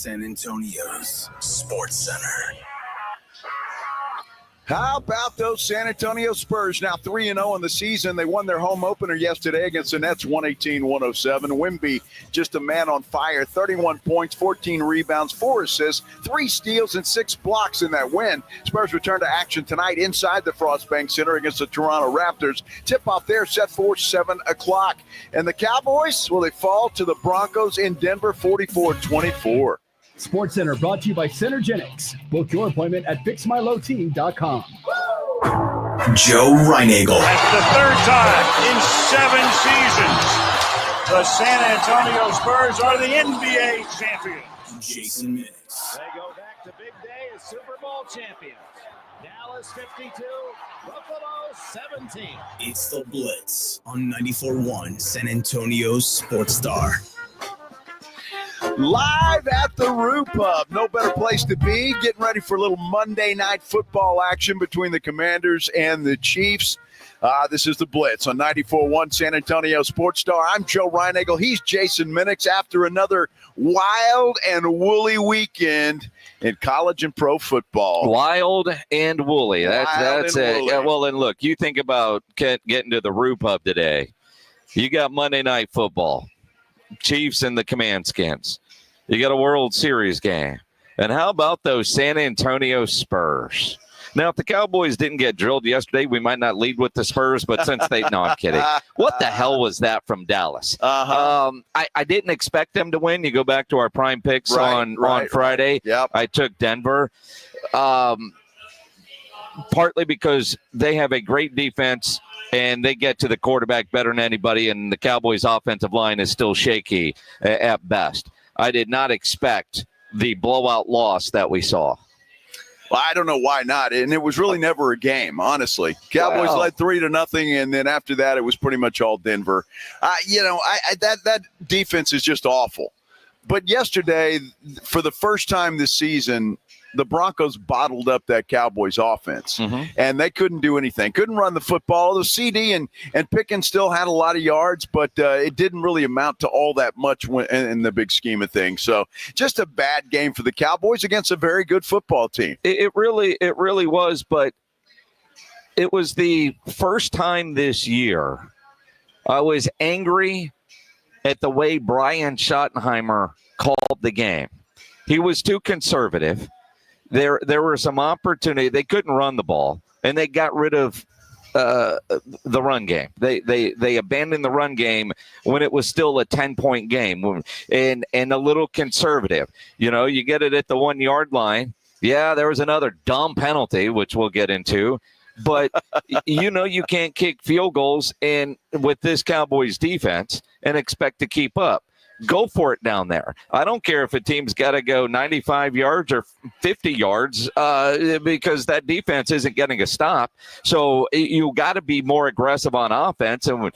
San Antonio's Sports Center. How about those San Antonio Spurs? Now 3-0 in the season. They won their home opener yesterday against the Nets 118-107. Wemby, just a man on fire, 31 points, 14 rebounds, 4 assists, 3 steals, and 6 blocks in that win. Spurs return to action tonight inside the Frostbank Center against the Toronto Raptors. Tip-off there set for 7 o'clock. And the Cowboys, well, they fall to the Broncos in Denver 44-24. Sports Center brought to you by Centergenics. Book your appointment at fixmylowteam.com. Joe Reinagel. That's the third time in 7 seasons the San Antonio Spurs are the NBA champions. Jason Minix. They go back to big day as Super Bowl champions. Dallas 52, Buffalo 17. It's the Blitz on 94.1 San Antonio's Sports Star. Live at the Roo Pub. No better place to be. Getting ready for a little Monday night football action between the Commanders and the Chiefs. This is the Blitz on 94.1 San Antonio Sports Star. I'm Joe Reinagel. He's Jason Minix after another wild and woolly weekend in college and pro football. Wild and woolly. That's it. Woolly. Yeah, well, and look, you think about getting to the Roo Pub today. You got Monday Night Football. Chiefs and the Command Skins. You got a World Series game. And how about those San Antonio Spurs? Now, if the Cowboys didn't get drilled yesterday, we might not lead with the Spurs, but since no, I'm kidding. What the hell was that from Dallas? I didn't expect them to win. You go back to our prime picks on Friday. Yep. I took Denver. Partly because they have a great defense and they get to the quarterback better than anybody, and the Cowboys' offensive line is still shaky at best. I did not expect the blowout loss that we saw. Well, I don't know why not. And it was really never a game, honestly. Cowboys led 3-0, and then after that, it was pretty much all Denver. That defense is just awful. But yesterday, for the first time this season, the Broncos bottled up that Cowboys offense, and they couldn't do anything. Couldn't run the football. The CD and Pickens still had a lot of yards, but it didn't really amount to all that much in the big scheme of things. So just a bad game for the Cowboys against a very good football team. It really was, but it was the first time this year I was angry at the way Brian Schottenheimer called the game. He was too conservative. There were some opportunity. They couldn't run the ball, and they got rid of the run game. They abandoned the run game when it was still a 10-point game, and a little conservative. You know, you get it at the 1-yard line. Yeah, there was another dumb penalty, which we'll get into. But, you can't kick field goals with this Cowboys defense and expect to keep up. Go for it down there. I don't care if a team's got to go 95 yards or 50 yards because that defense isn't getting a stop. So you got to be more aggressive on offense. And,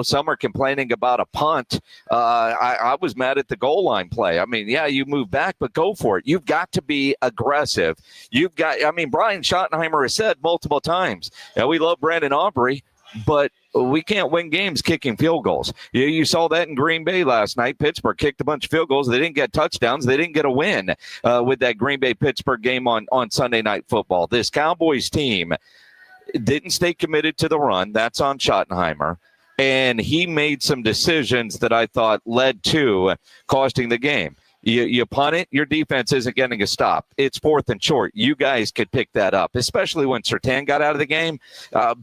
some are complaining about a punt. I was mad at the goal line play. I mean, yeah, you move back, but go for it. You've got to be aggressive. Brian Schottenheimer has said multiple times, we love Brandon Aubrey, but we can't win games kicking field goals. You saw that in Green Bay last night. Pittsburgh kicked a bunch of field goals. They didn't get touchdowns. They didn't get a win with that Green Bay-Pittsburgh game on Sunday Night Football. This Cowboys team didn't stay committed to the run. That's on Schottenheimer. And he made some decisions that I thought led to costing the game. You punt it, your defense isn't getting a stop. It's 4th and short. You guys could pick that up, especially when Surtain got out of the game.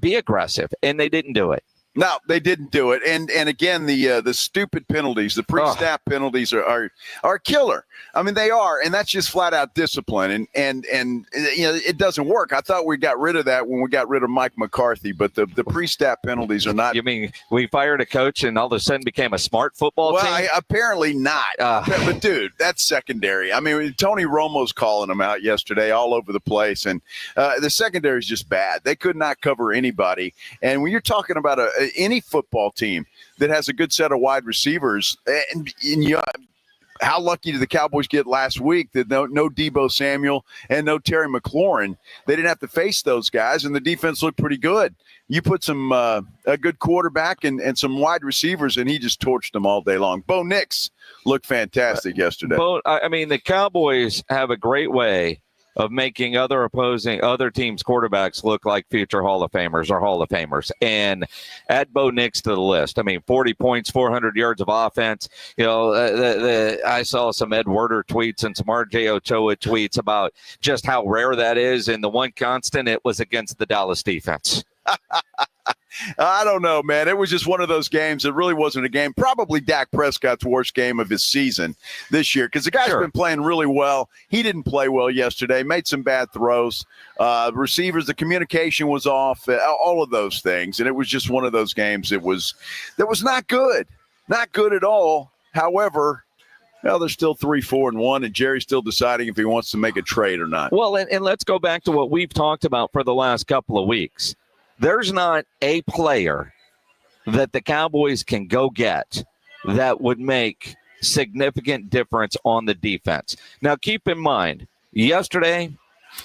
Be aggressive, and they didn't do it. No, they didn't do it. And again, the stupid penalties, the pre-snap penalties are killer. I mean, they are, and that's just flat out discipline. And it doesn't work. I thought we got rid of that when we got rid of Mike McCarthy, but the pre-snap penalties are not. You mean we fired a coach and all of a sudden became a smart football team? Apparently not. But dude, that's secondary. I mean, Tony Romo's calling them out yesterday all over the place, and the secondary is just bad. They could not cover anybody. And when you're talking about any football team that has a good set of wide receivers, and how lucky did the Cowboys get last week that no Deebo Samuel and no Terry McLaurin? They didn't have to face those guys, and the defense looked pretty good. You put some a good quarterback and some wide receivers, and he just torched them all day long. Bo Nix looked fantastic yesterday. The Cowboys have a great way of making other teams' quarterbacks look like future Hall of Famers or Hall of Famers. And add Bo Nix to the list. 40 points, 400 yards of offense. I saw some Ed Werder tweets and some RJ Ochoa tweets about just how rare that is. And the one constant, it was against the Dallas defense. I don't know, man. It was just one of those games. It really wasn't a game. Probably Dak Prescott's worst game of his season this year because the guy's been playing really well. He didn't play well yesterday, made some bad throws. Receivers, the communication was off, all of those things. And it was just one of those games that was not good. Not good at all. However, they're still 3-4-1, and Jerry's still deciding if he wants to make a trade or not. Well, and let's go back to what we've talked about for the last couple of weeks. There's not a player that the Cowboys can go get that would make significant difference on the defense. Now, keep in mind, yesterday,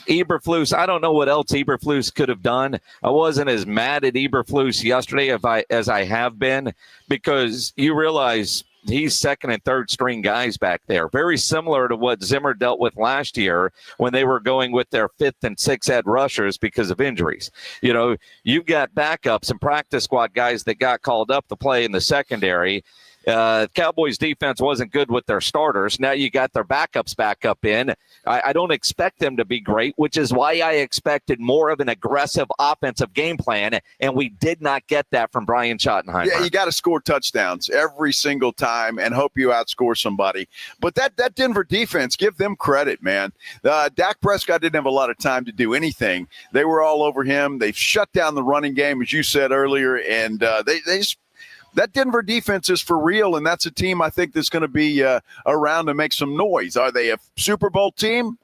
Eberflus, I don't know what else Eberflus could have done. I wasn't as mad at Eberflus yesterday as I have been because you realize he's second and third string guys back there. Very similar to what Zimmer dealt with last year when they were going with their fifth and sixth edge rushers because of injuries. You've got backups and practice squad guys that got called up to play in the secondary. Cowboys defense wasn't good with their starters. Now you got their backups back up in. I don't expect them to be great, which is why I expected more of an aggressive offensive game plan, and we did not get that from Brian Schottenheimer. Yeah, you got to score touchdowns every single time and hope you outscore somebody. But that Denver defense, give them credit, man. Dak Prescott didn't have a lot of time to do anything. They were all over him. They shut down the running game, as you said earlier, and they just – that Denver defense is for real, and that's a team I think that's going to be around to make some noise. Are they a Super Bowl team?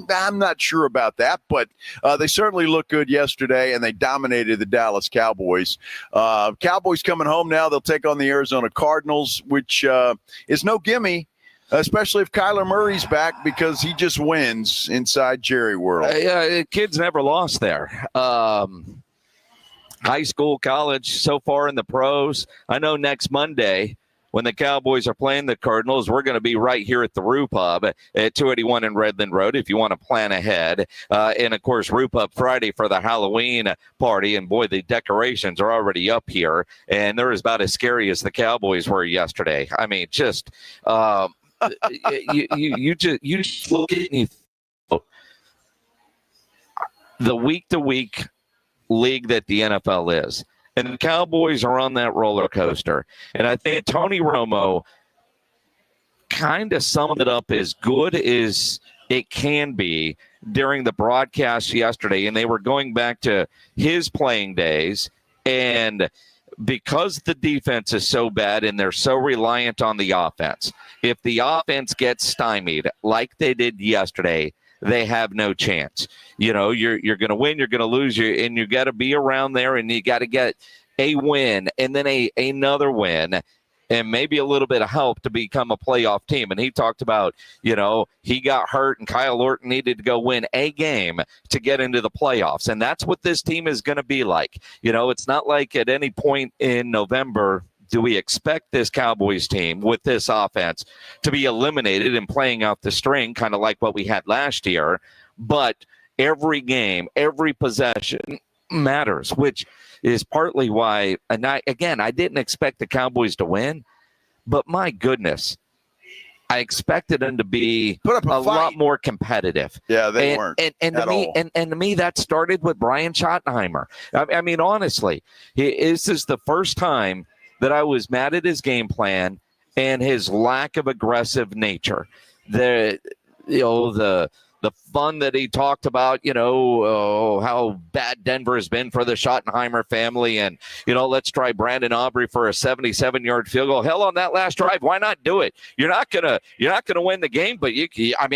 I'm not sure about that, but they certainly looked good yesterday, and they dominated the Dallas Cowboys. Cowboys coming home now. They'll take on the Arizona Cardinals, which is no gimme, especially if Kyler Murray's back because he just wins inside Jerry World. Kids never lost there. High school, college, so far in the pros. I know next Monday when the Cowboys are playing the Cardinals, we're going to be right here at the Roo Pub at 281 in Redland Road if you want to plan ahead. And, of course, Roo Pub Friday for the Halloween party. And, boy, the decorations are already up here. And they're about as scary as the Cowboys were yesterday. I mean, just you just look at the week-to-week league that the NFL is. And the Cowboys are on that roller coaster. And I think Tony Romo kind of summed it up as good as it can be during the broadcast yesterday. And they were going back to his playing days. And because the defense is so bad and they're so reliant on the offense, if the offense gets stymied like they did yesterday, they have no chance. You're going to win, you're going to lose, and you got to be around there, and you got to get a win and then another win and maybe a little bit of help to become a playoff team. And he talked about, he got hurt and Kyle Orton needed to go win a game to get into the playoffs. And that's what this team is going to be like. It's not like at any point in November do we expect this Cowboys team with this offense to be eliminated and playing out the string, kind of like what we had last year. But every game, every possession matters, which is partly why, and I didn't expect the Cowboys to win, but my goodness, I expected them to be a lot more competitive. Yeah, they weren't. And to me, that started with Brian Schottenheimer. I mean, honestly, this is the first time that I was mad at his game plan and his lack of aggressive nature. The the fun that he talked about, how bad Denver has been for the Schottenheimer family. And, let's try Brandon Aubrey for a 77-yard field goal. Hell, on that last drive, why not do it? You're not gonna win the game, but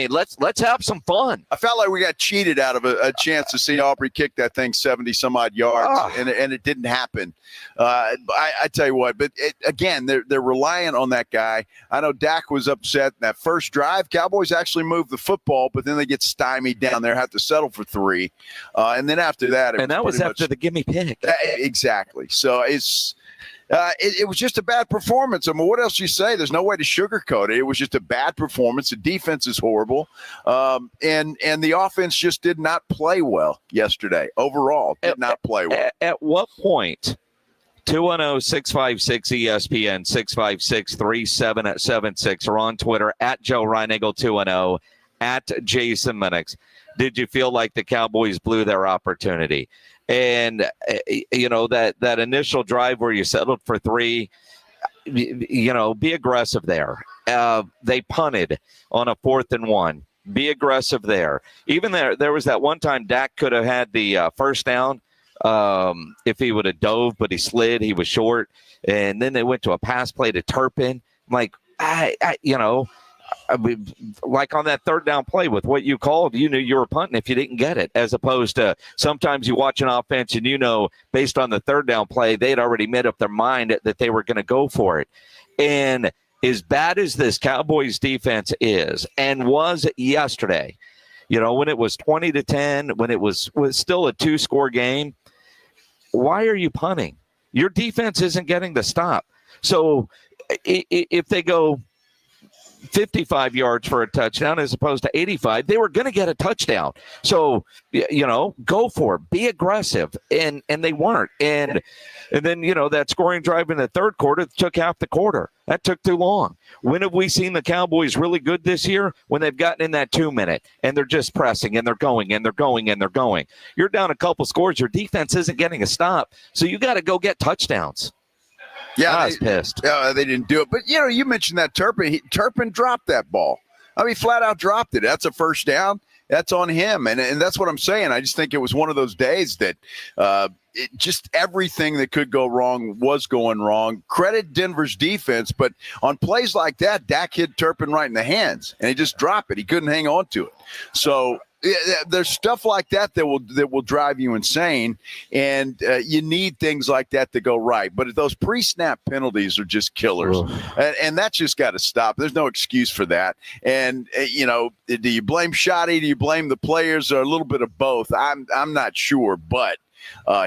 let's have some fun. I felt like we got cheated out of a chance to see Aubrey kick that thing 70-some-odd yards, and it didn't happen. I tell you what, but again, they're reliant on that guy. I know Dak was upset in that first drive. Cowboys actually moved the football, but then they get stymied down there, have to settle for 3. And then after that, that was after the gimme pick. Exactly. So it was just a bad performance. I mean, what else do you say? There's no way to sugarcoat it. It was just a bad performance. The defense is horrible. And the offense just did not play well yesterday. Overall, did not play well. At what point? 210-656-ESPN, 656-3776, or on Twitter at Joe Reinagle 210, at Jason Minix. Did you feel like the Cowboys blew their opportunity? And, that initial drive where you settled for 3, be aggressive there. They punted on a 4th and 1. Be aggressive there. Even there was that one time Dak could have had the first down if he would have dove, but he slid. He was short. And then they went to a pass play to Turpin. I'm like, like on that 3rd down play with what you called, you knew you were punting if you didn't get it, as opposed to sometimes you watch an offense and based on the 3rd down play, they'd already made up their mind that they were going to go for it. And as bad as this Cowboys defense is and was yesterday, when it was 20-10, when it was still a 2-score game, why are you punting? Your defense isn't getting the stop. So if they go 55 yards for a touchdown as opposed to 85, they were going to get a touchdown. So, go for it. Be aggressive. And they weren't. And then, that scoring drive in the 3rd quarter took half the quarter. That took too long. When have we seen the Cowboys really good this year? When they've gotten in that 2-minute and they're just pressing and they're going and they're going and they're going. You're down a couple scores. Your defense isn't getting a stop. So you got to go get touchdowns. Yeah, I was pissed. They didn't do it. But, you mentioned that Turpin. Turpin dropped that ball. I mean, flat out dropped it. That's a first down. That's on him. And that's what I'm saying. I just think it was one of those days that just everything that could go wrong was going wrong. Credit Denver's defense, but on plays like that, Dak hit Turpin right in the hands, and he just dropped it. He couldn't hang on to it. So there's stuff like that will drive you insane, and you need things like that to go right. But those pre-snap penalties are just killers, and that's just got to stop. There's no excuse for that. And do you blame Shotty? Do you blame the players? Or a little bit of both? I'm not sure, but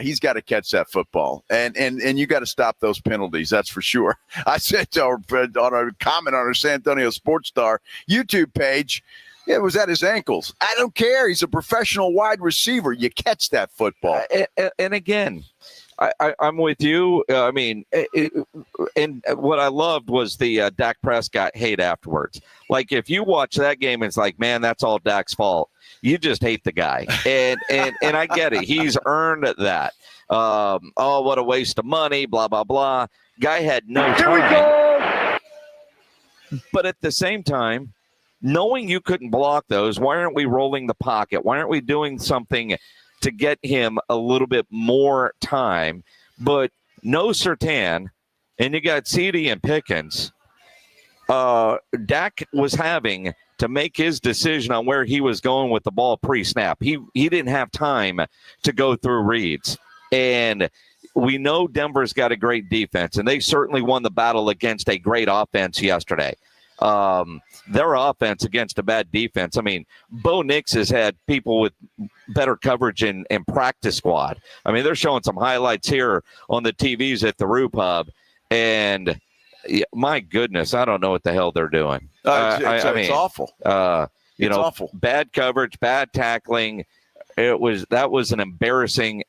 he's got to catch that football, and you got to stop those penalties. That's for sure. I said on a comment on our San Antonio Sports Star YouTube page, it was at his ankles. I don't care. He's a professional wide receiver. You catch that football. And again, I'm with you. And what I loved was the Dak Prescott hate afterwards. Like, if you watch that game, it's like, man, that's all Dak's fault. You just hate the guy. And I get it. He's earned that. What a waste of money, blah, blah, blah. Guy had no time. Here we go. But at the same time, knowing you couldn't block those, why aren't we rolling the pocket? Why aren't we doing something to get him a little bit more time? But no Surtain, and you got CD and Pickens. Dak was having to make his decision on where he was going with the ball pre-snap. He didn't have time to go through reads. And we know Denver's got a great defense, and they certainly won the battle against a great offense yesterday. Their offense against a bad defense. I mean, Bo Nix has had people with better coverage in practice squad. I mean, they're showing some highlights here on the TVs at the Roo Pub, and my goodness, I don't know what the hell they're doing. It's awful. It's awful. Bad coverage, bad tackling. That was an embarrassing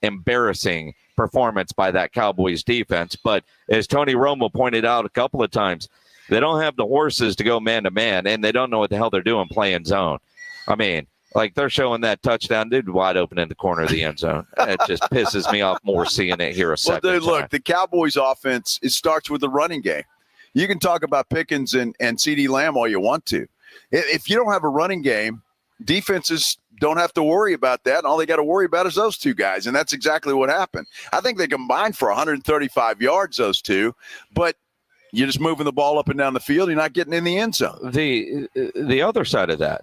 performance by that Cowboys defense. But as Tony Romo pointed out a couple of times, they don't have the horses to go man-to-man, and they don't know what the hell they're doing playing zone. I mean, like, they're showing that touchdown, dude, wide open in the corner of the end zone. It just pisses me off more seeing it here a second time. Look, the Cowboys offense, it starts with the running game. You can talk about Pickens and CeeDee Lamb all you want to. If you don't have a running game, defenses don't have to worry about that. All they got to worry about is those two guys, and that's exactly what happened. I think they combined for 135 yards, those two, but you're just moving the ball up and down the field. You're not getting in the end zone. The other side of that,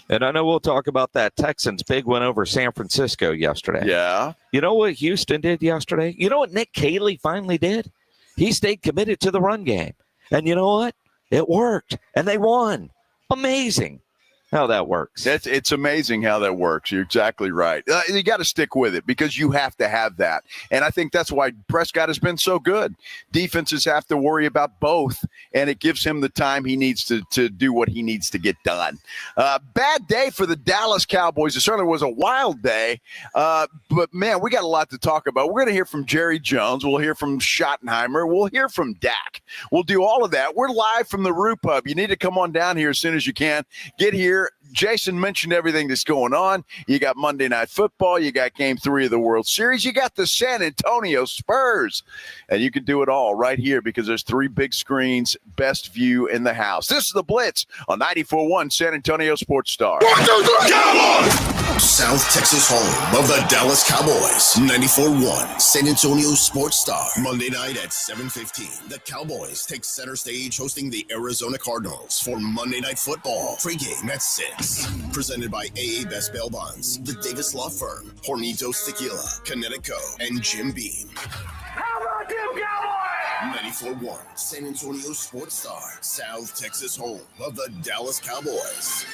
and I know we'll talk about that Texans big win over San Francisco yesterday. Yeah. You know what Houston did yesterday? You know what Nick Caley finally did? He stayed committed to the run game. And you know what? It worked. And they won. Amazing how that works. It's amazing how that works. You're exactly right. You got to stick with it because you have to have that. And I think that's why Prescott has been so good. Defenses have to worry about both, and it gives him the time he needs to do what he needs to get done. Bad day for the Dallas Cowboys. It certainly was a wild day. But, man, we got a lot to talk about. We're going to hear from Jerry Jones. We'll hear from Schottenheimer. We'll hear from Dak. We'll do all of that. We're live from the Roo Pub. You need to come on down here as soon as you can. Get here. Jason mentioned everything that's going on. You got Monday Night Football. You got Game 3 of the World Series. You got the San Antonio Spurs. And you can do it all right here because there's 3 big screens, best view in the house. This is the Blitz on 94.1 San Antonio Sports Star. South Texas home of the Dallas Cowboys. 94.1 San Antonio Sports Star. Monday night at 7:15. The Cowboys take center stage hosting the Arizona Cardinals for Monday Night Football. Pregame at 6. Presented by AA Best Bail Bonds, the Davis Law Firm, Hornitos Tequila, Connecticut, and Jim Beam. How about them Cowboys? 94.1 San Antonio Sports Star. South Texas home of the Dallas Cowboys.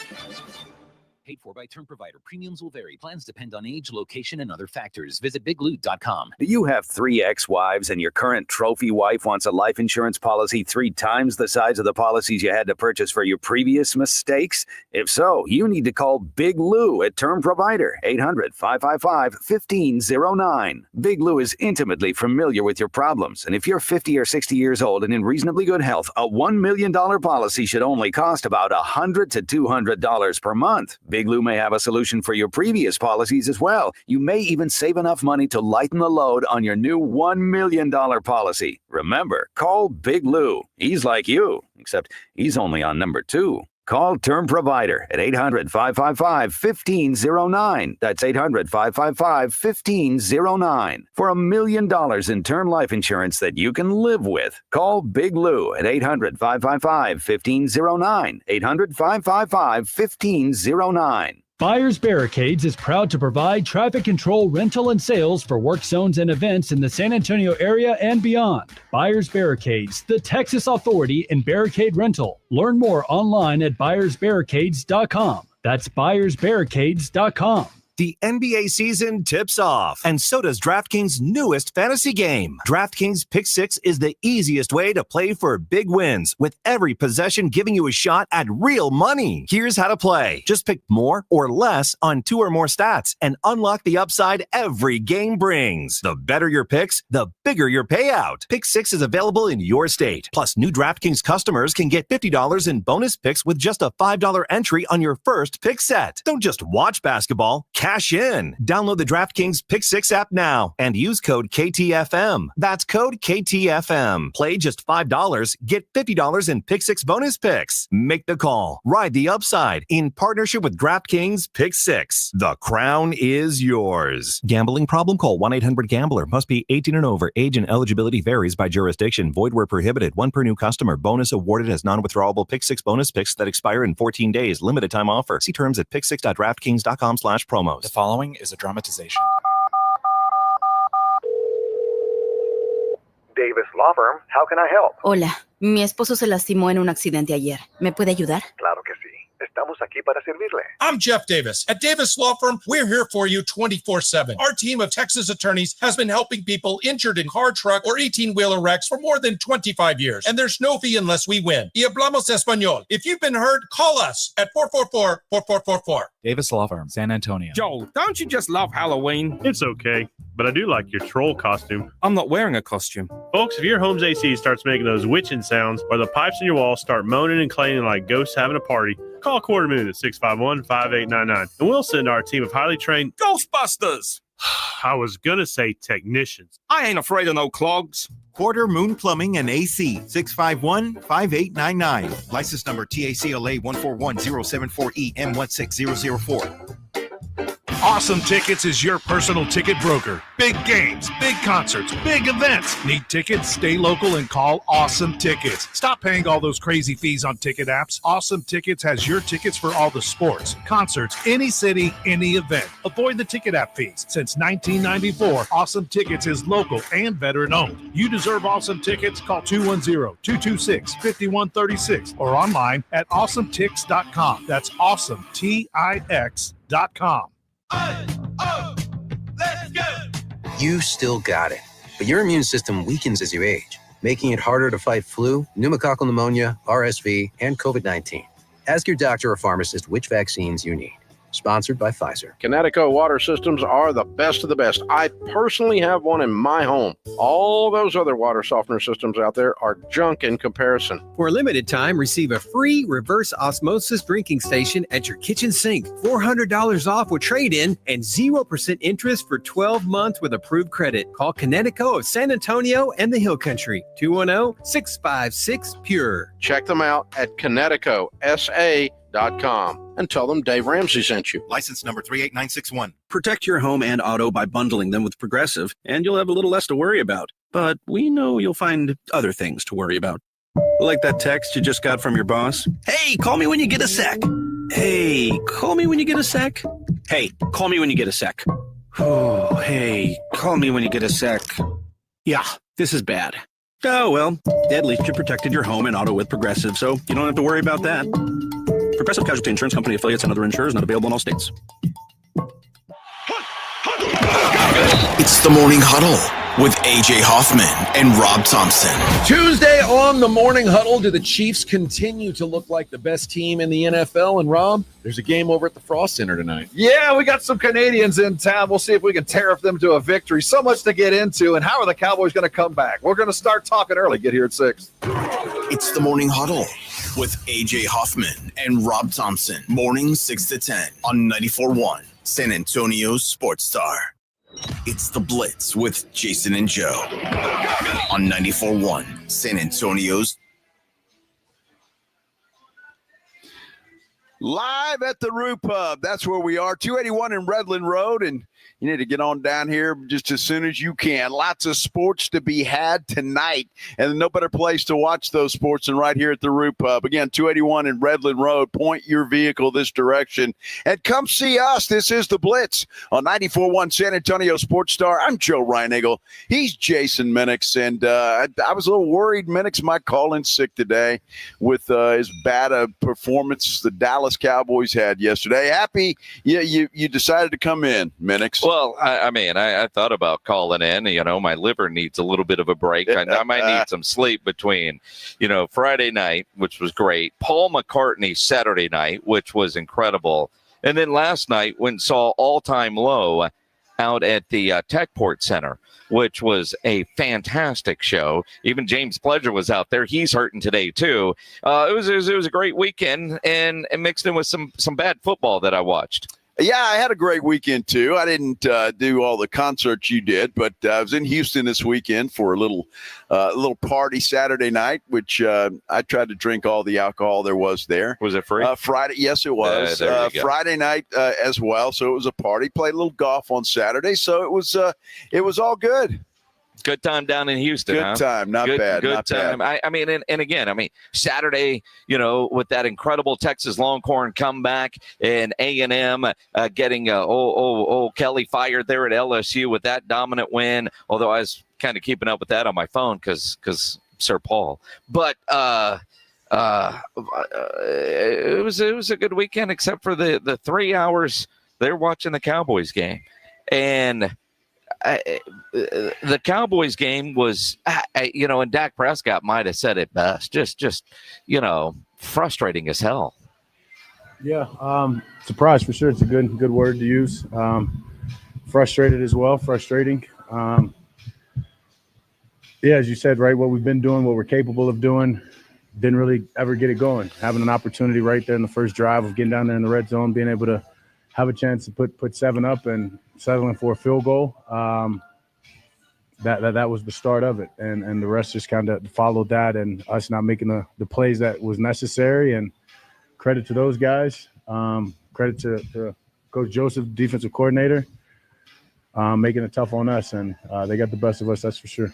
Paid for by term provider. Premiums will vary. Plans depend on age, location, and other factors. Visit bigloot.com. Do you have 3 ex-wives and your current trophy wife wants a life insurance policy 3 times the size of the policies you had to purchase for your previous mistakes? If so, you need to call Big Lou at Term Provider, 800-555-1509. Big Lou is intimately familiar with your problems, and if you're 50 or 60 years old and in reasonably good health, a $1 million policy should only cost about $100 to $200 per month. Big Lou may have a solution for your previous policies as well. You may even save enough money to lighten the load on your new $1 million policy. Remember, call Big Lou. He's like you, except he's only on number 2. Call Term Provider at 800-555-1509. That's 800-555-1509. For $1 million in term life insurance that you can live with. Call Big Lou at 800-555-1509. 800-555-1509. Buyers Barricades is proud to provide traffic control, rental, and sales for work zones and events in the San Antonio area and beyond. Buyers Barricades, the Texas authority in barricade rental. Learn more online at buyersbarricades.com. That's buyersbarricades.com. The NBA season tips off, and so does DraftKings' newest fantasy game. DraftKings Pick 6 is the easiest way to play for big wins, with every possession giving you a shot at real money. Here's how to play. Just pick more or less on 2 or more stats and unlock the upside every game brings. The better your picks, the bigger your payout. Pick 6 is available in your state. Plus, new DraftKings customers can get $50 in bonus picks with just a $5 entry on your first pick set. Don't just watch basketball. Cash in. Download the DraftKings Pick 6 app now and use code KTFM. That's code KTFM. Play just $5. Get $50 in Pick 6 bonus picks. Make the call. Ride the upside in partnership with DraftKings Pick 6. The crown is yours. Gambling problem? Call 1-800-GAMBLER. Must be 18 and over. Age and eligibility varies by jurisdiction. Void where prohibited. 1 per new customer. Bonus awarded as non-withdrawable Pick 6 bonus picks that expire in 14 days. Limited time offer. See terms at pick6.draftkings.com/promos. The following is a dramatization. Davis Law Firm, how can I help? Hola, mi esposo se lastimó en un accidente ayer. ¿Me puede ayudar? Claro que sí. Estamos aquí para servirle. I'm Jeff Davis. At Davis Law Firm, we're here for you 24/7. Our team of Texas attorneys has been helping people injured in car, truck, or 18-wheeler wrecks for more than 25 years. And there's no fee unless we win. Y hablamos español. If you've been hurt, call us at 444-4444. Davis Law Firm, San Antonio. Joel, don't you just love Halloween? It's okay, but I do like your troll costume. I'm not wearing a costume. Folks, if your home's AC starts making those witching sounds or the pipes in your wall start moaning and clanging like ghosts having a party, call Quarter Moon at 651-5899, and we'll send our team of highly trained Ghostbusters. I was going to say technicians. I ain't afraid of no clogs. Quarter Moon Plumbing and AC, 651-5899. License number TACLA 141074E M16004. Awesome Tickets is your personal ticket broker. Big games, big concerts, big events. Need tickets? Stay local and call Awesome Tickets. Stop paying all those crazy fees on ticket apps. Awesome Tickets has your tickets for all the sports, concerts, any city, any event. Avoid the ticket app fees. Since 1994, Awesome Tickets is local and veteran-owned. You deserve Awesome Tickets. Call 210-226-5136 or online at awesometix.com. That's awesometix.com. Let's go! You still got it, but your immune system weakens as you age, making it harder to fight flu, pneumococcal pneumonia, RSV, and COVID-19. Ask your doctor or pharmacist which vaccines you need. Sponsored by Pfizer. Kinetico water systems are the best of the best. I personally have one in my home. All those other water softener systems out there are junk in comparison. For a limited time, receive a free reverse osmosis drinking station at your kitchen sink. $400 off with trade-in and 0% interest for 12 months with approved credit. Call Kinetico of San Antonio and the Hill Country. 210-656-PURE. Check them out at KineticoSA.com and tell them Dave Ramsey sent you. License number 38961. Protect your home and auto by bundling them with Progressive, and you'll have a little less to worry about. But we know you'll find other things to worry about. Like that text you just got from your boss. Hey, call me when you get a sec. Hey, call me when you get a sec. Hey, call me when you get a sec. Oh, hey, call me when you get a sec. Yeah, this is bad. Oh, well, at least you protected your home and auto with Progressive, so you don't have to worry about that. Progressive Casualty Insurance Company affiliates and other insurers not available in all states. It's the Morning Huddle with A.J. Hoffman and Rob Thompson. Tuesday on the Morning Huddle, do the Chiefs continue to look like the best team in the NFL? And Rob, there's a game over at the Frost Center tonight. Yeah, we got some Canadians in town. We'll see if we can tariff them to a victory. So much to get into. And how are the Cowboys going to come back? We're going to start talking early. Get here at 6. It's the Morning Huddle with A.J. Hoffman and Rob Thompson. Mornings 6 to 10 on 94.1 San Antonio Sports Star. It's the Blitz with Jason and Joe on 94.1 San Antonio's. Live at the Root Pub. That's where we are, 281 in Redland Road, and you need to get on down here just as soon as you can. Lots of sports to be had tonight, and no better place to watch those sports than right here at the Root Pub. Again, 281 in Redland Road. Point your vehicle this direction, and come see us. This is the Blitz on 94.1 San Antonio Sports Star. I'm Joe Reinagle. He's Jason Minix, and I was a little worried Minix might call in sick today with as bad a performance the Dallas Cowboys had yesterday. Happy you decided to come in, Minix. Well, I thought about calling in. You know, my liver needs a little bit of a break. I might need some sleep between, Friday night, which was great, Paul McCartney Saturday night, which was incredible, and then last night when saw all-time low out at the Techport Center, which was a fantastic show. Even James Pledger was out there. He's hurting today too. It was a great weekend, and mixed in with some bad football that I watched. Yeah, I had a great weekend, too. I didn't do all the concerts you did, but I was in Houston this weekend for a little party Saturday night, which I tried to drink all the alcohol there was there. Was it free? Friday, yes, it was. Friday night as well, so it was a party. Played a little golf on Saturday, so it was all good. Good time down in Houston. Good time, not bad. Good not time. Bad. And again, Saturday, with that incredible Texas Longhorn comeback and A&M getting Kelly fired there at LSU with that dominant win. Although I was kind of keeping up with that on my phone because Sir Paul. But it was a good weekend except for the 3 hours they're watching the Cowboys game. And the Cowboys game was, and Dak Prescott might have said it best, just frustrating as hell. Yeah, surprise for sure. It's a good word to use. Frustrated as well, frustrating. As you said, right, what we've been doing, what we're capable of doing, didn't really ever get it going. Having an opportunity right there in the first drive of getting down there in the red zone, being able to have a chance to put 7 up and settling for a field goal. that was the start of it, and the rest just kind of followed that, and us not making the plays that was necessary. And credit to those guys. Credit to Coach Joseph, defensive coordinator, making it tough on us, and they got the best of us, that's for sure.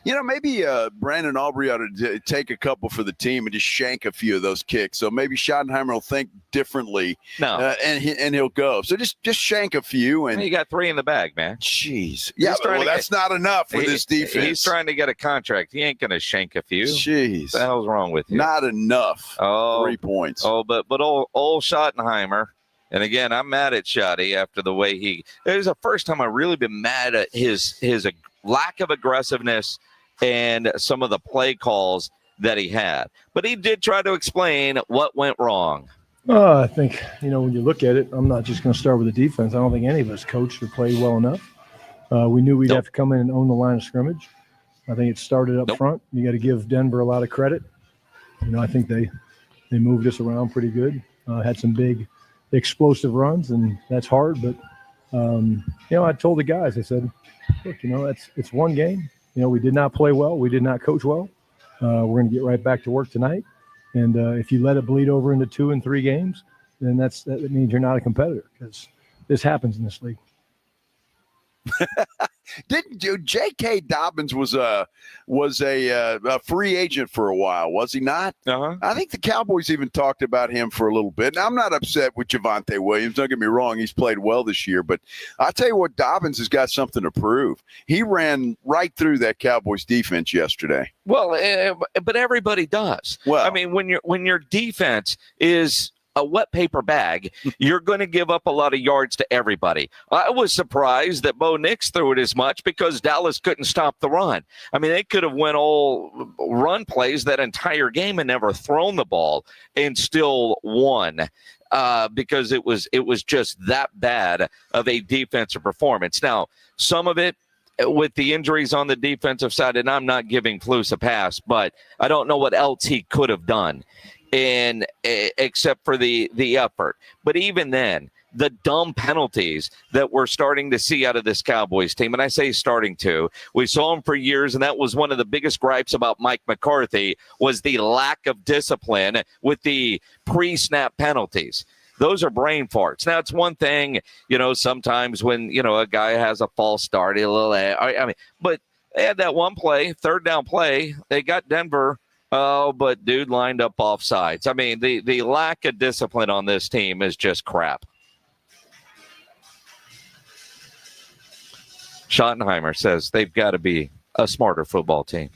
Maybe Brandon Aubrey ought to take a couple for the team and just shank a few of those kicks. So maybe Schottenheimer will think differently. No, and he'll go. So just shank a few. And you got 3 in the bag, man. Jeez, yeah, well, that's not enough for this defense. He's trying to get a contract. He ain't going to shank a few. Jeez, what the hell's wrong with you? Not enough. 3 points. Oh, but old Schottenheimer. And again, I'm mad at Schotty after the way it was the first time I've really been mad at his lack of aggressiveness and some of the play calls that he had. But he did try to explain what went wrong. I think, when you look at it, I'm not just going to start with the defense. I don't think any of us coached or played well enough. We knew we'd have to come in and own the line of scrimmage. I think it started up front. You got to give Denver a lot of credit. I think they moved us around pretty good. Had some big explosive runs, and that's hard. But, I told the guys, I said, look, it's one game. We did not play well. We did not coach well. We're going to get right back to work tonight. And if you let it bleed over into 2 and 3 games, then that means you're not a competitor, because this happens in this league. Didn't you? J.K. Dobbins was a free agent for a while, was he not? Uh-huh. I think the Cowboys even talked about him for a little bit. Now, I'm not upset with Javonte Williams. Don't get me wrong; he's played well this year. But I tell you what, Dobbins has got something to prove. He ran right through that Cowboys defense yesterday. Well, but everybody does. Well, I mean, when your defense is a wet paper bag, you're going to give up a lot of yards to everybody. I was surprised that Bo Nix threw it as much because Dallas couldn't stop the run. I mean, they could have went all run plays that entire game and never thrown the ball and still won. Because it was just that bad of a defensive performance. Now, some of it with the injuries on the defensive side, and I'm not giving Flus a pass, but I don't know what else he could have done. And except for the effort. But even then, the dumb penalties that we're starting to see out of this Cowboys team, and I say starting to, we saw them for years, and that was one of the biggest gripes about Mike McCarthy, was the lack of discipline with the pre-snap penalties. Those are brain farts. Now, it's one thing, sometimes when, a guy has a false start, but they had that one play, 3rd down play, they got Denver. Oh, but dude lined up off sides. I mean, the lack of discipline on this team is just crap. Schottenheimer says they've got to be a smarter football team.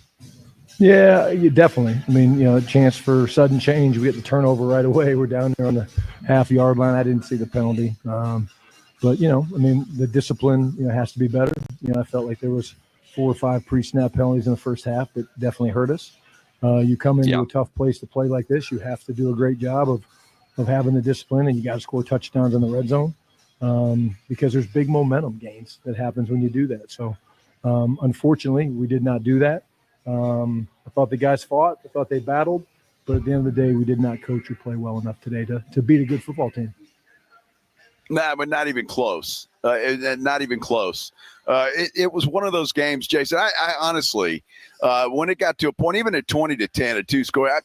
Yeah, definitely. I mean, a chance for sudden change. We get the turnover right away. We're down there on the half-yard line. I didn't see the penalty. But, the discipline, has to be better. I felt like there was 4 or 5 pre-snap penalties in the first half that definitely hurt us. You come into a tough place to play like this, you have to do a great job of having the discipline, and you got to score touchdowns in the red zone because there's big momentum gains that happens when you do that. So, unfortunately, we did not do that. I thought the guys fought. I thought they battled. But at the end of the day, we did not coach or play well enough today to beat a good football team. Nah, but not even close. Not even close. It was one of those games, Jason. I honestly, when it got to a point, even at 20-10, a 2-score,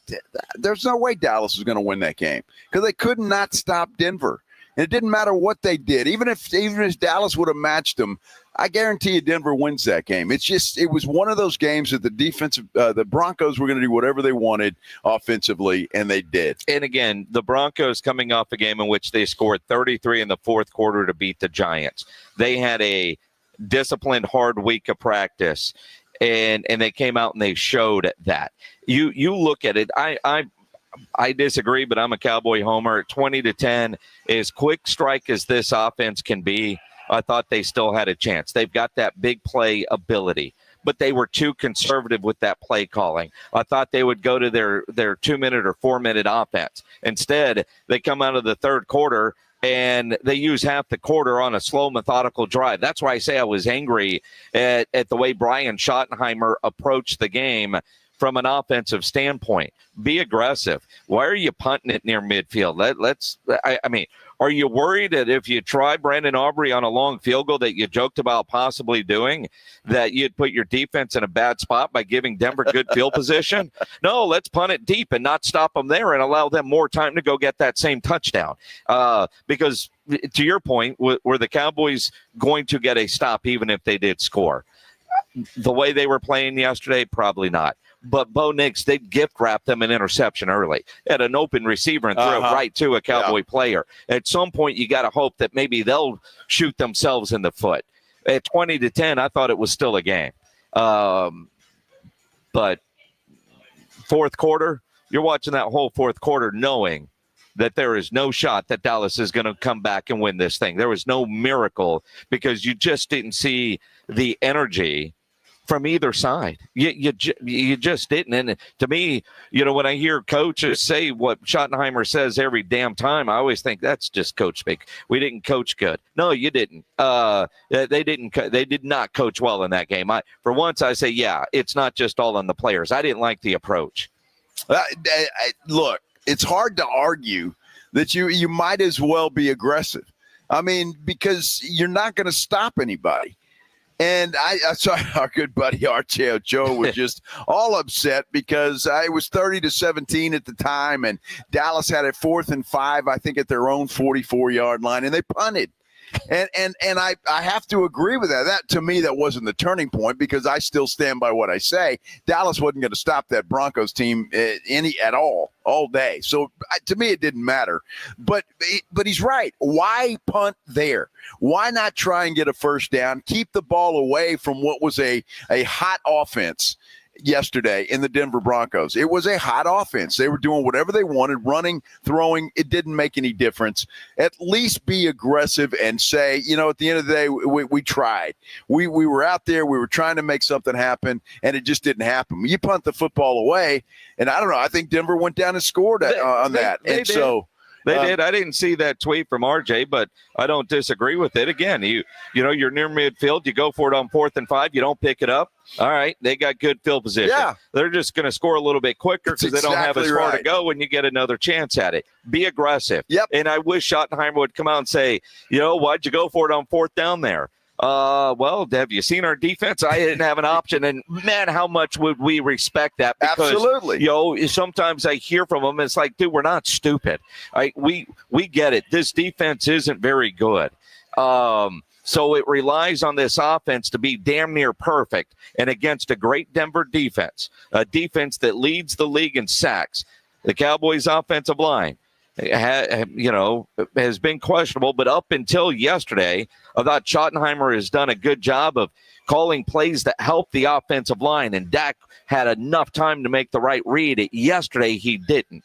there's no way Dallas was going to win that game because they could not stop Denver. And it didn't matter what they did. Even if Dallas would have matched them, I guarantee you Denver wins that game. It was one of those games that the Broncos were going to do whatever they wanted offensively, and they did. And again, the Broncos coming off a game in which they scored 33 in the 4th quarter to beat the Giants. They had a disciplined, hard week of practice, and they came out and they showed that. You look at it, I disagree, but I'm a Cowboy homer. 20-10, as quick strike as this offense can be, I thought they still had a chance. They've got that big play ability, but they were too conservative with that play calling. I thought they would go to their 2-minute or 4-minute offense. Instead, they come out of the 3rd quarter and they use half the quarter on a slow, methodical drive. That's why I say I was angry at the way Brian Schottenheimer approached the game from an offensive standpoint. Be aggressive. Why are you punting it near midfield? I mean, are you worried that if you try Brandon Aubrey on a long field goal that you joked about possibly doing, that you'd put your defense in a bad spot by giving Denver good field position? No, let's punt it deep and not stop them there and allow them more time to go get that same touchdown. Because to your point, were the Cowboys going to get a stop even if they did score? The way they were playing yesterday, probably not. But Bo Nix did gift wrap them an interception early. Had an open receiver and threw it right to a Cowboy player. At some point, you got to hope that maybe they'll shoot themselves in the foot. At 20-10, I thought it was still a game. But fourth quarter, you're watching that whole fourth quarter knowing that there is no shot that Dallas is going to come back and win this thing. There was no miracle because you just didn't see the energy from either side. You just didn't. And to me, when I hear coaches say what Schottenheimer says every damn time, I always think that's just coach speak. We didn't coach good. No, you didn't. They didn't. They did not coach well in that game. For once, I say, yeah, it's not just all on the players. I didn't like the approach. Look, it's hard to argue that you might as well be aggressive. I mean, because you're not going to stop anybody. And I saw our good buddy RJ Joe was just all upset because it was 30-17 at the time, and Dallas had it 4th and 5, I think, at their own 44-yard line, and they punted. And I have to agree with that. That, to me, that wasn't the turning point because I still stand by what I say. Dallas wasn't going to stop that Broncos team at all day. So to me, it didn't matter. But he's right. Why punt there? Why not try and get a first down? Keep the ball away from what was a hot offense yesterday in the Denver Broncos. It was a hot offense. They were doing whatever they wanted, running, throwing. It didn't make any difference. At least be aggressive and say, at the end of the day, we tried. We were out there. We were trying to make something happen, and it just didn't happen. You punt the football away, and I don't know. I think Denver went down and scored on that. They did. I didn't see that tweet from RJ, but I don't disagree with it. Again, you're near midfield. You go for it on 4th and 5. You don't pick it up. All right, they got good field position. Yeah. They're just going to score a little bit quicker because they don't have as far to go when you get another chance at it. Be aggressive. Yep. And I wish Schottenheimer would come out and say, why'd you go for it on 4th down there? Well, have you seen our defense? I didn't have an option. And, man, how much would we respect that? Because, absolutely. Sometimes I hear from them, it's like, dude, we're not stupid. We get it. This defense isn't very good. So it relies on this offense to be damn near perfect. And against a great Denver defense, a defense that leads the league in sacks, the Cowboys' offensive line, has been questionable, but up until yesterday, I thought Schottenheimer has done a good job of calling plays that help the offensive line, and Dak had enough time to make the right read. Yesterday, he didn't.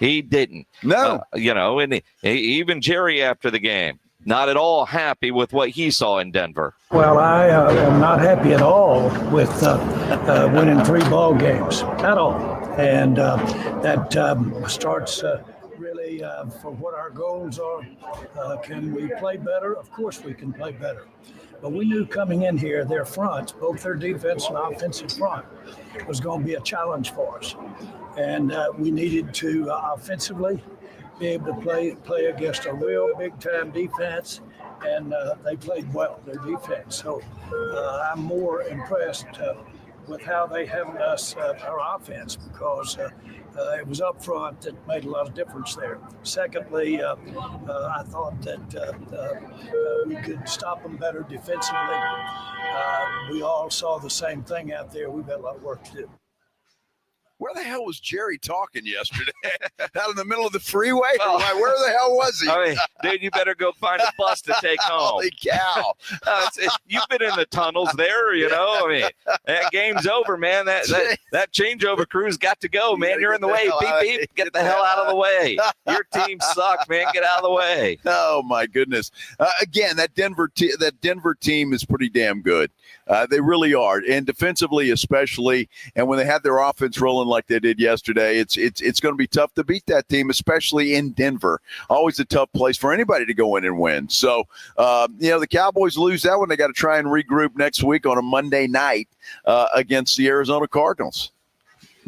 No. And even Jerry after the game, not at all happy with what he saw in Denver. Well, I am not happy at all with winning 3 ball games at all. And that starts really for what our goals are. Can we play better? Of course we can play better. But we knew coming in here, their fronts, both their defense and offensive front, was going to be a challenge for us. And we needed to offensively be able to play against a real big-time defense, and they played well, their defense. So I'm more impressed with how they have us, our offense, because it was up front that made a lot of difference there. Secondly, I thought that we could stop them better defensively. We all saw the same thing out there. We've got a lot of work to do. Where the hell was Jerry talking yesterday? Out in the middle of the freeway? Where the hell was he? I mean, dude, you better go find a bus to take home. Holy cow. You've been in the tunnels there, I mean, that game's over, man. That changeover crew's got to go, man. You're in the way. Beep, beep. Get the hell out of the way. Your team sucks, man. Get out of the way. Oh, my goodness. Again, that Denver team is pretty damn good. They really are. And defensively especially, and when they had their offense rolling like they did yesterday, it's going to be tough to beat that team, especially in Denver. Always a tough place for anybody to go in and win. So, the Cowboys lose that one. They got to try and regroup next week on a Monday night against the Arizona Cardinals.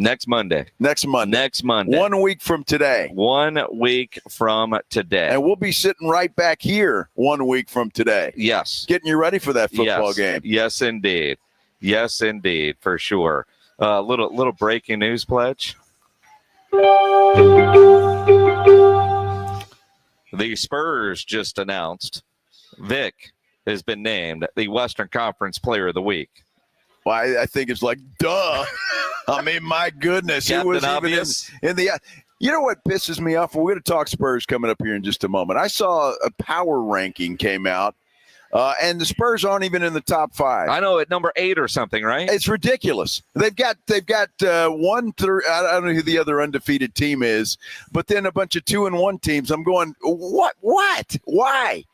Next Monday. 1 week from today. 1 week from today. And we'll be sitting right back here 1 week from today. Yes. Getting you ready for that football game. Yes, indeed. Yes, indeed, for sure. Little breaking news, Pledge. The Spurs just announced Vic has been named the Western Conference Player of the Week. Well, I think it's like, duh. I mean, my goodness. Captain it was Obvious. Even in the you know what pisses me off? We're going to talk Spurs coming up here in just a moment. I saw a power ranking came out, and the Spurs aren't even in the top 5. I know, at number 8 or something, right? It's ridiculous. They've got 1 through, I don't know who the other undefeated team is, but then a bunch of 2-1 teams. I'm going, what? Why?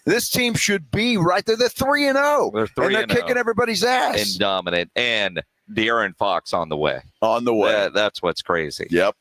This team should be right there. They're 3-0. They're 3-0. And they're kicking everybody's ass. And dominant. And De'Aaron Fox on the way. That's what's crazy. Yep.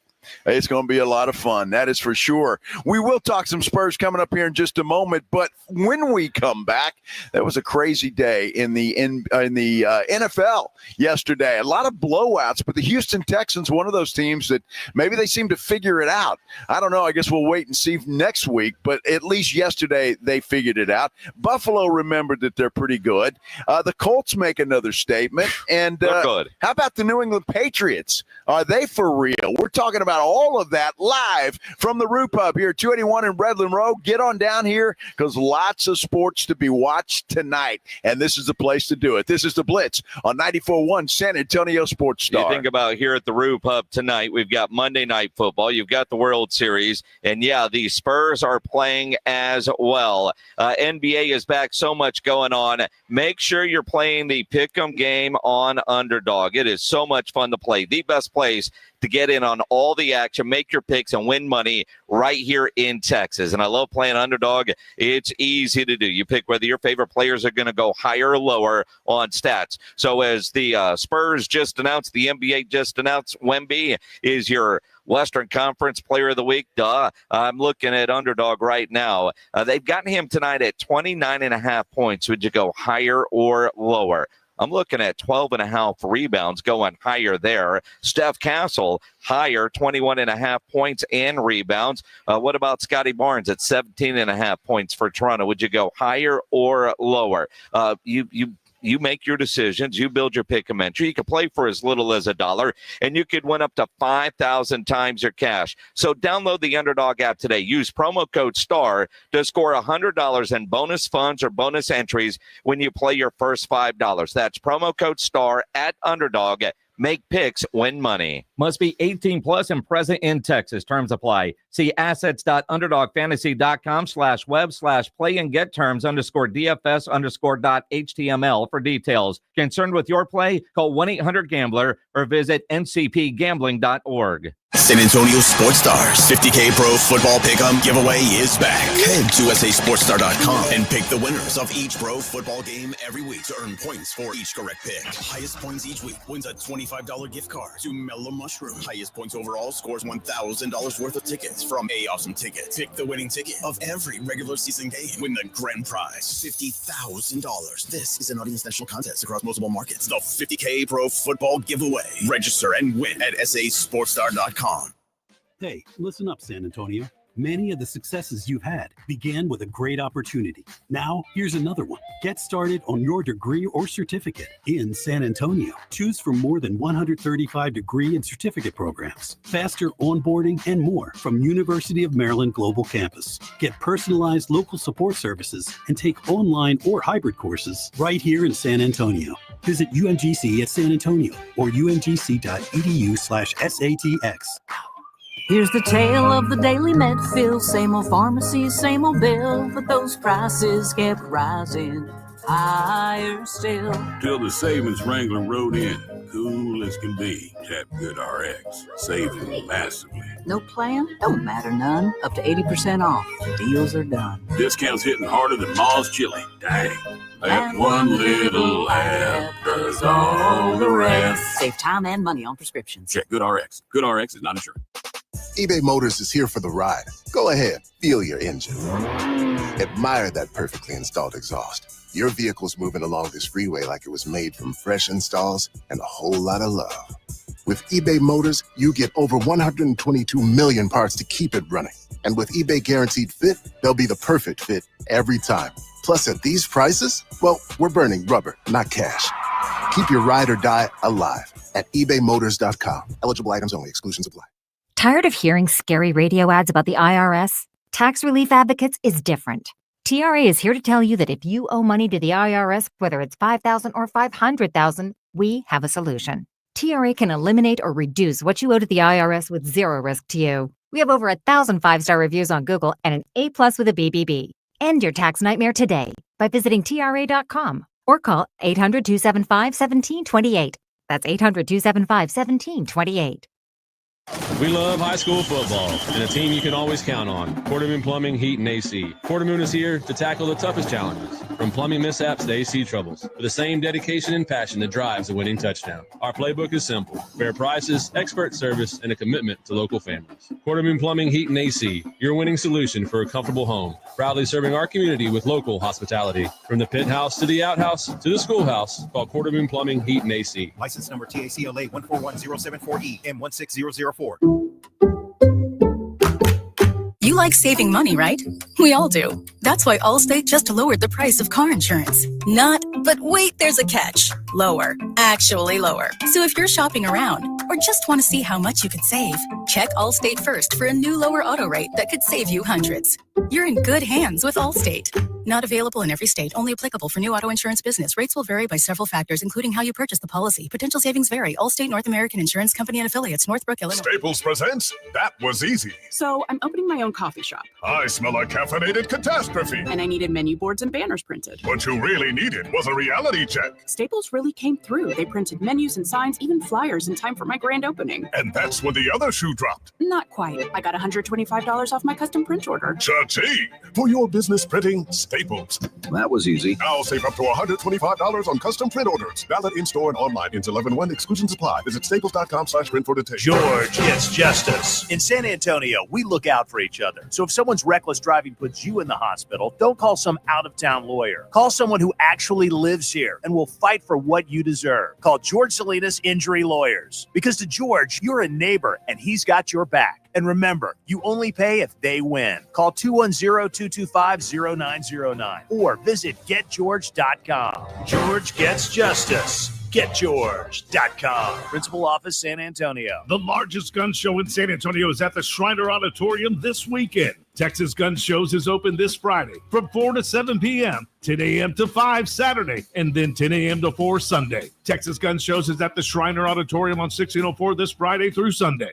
It's going to be a lot of fun. That is for sure. We will talk some Spurs coming up here in just a moment. But when we come back, that was a crazy day in the NFL yesterday. A lot of blowouts, but the Houston Texans, one of those teams that maybe they seem to figure it out. I don't know. I guess we'll wait and see next week. But at least yesterday they figured it out. Buffalo remembered that they're pretty good. The Colts make another statement. And they're good. How about the New England Patriots? Are they for real? We're talking about all of that live from the Roo Pub here at 281 in Redland Road. Get on down here because lots of sports to be watched tonight, and this is the place to do it. This is the Blitz on 94.1 San Antonio Sports Star. You think about here at the Roo Pub tonight, we've got Monday Night Football. You've got the World Series, and yeah, the Spurs are playing as well. NBA is back, so much going on. Make sure you're playing the Pick'em game on Underdog. It is so much fun to play. The best place to get in on all the action, make your picks, and win money right here in Texas. And I love playing Underdog. It's easy to do. You pick whether your favorite players are going to go higher or lower on stats. So as the Spurs just announced, the NBA just announced, Wemby is your Western Conference Player of the Week. Duh. I'm looking at Underdog right now. They've gotten him tonight at 29.5 points. Would you go higher or lower? I'm looking at 12.5 rebounds going higher there. Steph Castle, higher, 21.5 points and rebounds. What about Scotty Barnes at 17.5 points for Toronto? Would you go higher or lower? You make your decisions. You build your pick-em entry. You can play for as little as $1, and you could win up to 5,000 times your cash. So download the Underdog app today. Use promo code STAR to score $100 in bonus funds or bonus entries when you play your first $5. That's promo code STAR at Underdog. Make picks, win money. Must be 18 plus and present in Texas. Terms apply. See assets.underdogfantasy.com/web/play and get terms _DFS_.html for details. Concerned with your play? Call 1-800-GAMBLER or visit ncpgambling.org. San Antonio Sports Stars 50K Pro Football Pick'em giveaway is back. Head to sasportstar.com and pick the winners of each pro football game every week to earn points for each correct pick. Highest points each week wins a $25 gift card to Mellow Mushroom. Highest points overall scores $1,000 worth of tickets from A Awesome Ticket. Pick the winning ticket of every regular season game. Win the grand prize, $50,000. This is an audience national contest across multiple markets. The 50K Pro Football giveaway. Register and win at sasportstar.com. Hey, listen up, San Antonio. Many of the successes you've had began with a great opportunity. Now, here's another one. Get started on your degree or certificate in San Antonio. Choose from more than 135 degree and certificate programs, faster onboarding, and more from University of Maryland Global Campus. Get personalized local support services and take online or hybrid courses right here in San Antonio. Visit UMGC at San Antonio or umgc.edu/SATX. Here's the tale of the daily Medfield. Same old pharmacy, same old bill, but those prices kept rising higher still. Till the savings Wrangler rode in, cool as can be. Tap Good RX, saving massively. No plan? Don't matter none. Up to 80% off. Deals are done. Discounts hitting harder than Ma's chili. Dang. That one little app does all the rest. Save time and money on prescriptions. Check Good RX. Good RX is not insured. eBay Motors is here for the ride. Go ahead, feel your engine. Admire that perfectly installed exhaust. Your vehicle's moving along this freeway like it was made from fresh installs and a whole lot of love. With eBay Motors, you get over 122 million parts to keep it running. And with eBay Guaranteed Fit, they'll be the perfect fit every time. Plus, at these prices, well, we're burning rubber, not cash. Keep your ride or die alive at ebaymotors.com. Eligible items only. Exclusions apply. Tired of hearing scary radio ads about the IRS? Tax Relief Advocates is different. TRA is here to tell you that if you owe money to the IRS, whether it's $5,000 or $500,000, we have a solution. TRA can eliminate or reduce what you owe to the IRS with zero risk to you. We have over 1,000 5-star reviews on Google and an A+ with a BBB. End your tax nightmare today by visiting TRA.com or call 800-275-1728. That's 800-275-1728. We love high school football and a team you can always count on. Quartermoon Plumbing, Heat, and AC. Quartermoon is here to tackle the toughest challenges, from plumbing mishaps to AC troubles, with the same dedication and passion that drives a winning touchdown. Our playbook is simple: fair prices, expert service, and a commitment to local families. Quartermoon Plumbing, Heat, and AC, your winning solution for a comfortable home. Proudly serving our community with local hospitality. From the pit house to the outhouse to the schoolhouse, call Quartermoon Plumbing, Heat, and AC. License number TACLA 141074E M16004. You like saving money, right? We all do. That's why Allstate just lowered the price of car insurance. Not, but wait, there's a catch. Lower. Actually lower. So if you're shopping around or just want to see how much you could save, check Allstate first for a new lower auto rate that could save you hundreds. You're in good hands with Allstate. Not available in every state. Only applicable for new auto insurance business. Rates will vary by several factors, including how you purchase the policy. Potential savings vary. Allstate North American Insurance Company and Affiliates, Northbrook, Illinois. Staples presents That Was Easy. So I'm opening my own coffee shop. I smell a caffeinated catastrophe. And I needed menu boards and banners printed. What you really needed was a reality check. Staples really came through. They printed menus and signs, even flyers in time for my grand opening. And that's when the other shoe dropped. Not quite. I got $125 off my custom print order. Cha-ching! For your business printing, Staples. That was easy. Now save up to $125 on custom print orders. Valid in-store and online. Ends 11/1. Exclusions apply. Visit staples.com/print for details. George gets justice. In San Antonio, we look out for each other. So if someone's reckless driving puts you in the hospital, don't call some out-of-town lawyer. Call someone who actually lives here and will fight for what you deserve. Call George Salinas Injury Lawyers. Because to George, you're a neighbor and he's got your back. And remember, you only pay if they win. Call 210-225-0909 or visit getgeorge.com. George gets justice. GetGeorge.com. Principal Office, San Antonio. The largest gun show in San Antonio is at the Shriner Auditorium this weekend. Texas Gun Shows is open this Friday from 4 to 7 p.m., 10 a.m. to 5 Saturday, and then 10 a.m. to 4 Sunday. Texas Gun Shows is at the Shriner Auditorium on 1604 this Friday through Sunday.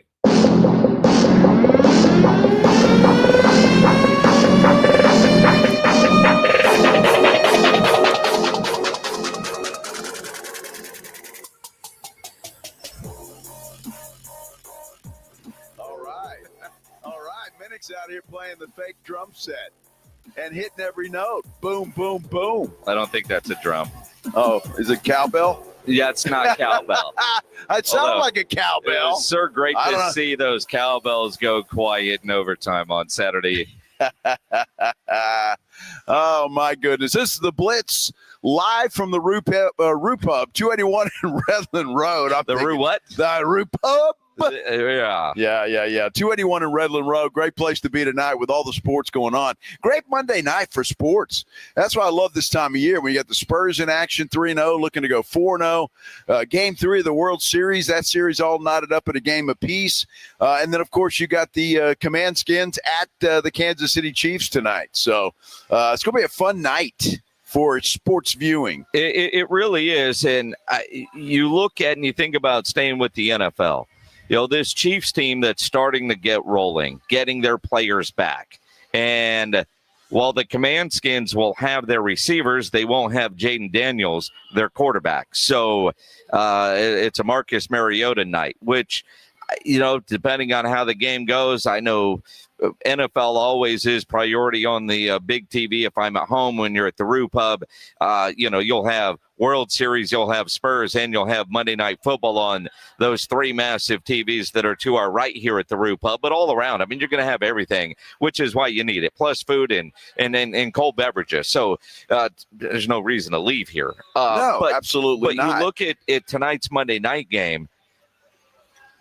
Out here playing the fake drum set and hitting every note. Boom, boom, boom. I don't think that's a drum. Oh, is it cowbell? Yeah, it's not cowbell. It sounded like a cowbell. It was so great to see those cowbells go quiet in overtime on Saturday. Oh, my goodness. This is the Blitz live from the Rue Pub, 281 in Redland Road. Rue what? The Rue Pub. Yeah. 281 in Redland Road. Great place to be tonight with all the sports going on. Great Monday night for sports. That's why I love this time of year. We got the Spurs in action, 3-0, looking to go 4-0. Game 3 of the World Series. That series all knotted up at a game apiece. And then, of course, you got the Command Skins at the Kansas City Chiefs tonight. So it's going to be a fun night for sports viewing. It really is. And you look at and you think about staying with the NFL. You know, this Chiefs team that's starting to get rolling, getting their players back. And while the Command Skins will have their receivers, they won't have Jaden Daniels, their quarterback. So it's a Marcus Mariota night, which, you know, depending on how the game goes, I know NFL always is priority on the big TV. If I'm at home when you're at the Rue Pub, you know, you'll have World Series, you'll have Spurs, and you'll have Monday Night Football on those 3 massive TVs that are to our right here at the Rue Pub, but all around. I mean, you're going to have everything, which is why you need it, plus food and cold beverages. So there's no reason to leave here. No, absolutely not. But you look at tonight's Monday night game,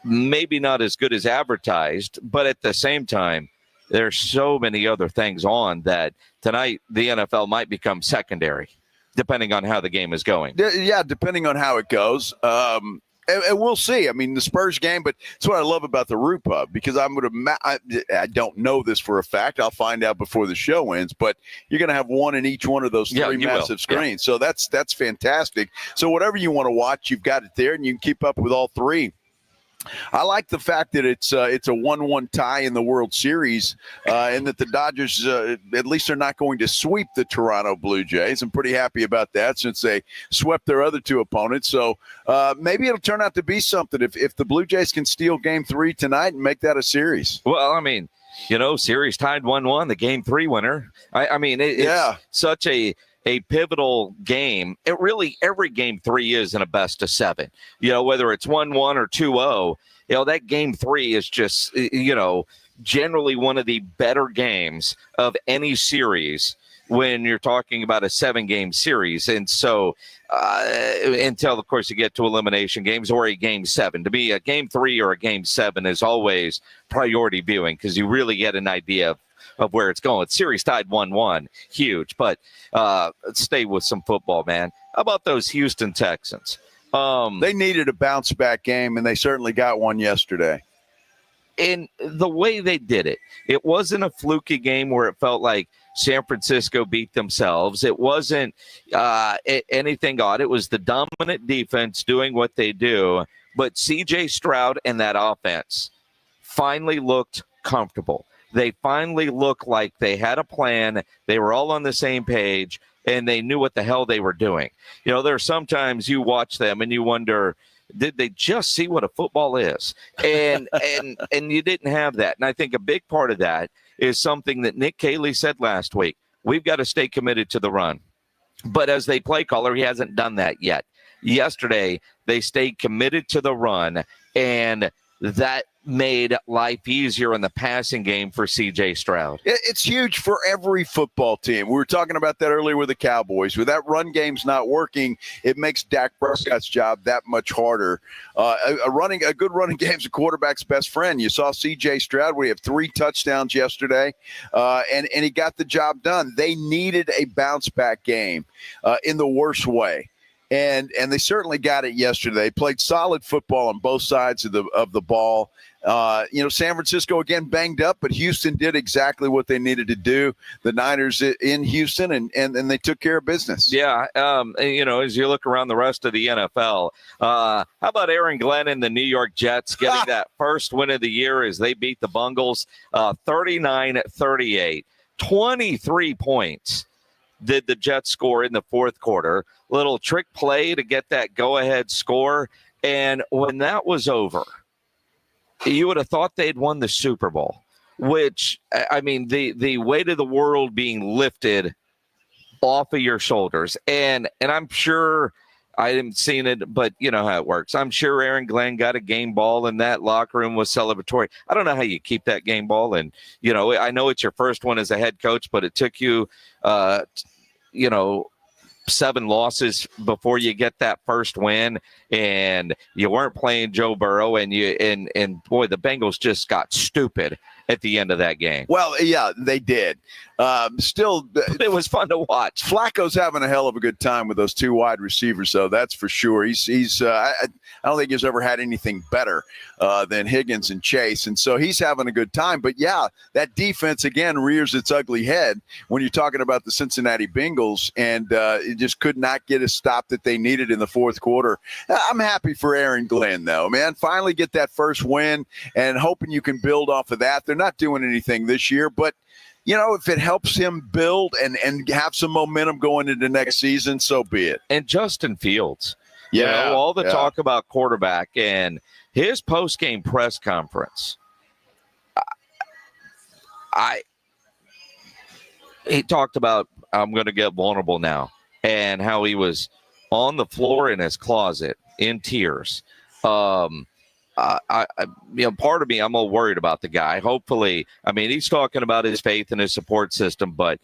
maybe not as good as advertised, but at the same time, there's so many other things on that tonight the NFL might become secondary, depending on how the game is going. Yeah, depending on how it goes. And we'll see. I mean, the Spurs game, but that's what I love about the Root Pub, because I don't know this for a fact. I'll find out before the show ends, but you're going to have one in each one of those three massive screens. So that's fantastic. So whatever you want to watch, you've got it there, and you can keep up with all three. I like the fact that it's a 1-1 tie in the World Series, and that the Dodgers, at least, are not going to sweep the Toronto Blue Jays. I'm pretty happy about that, since they swept their other two opponents. So maybe it'll turn out to be something if the Blue Jays can steal Game 3 tonight and make that a series. Well, I mean, series tied 1-1, the Game 3 winner. It's such a pivotal game. It really, every Game 3 is in a best of 7. Whether it's 1-1 or 2-0, that Game 3 is just, generally one of the better games of any series when you're talking about a 7-game series. And so until, of course, you get to elimination games or a Game 7. To me, a Game 3 or a Game 7 is always priority viewing, because you really get an idea of where it's going. Series tied 1-1, huge. But let's stay with some football, man. How about those Houston Texans? They needed a bounce-back game, and they certainly got one yesterday. And the way they did it, it wasn't a fluky game where it felt like San Francisco beat themselves. It wasn't anything odd. It was the dominant defense doing what they do. But C.J. Stroud and that offense finally looked comfortable. They finally looked like they had a plan. They were all on the same page, and they knew what the hell they were doing. There are sometimes you watch them and you wonder, did they just see what a football is? And you didn't have that. And I think a big part of that is something that Nick Caley said last week. We've got to stay committed to the run. But as they play caller, he hasn't done that yet. Yesterday, they stayed committed to the run, and that made life easier in the passing game for C.J. Stroud. It's huge for every football team. We were talking about that earlier with the Cowboys. With that run game's not working, it makes Dak Prescott's job that much harder. A good running game's a quarterback's best friend. You saw C.J. Stroud. We have 3 touchdowns yesterday, and he got the job done. They needed a bounce-back game in the worst way. And they certainly got it yesterday. They played solid football on both sides of the ball. San Francisco again banged up, but Houston did exactly what they needed to do. The Niners in Houston, and they took care of business. Yeah, as you look around the rest of the NFL, how about Aaron Glenn and the New York Jets getting that first win of the year as they beat the Bungles 39-38, 23 points. Did the Jets score in the fourth quarter? Little trick play to get that go-ahead score. And when that was over, you would have thought they'd won the Super Bowl, which, I mean, the weight of the world being lifted off of your shoulders. And I'm sure I haven't seen it, but you know how it works. I'm sure Aaron Glenn got a game ball and that locker room was celebratory. I don't know how you keep that game ball. And, I know it's your first one as a head coach, but it took you, 7 losses before you get that first win, and you weren't playing Joe Burrow, and boy, the Bengals just got stupid at the end of that game. Well, yeah, they did. Still, it was fun to watch. Flacco's having a hell of a good time with those 2 wide receivers, though. That's for sure. He's I don't think he's ever had anything better than Higgins and Chase, and so he's having a good time. But yeah, that defense again rears its ugly head when you're talking about the Cincinnati Bengals, and it just could not get a stop that they needed in the fourth quarter. I'm happy for Aaron Glenn, though, man. Finally get that first win, and hoping you can build off of that. They're not doing anything this year, but if it helps him build and have some momentum going into next season, so be it. And Justin Fields, all the talk about quarterback and his post-game press conference. He talked about, I'm going to get vulnerable now, and how he was on the floor in his closet in tears. part of me, I'm all worried about the guy. Hopefully, I mean, he's talking about his faith and his support system, but,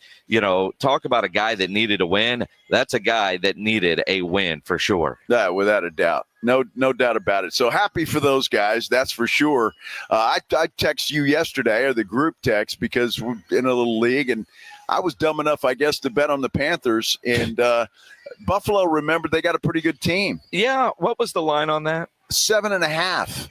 talk about a guy that needed a win. That's a guy that needed a win for sure. Yeah, without a doubt. No doubt about it. So happy for those guys, that's for sure. I texted you yesterday, or the group text, because we're in a little league, and I was dumb enough, I guess, to bet on the Panthers. And Buffalo, remember, they got a pretty good team. Yeah. What was the line on that? 7.5.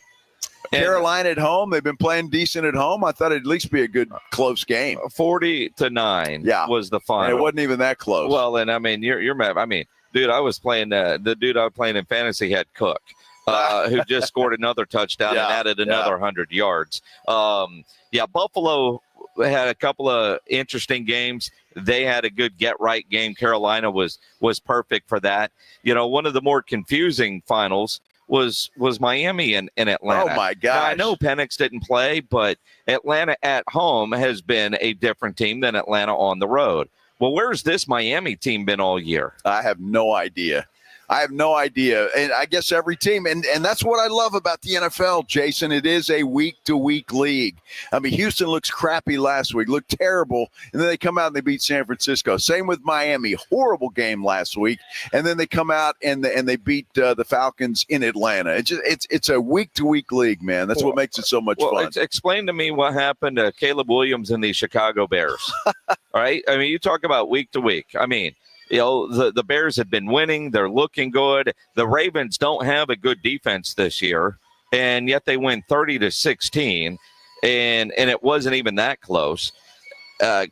Carolina at home. They've been playing decent at home. I thought it'd at least be a good close game. 40-9 was the final. It wasn't even that close. Well, and I mean, you're mad. I mean, dude, I was playing the dude I was playing in fantasy had Cook, who just scored another touchdown and added another 100 yards. Buffalo had a couple of interesting games. They had a good get-right game. Carolina was perfect for that. One of the more confusing finals was Miami and Atlanta. Oh, my gosh. Now, I know Penix didn't play, but Atlanta at home has been a different team than Atlanta on the road. Well, where's this Miami team been all year? I have no idea. And I guess every team, and that's what I love about the NFL, Jason. It is a week-to-week league. I mean, Houston looks crappy last week, looked terrible, and then they come out and they beat San Francisco. Same with Miami, horrible game last week, and then they come out and they beat the Falcons in Atlanta. It's a week-to-week league, man. That's what makes it so much fun. Explain to me what happened to Caleb Williams and the Chicago Bears. All right? I mean, you talk about week-to-week. I mean, the Bears have been winning. They're looking good. The Ravens don't have a good defense this year, and yet they win 30-16, and it wasn't even that close.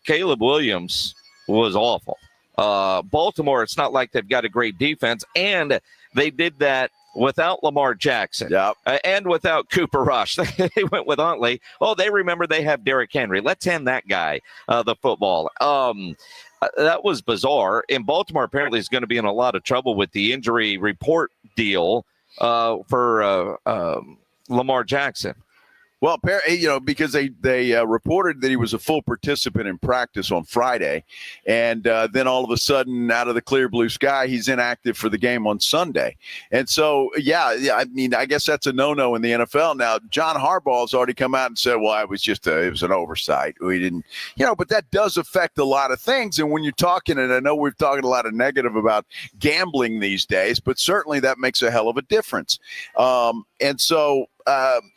Caleb Williams was awful. Baltimore, it's not like they've got a great defense, and they did that without Lamar Jackson and without Cooper Rush. They went with Huntley. Oh, they remember they have Derrick Henry. Let's hand that guy the football. That was bizarre. And Baltimore apparently is going to be in a lot of trouble with the injury report deal for Lamar Jackson. Well, because they reported that he was a full participant in practice on Friday, and then all of a sudden, out of the clear blue sky, he's inactive for the game on Sunday. And so, I mean, I guess that's a no-no in the NFL. Now, John Harbaugh has already come out and said, well, it was an oversight. We didn't, but that does affect a lot of things. And when you're talking, and I know we're talking a lot of negative about gambling these days, but certainly that makes a hell of a difference. And so,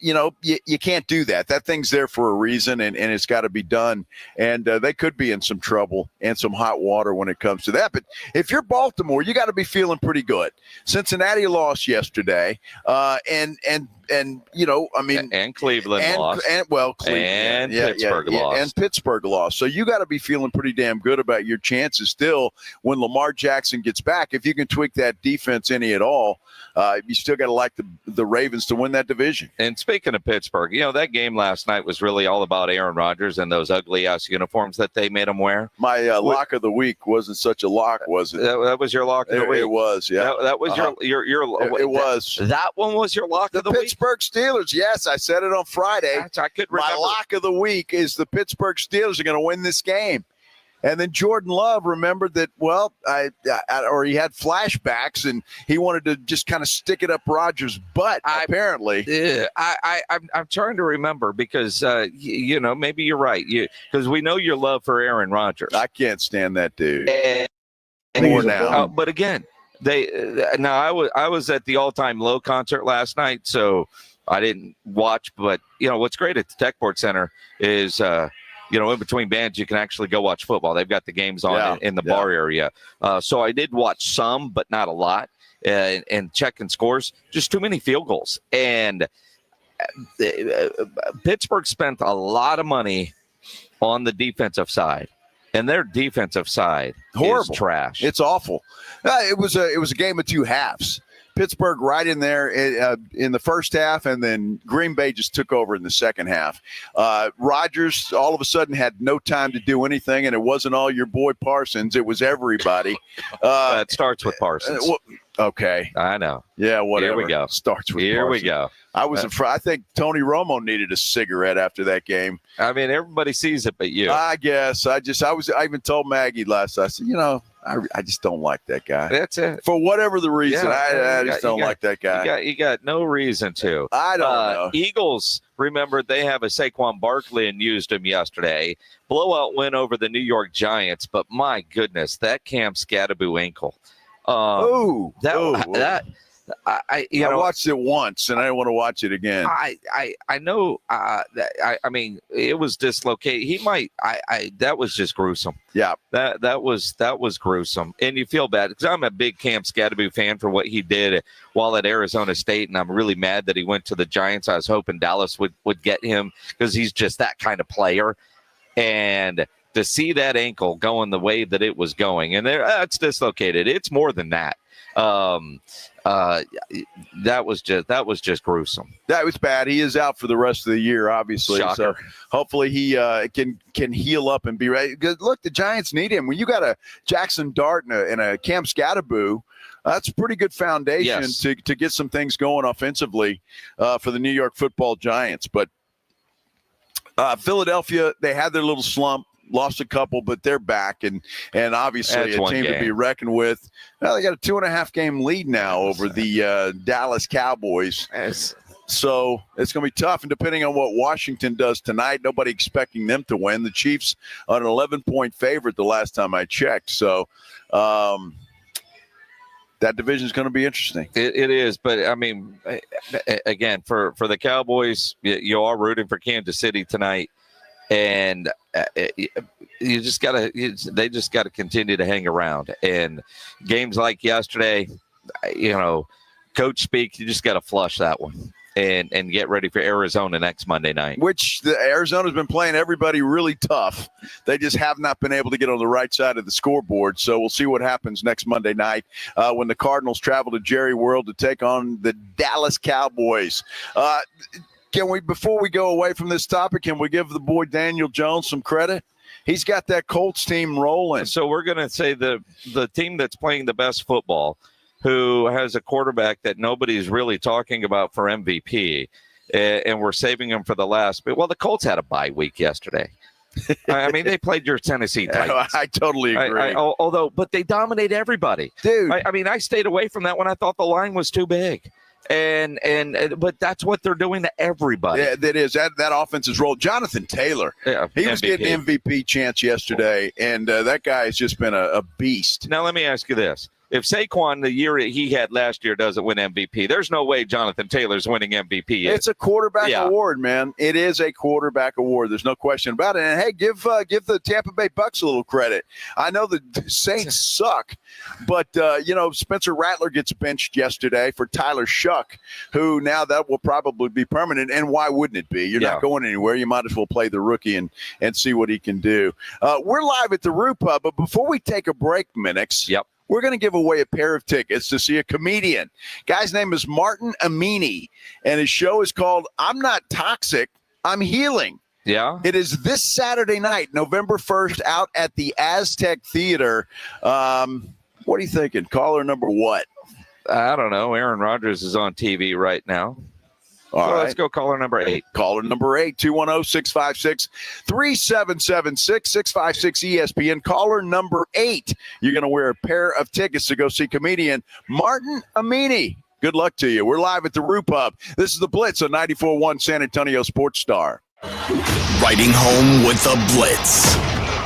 you can't do that. That thing's there for a reason, and it's got to be done. And they could be in some trouble and some hot water when it comes to that. But if you're Baltimore, you got to be feeling pretty good. Cincinnati lost yesterday, and Cleveland lost, Cleveland and Pittsburgh lost, and Pittsburgh lost. So you got to be feeling pretty damn good about your chances still when Lamar Jackson gets back. If you can tweak that defense any at all, you still got to like the Ravens to win that division. And speaking of Pittsburgh, that game last night was really all about Aaron Rodgers and those ugly ass uniforms that they made him wear. My lock of the week wasn't such a lock, was it? That was your lock of the week. It was, yeah. That was your. It was. That one was your lock of the week. Pittsburgh Steelers. Yes, I said it on Friday. I could remember. My lock of the week is the Pittsburgh Steelers are going to win this game. And then Jordan Love remembered that, or he had flashbacks and he wanted to just kind of stick it up Rodgers' butt, apparently. I'm trying to remember because, maybe you're right. Because we know your love for Aaron Rodgers. I can't stand that dude. More now. But again, I was at the all-time low concert last night, so I didn't watch. But, what's great at the Techport Center is in between bands, you can actually go watch football. They've got the games on in the bar area. So I did watch some, but not a lot, and checking scores. Just too many field goals. And Pittsburgh spent a lot of money on the defensive side, and their defensive side is trash. It's awful. It was a game of two halves. Pittsburgh right in there in the first half, and then Green Bay just took over in the second half. Rodgers all of a sudden had no time to do anything, and it wasn't all your boy Parsons. It was everybody. That starts with Parsons. Okay. I know. Yeah, whatever. Here we go. Starts with Here Parsons. we go. I think Tony Romo needed a cigarette after that game. I mean, everybody sees it but you. I guess. I even told Maggie last night, I said, I just don't like that guy. That's it. For whatever the reason, I just don't like that guy. You got no reason to. I don't know. Eagles, remember, they have a Saquon Barkley and used him yesterday. Blowout win over the New York Giants, but my goodness, that Cam Scatterbo ankle. I watched it once and I don't want to watch it again. I know that I mean it was dislocated. He might that was just gruesome. Yeah. That was gruesome. And you feel bad because I'm a big Cam Scatterbo fan for what he did while at Arizona State, and I'm really mad that he went to the Giants. I was hoping Dallas would get him because he's just that kind of player. And to see that ankle going the way that it was going, and it's dislocated. It's more than that. That was just gruesome. That was bad. He is out for the rest of the year, obviously. Shocker. So hopefully he can heal up and be ready. Look, the Giants need him. When you got a Jackson Dart and a Cam Scatterbo, that's a pretty good foundation to get some things going offensively for the New York Football Giants. But Philadelphia, they had their little slump. Lost a couple, but they're back, and obviously That's a team to be reckoned with. Well, they got a 2.5-game lead now over the Dallas Cowboys. So it's going to be tough, and depending on what Washington does tonight, nobody expecting them to win. The Chiefs are an 11-point favorite the last time I checked. So that division is going to be interesting. It is, but I mean, again, for the Cowboys, you are rooting for Kansas City tonight. And they just got to continue to hang around. And games like yesterday, coach speak, you just got to flush that one and get ready for Arizona next Monday night. Which Arizona's been playing everybody really tough. They just have not been able to get on the right side of the scoreboard. So we'll see what happens next Monday night when the Cardinals travel to Jerry World to take on the Dallas Cowboys. Before we go away from this topic, can we give the boy Daniel Jones some credit? He's got that Colts team rolling. So we're going to say the team that's playing the best football, who has a quarterback that nobody's really talking about for MVP, and we're saving him for the last. Well, the Colts had a bye week yesterday. I mean, they played your Tennessee Titans. I totally agree. But they dominate everybody. Dude. I stayed away from that when I thought the line was too big. But that's what they're doing to everybody. Yeah, that is. That offense is rolled. Jonathan Taylor, he was getting MVP chance yesterday, and that guy has just been a beast. Now, let me ask you this. If Saquon, the year he had last year, doesn't win MVP, there's no way Jonathan Taylor's winning MVP. It's a quarterback award, man. It is a quarterback award. There's no question about it. And, hey, give the Tampa Bay Bucks a little credit. I know the Saints suck, but, Spencer Rattler gets benched yesterday for Tyler Shuck, who now that will probably be permanent. And why wouldn't it be? You're not going anywhere. You might as well play the rookie and see what he can do. We're live at the Root Pub, but before we take a break, Minix. Yep. We're going to give away a pair of tickets to see a comedian. Guy's name is Martin Amini, and his show is called I'm Not Toxic, I'm Healing. Yeah. It is this Saturday night, November 1st, out at the Aztec Theater. What are you thinking? Caller number what? I don't know. Aaron Rodgers is on TV right now. All right. Let's go caller number 8. Caller number 8, 210-656-3776, 656-ESPN. Caller number 8. You're going to wear a pair of tickets to go see comedian Martin Amini. Good luck to you. We're live at the Root Pub. This is the Blitz on 94.1 San Antonio Sports Star. Riding home with the Blitz.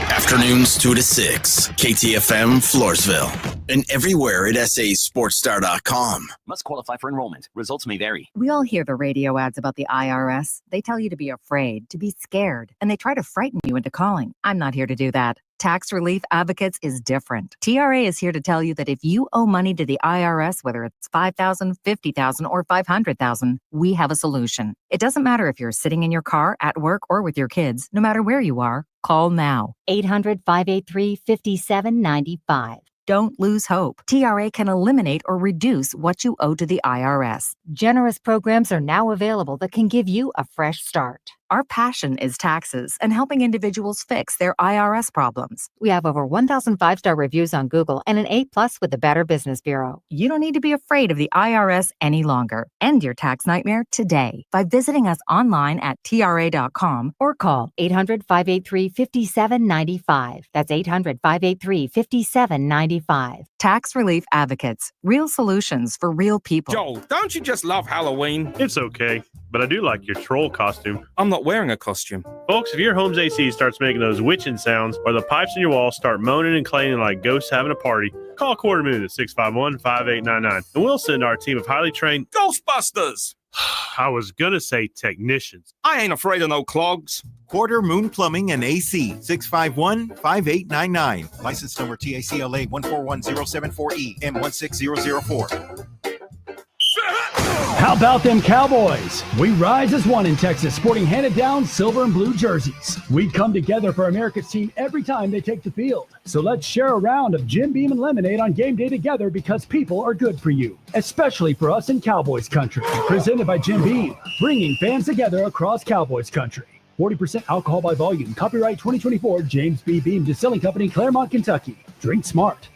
Afternoons 2 to 6. KTFM Floresville. And everywhere at sasportstar.com. Must qualify for enrollment. Results may vary. We all hear the radio ads about the IRS. They tell you to be afraid, to be scared, and they try to frighten you into calling. I'm not here to do that. Tax Relief Advocates is different. TRA is here to tell you that if you owe money to the IRS, whether it's $5,000, $50,000, or $500,000, we have a solution. It doesn't matter if you're sitting in your car, at work, or with your kids. No matter where you are, call now. 800-583-5795. Don't lose hope. TRA can eliminate or reduce what you owe to the IRS. Generous programs are now available that can give you a fresh start. Our passion is taxes and helping individuals fix their IRS problems. We have over 1,000 5-star reviews on Google and an A+ with the Better Business Bureau. You don't need to be afraid of the IRS any longer. End your tax nightmare today by visiting us online at TRA.com or call 800-583-5795. That's 800-583-5795. Tax Relief Advocates. Real solutions for real people. Joel, don't you just love Halloween? It's okay, but I do like your troll costume. I'm not wearing a costume. Folks, if your home's AC starts making those witching sounds or the pipes in your wall start moaning and clanging like ghosts having a party, call Quarter Moon at 651-5899 and we'll send our team of highly trained Ghostbusters! I was gonna say technicians. I ain't afraid of no clogs. Quarter Moon Plumbing and AC, 651-5899. License number TACLA 141074E M16004. How about them Cowboys? We rise as one in Texas, sporting handed-down silver and blue jerseys. We come together for America's team every time they take the field. So let's share a round of Jim Beam and lemonade on game day together because people are good for you, especially for us in Cowboys country. Presented by Jim Beam, bringing fans together across Cowboys country. 40% alcohol by volume. Copyright 2024, James B. Beam Distilling Company, Claremont, Kentucky. Drink smart.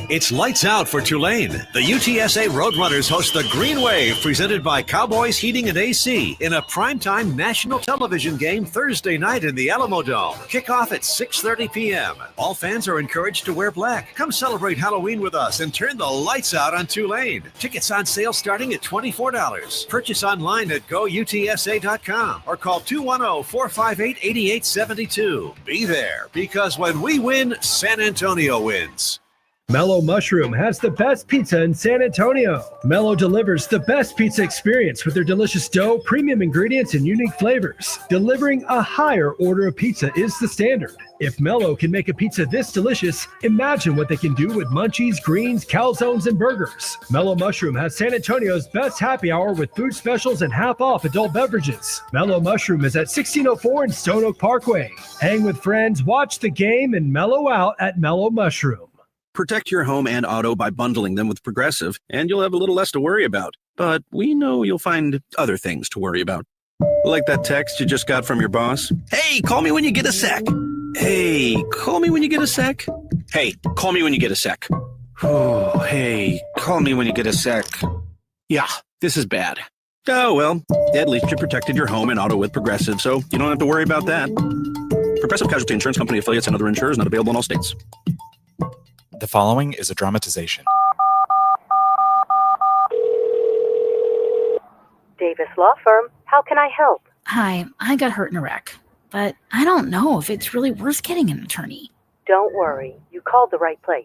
It's lights out for Tulane. The UTSA Roadrunners host the Green Wave, presented by Cowboys Heating and AC, in a primetime national television game Thursday night in the Alamo Dome. Kickoff at 6:30 p.m. All fans are encouraged to wear black. Come celebrate Halloween with us and turn the lights out on Tulane. Tickets on sale starting at $24. Purchase online at goutsa.com or call 210-458-8872. Be there, because when we win, San Antonio wins. Mellow Mushroom has the best pizza in San Antonio. Mellow delivers the best pizza experience with their delicious dough, premium ingredients, and unique flavors. Delivering a higher order of pizza is the standard. If Mellow can make a pizza this delicious, imagine what they can do with munchies, greens, calzones, and burgers. Mellow Mushroom has San Antonio's best happy hour with food specials and half-off adult beverages. Mellow Mushroom is at 1604 and Stone Oak Parkway. Hang with friends, watch the game, and mellow out at Mellow Mushroom. Protect your home and auto by bundling them with Progressive, and you'll have a little less to worry about. But we know you'll find other things to worry about. Like that text you just got from your boss. Hey, call me when you get a sec. Hey, call me when you get a sec. Hey, call me when you get a sec. Oh, hey, call me when you get a sec. Yeah, this is bad. Oh, well, at least you protected your home and auto with Progressive, so you don't have to worry about that. Progressive Casualty Insurance Company, affiliates, and other insurers not available in all states. The following is a dramatization. Davis Law Firm, how can I help? Hi, I got hurt in a wreck, but I don't know if it's really worth getting an attorney. Don't worry, you called the right place.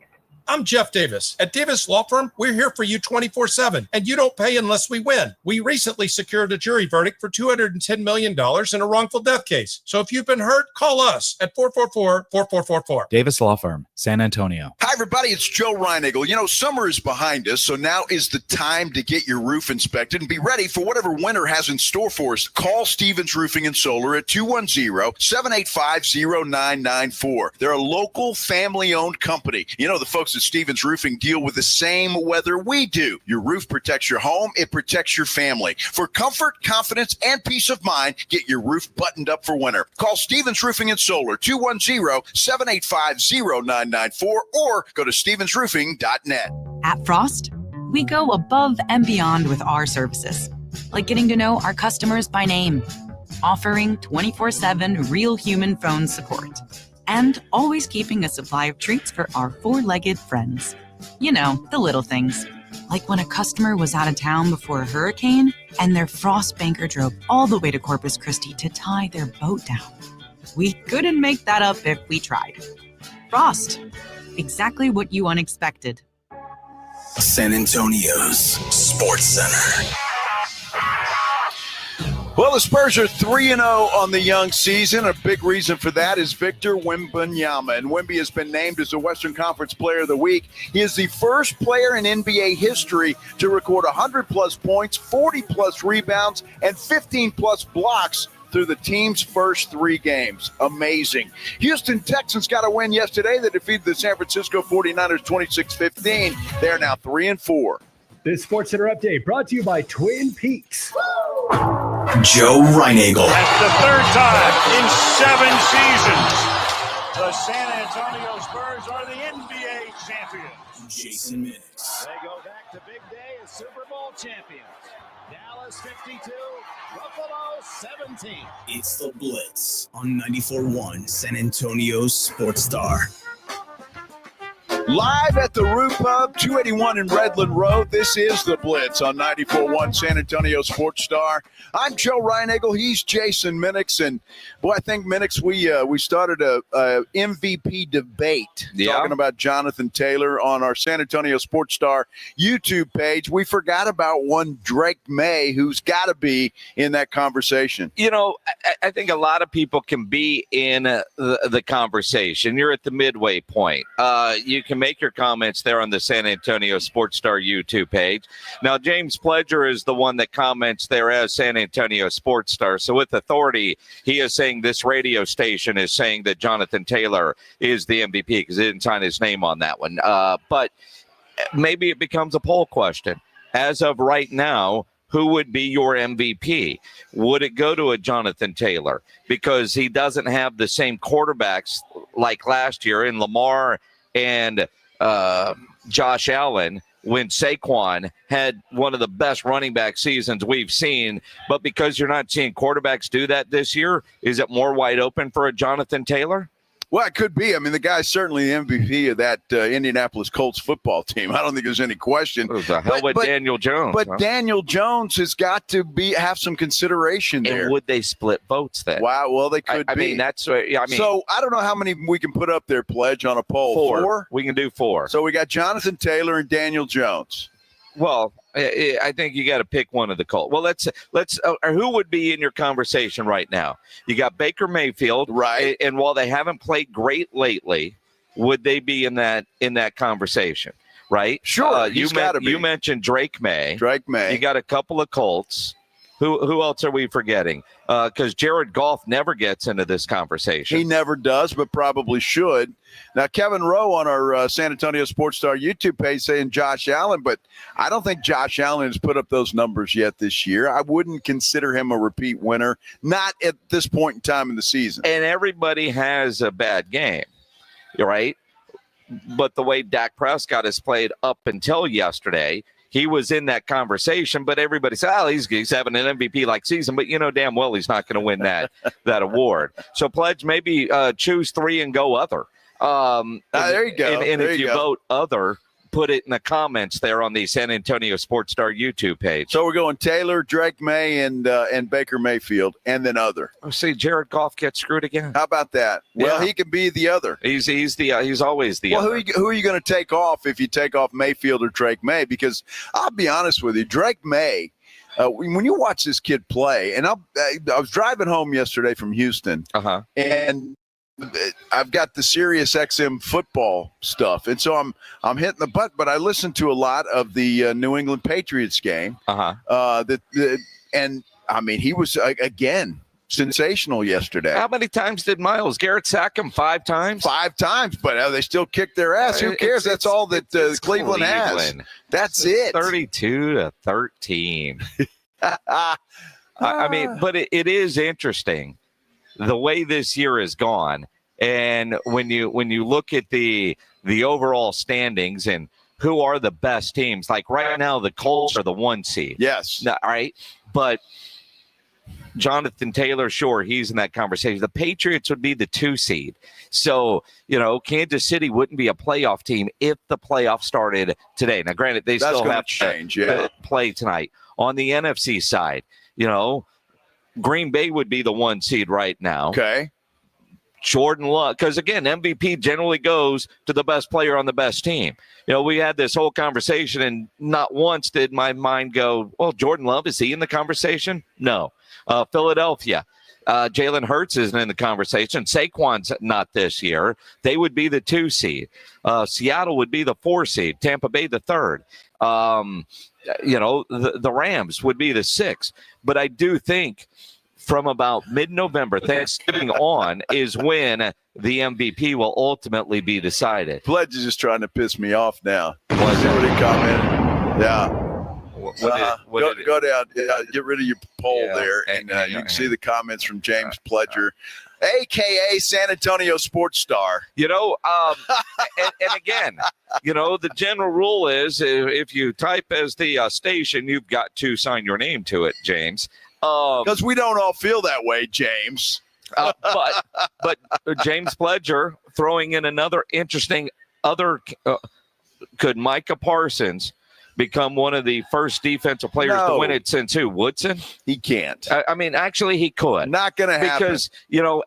I'm Jeff Davis. At Davis Law Firm, we're here for you 24/7, and you don't pay unless we win. We recently secured a jury verdict for $210 million in a wrongful death case. So if you've been hurt, call us at 444-4444. Davis Law Firm, San Antonio. Hi, everybody. It's Joe Reinigle. You know, summer is behind us, so now is the time to get your roof inspected and be ready for whatever winter has in store for us. Call Stevens Roofing and Solar at 210-785-0994. They're a local family-owned company. You know, the folks at Stevens Roofing deal with the same weather we do. Your roof protects your home. It protects your family. For comfort, confidence, and peace of mind, get your roof buttoned up for winter. Call Stevens Roofing and Solar, 210-785-0994, or go to stevensroofing.net. At Frost, we go above and beyond with our services, like getting to know our customers by name, offering 24/7 real human phone support, and always keeping a supply of treats for our four-legged friends. You know, the little things. Like when a customer was out of town before a hurricane and their Frost banker drove all the way to Corpus Christi to tie their boat down. We couldn't make that up if we tried. Frost. Exactly what you unexpected. San Antonio's Sports Center. Well, the Spurs are 3-0 on the young season. A big reason for that is Victor Wembanyama. And Wemby has been named as the Western Conference Player of the Week. He is the first player in NBA history to record 100-plus points, 40-plus rebounds, and 15-plus blocks through the team's first 3 games. Amazing. Houston Texans got a win yesterday. They defeated the San Francisco 49ers 26-15. They are now 3-4. This SportsCenter update brought to you by Twin Peaks. Joe Reinagle. That's the third time in 7 seasons. The San Antonio Spurs are the NBA champions. Jason Minix. They go back to big day as Super Bowl champions. Dallas 52, Buffalo 17. It's the Blitz on 94.1 San Antonio Sports Star. Live at the Root Pub, 281 in Redland Road. This is the Blitz on 94.1 San Antonio Sports Star. I'm Joe Reinagle. He's Jason Minix. And, boy, I think, Minix, we started a MVP debate talking about Jonathan Taylor on our San Antonio Sports Star YouTube page. We forgot about one Drake May who's got to be in that conversation. You know, I think a lot of people can be in the conversation. You're at the midway point. You can make your comments there on the San Antonio Sports Star YouTube page. Now, James Pledger is the one that comments there as San Antonio Sports Star. So with authority, he is saying this radio station is saying that Jonathan Taylor is the MVP because he didn't sign his name on that one. But maybe it becomes a poll question. As of right now, who would be your MVP? Would it go to a Jonathan Taylor? Because he doesn't have the same quarterbacks like last year in Lamar and Josh Allen when Saquon had one of the best running back seasons we've seen. But because you're not seeing quarterbacks do that this year, is it more wide open for a Jonathan Taylor? Well, it could be. I mean, the guy's certainly the MVP of that Indianapolis Colts football team. I don't think there's any question. The hell with Daniel Jones. But Daniel Jones has got to have some consideration there. And would they split votes then? Wow, well, they could be. I mean, that's so I don't know how many we can put up there, Pledge, on a poll. 4? We can do 4. So we got Jonathan Taylor and Daniel Jones. Well, I think you got to pick one of the Colts. Well, let's who would be in your conversation right now? You got Baker Mayfield, right? And while they haven't played great lately, would they be in that conversation? Right? Sure. You mentioned Drake May. Drake May. You got a couple of Colts. Who else are we forgetting? Because Jared Goff never gets into this conversation. He never does, but probably should. Now, Kevin Rowe on our San Antonio Sports Star YouTube page saying Josh Allen, but I don't think Josh Allen has put up those numbers yet this year. I wouldn't consider him a repeat winner, not at this point in time in the season. And everybody has a bad game, right? But the way Dak Prescott has played up until yesterday, he was in that conversation, but everybody said, oh, he's having an MVP-like season, but you know damn well he's not going to win that award. So, Pledge, maybe choose 3 and go other. There you go. And if you vote other, put it in the comments there on the San Antonio Sports Star YouTube page. So we're going Taylor, Drake May, and Baker Mayfield, and then other. Oh, see, Jared Goff gets screwed again. How about that? Well, Yeah. he can be the other. He's always the other. Who are you going to take off if you take off Mayfield or Drake May? Because I'll be honest with you, Drake May, when you watch this kid play, and I was driving home yesterday from Houston, and I've got the Sirius XM football stuff, and so I'm hitting the button. But I listened to a lot of the New England Patriots game. And I mean, he was again sensational yesterday. How many times did Myles Garrett sack him? 5 times? 5 times, but they still kicked their ass. Who cares? That's all that Cleveland has. That's it. 32-13. I mean, but it is interesting the way this year has gone, and when you look at the overall standings and who are the best teams, like right now the Colts are the 1 seed. Yes. All right, but Jonathan Taylor, sure, he's in that conversation. The Patriots would be the 2 seed. So, Kansas City wouldn't be a playoff team if the playoff started today. Now, granted, they still have to play tonight. On the NFC side, Green Bay would be the 1 seed right now. Okay. Jordan Love, because again, MVP generally goes to the best player on the best team. We had this whole conversation, and not once did my mind go, well, Jordan Love, is he in the conversation? No. Philadelphia, Jalen Hurts isn't in the conversation. Saquon's not this year. They would be the 2 seed. Seattle would be the 4 seed. Tampa Bay the 3rd. The Rams would be the 6th. But I do think from about mid-November, Thanksgiving on, is when the MVP will ultimately be decided. Pledge is just trying to piss me off now. Somebody commented. Yeah. Go down, get rid of your poll there, and you can see the comments from James Pledger, a.k.a. San Antonio Sports Star. And again, the general rule is if you type as the station, you've got to sign your name to it, James. Because we don't all feel that way, James. But James Pledger throwing in another interesting could Micah Parsons become one of the first defensive players to win it since who? Woodson? He can't. Actually, he could. Not going to happen. Because,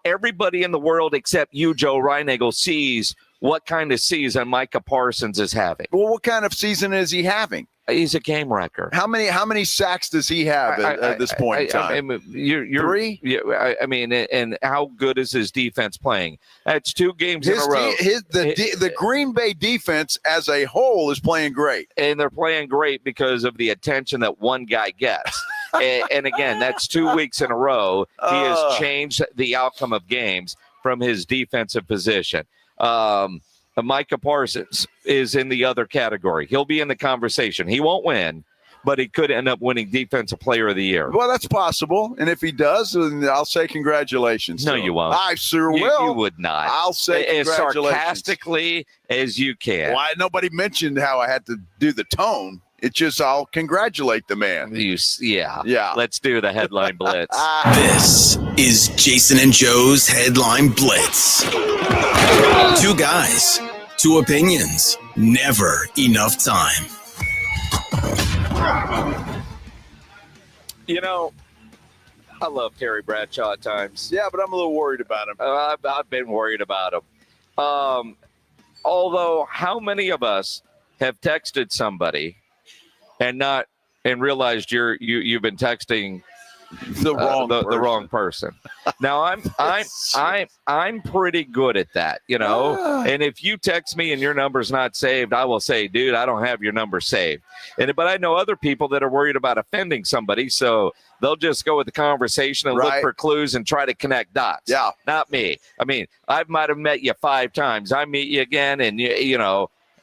everybody in the world except you, Joe Reinagle, sees what kind of season Micah Parsons is having. Well, what kind of season is he having? He's a game wrecker. How many sacks does he have at this point in time? You're 3? Yeah, and how good is his defense playing? That's 2 games in a row. The Green Bay defense as a whole is playing great. And they're playing great because of the attention that one guy gets. and again, that's 2 weeks in a row. He has changed the outcome of games from his defensive position. Micah Parsons is in the other category. He'll be in the conversation. He won't win, but he could end up winning Defensive Player of the Year. Well, that's possible. And if he does, then I'll say congratulations. No, you won't. I sure will. You would not. I'll say congratulations. As sarcastically as you can. Why nobody mentioned how I had to do the tone. It's just I'll congratulate the man. Yeah. Let's do the headline blitz. This is Jason and Joe's Headline Blitz. 2 guys, 2 opinions, never enough time. I love Terry Bradshaw at times. Yeah, but I'm a little worried about him. I've been worried about him. Although, how many of us have texted somebody and realized you've been texting the wrong person. Now I'm pretty good at that, And if you text me and your number's not saved, I will say, dude, I don't have your number saved. But I know other people that are worried about offending somebody, so they'll just go with the conversation and look for clues and try to connect dots. Yeah, not me. I might have met you 5 times. I meet you again, and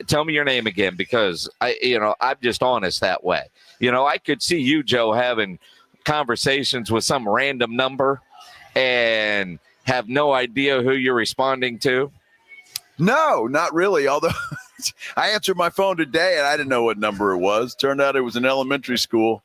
tell me your name again, because I'm just honest that way. I could see you, Joe, having conversations with some random number and have no idea who you're responding to. No, not really. Although I answered my phone today and I didn't know what number it was. Turned out it was an elementary school.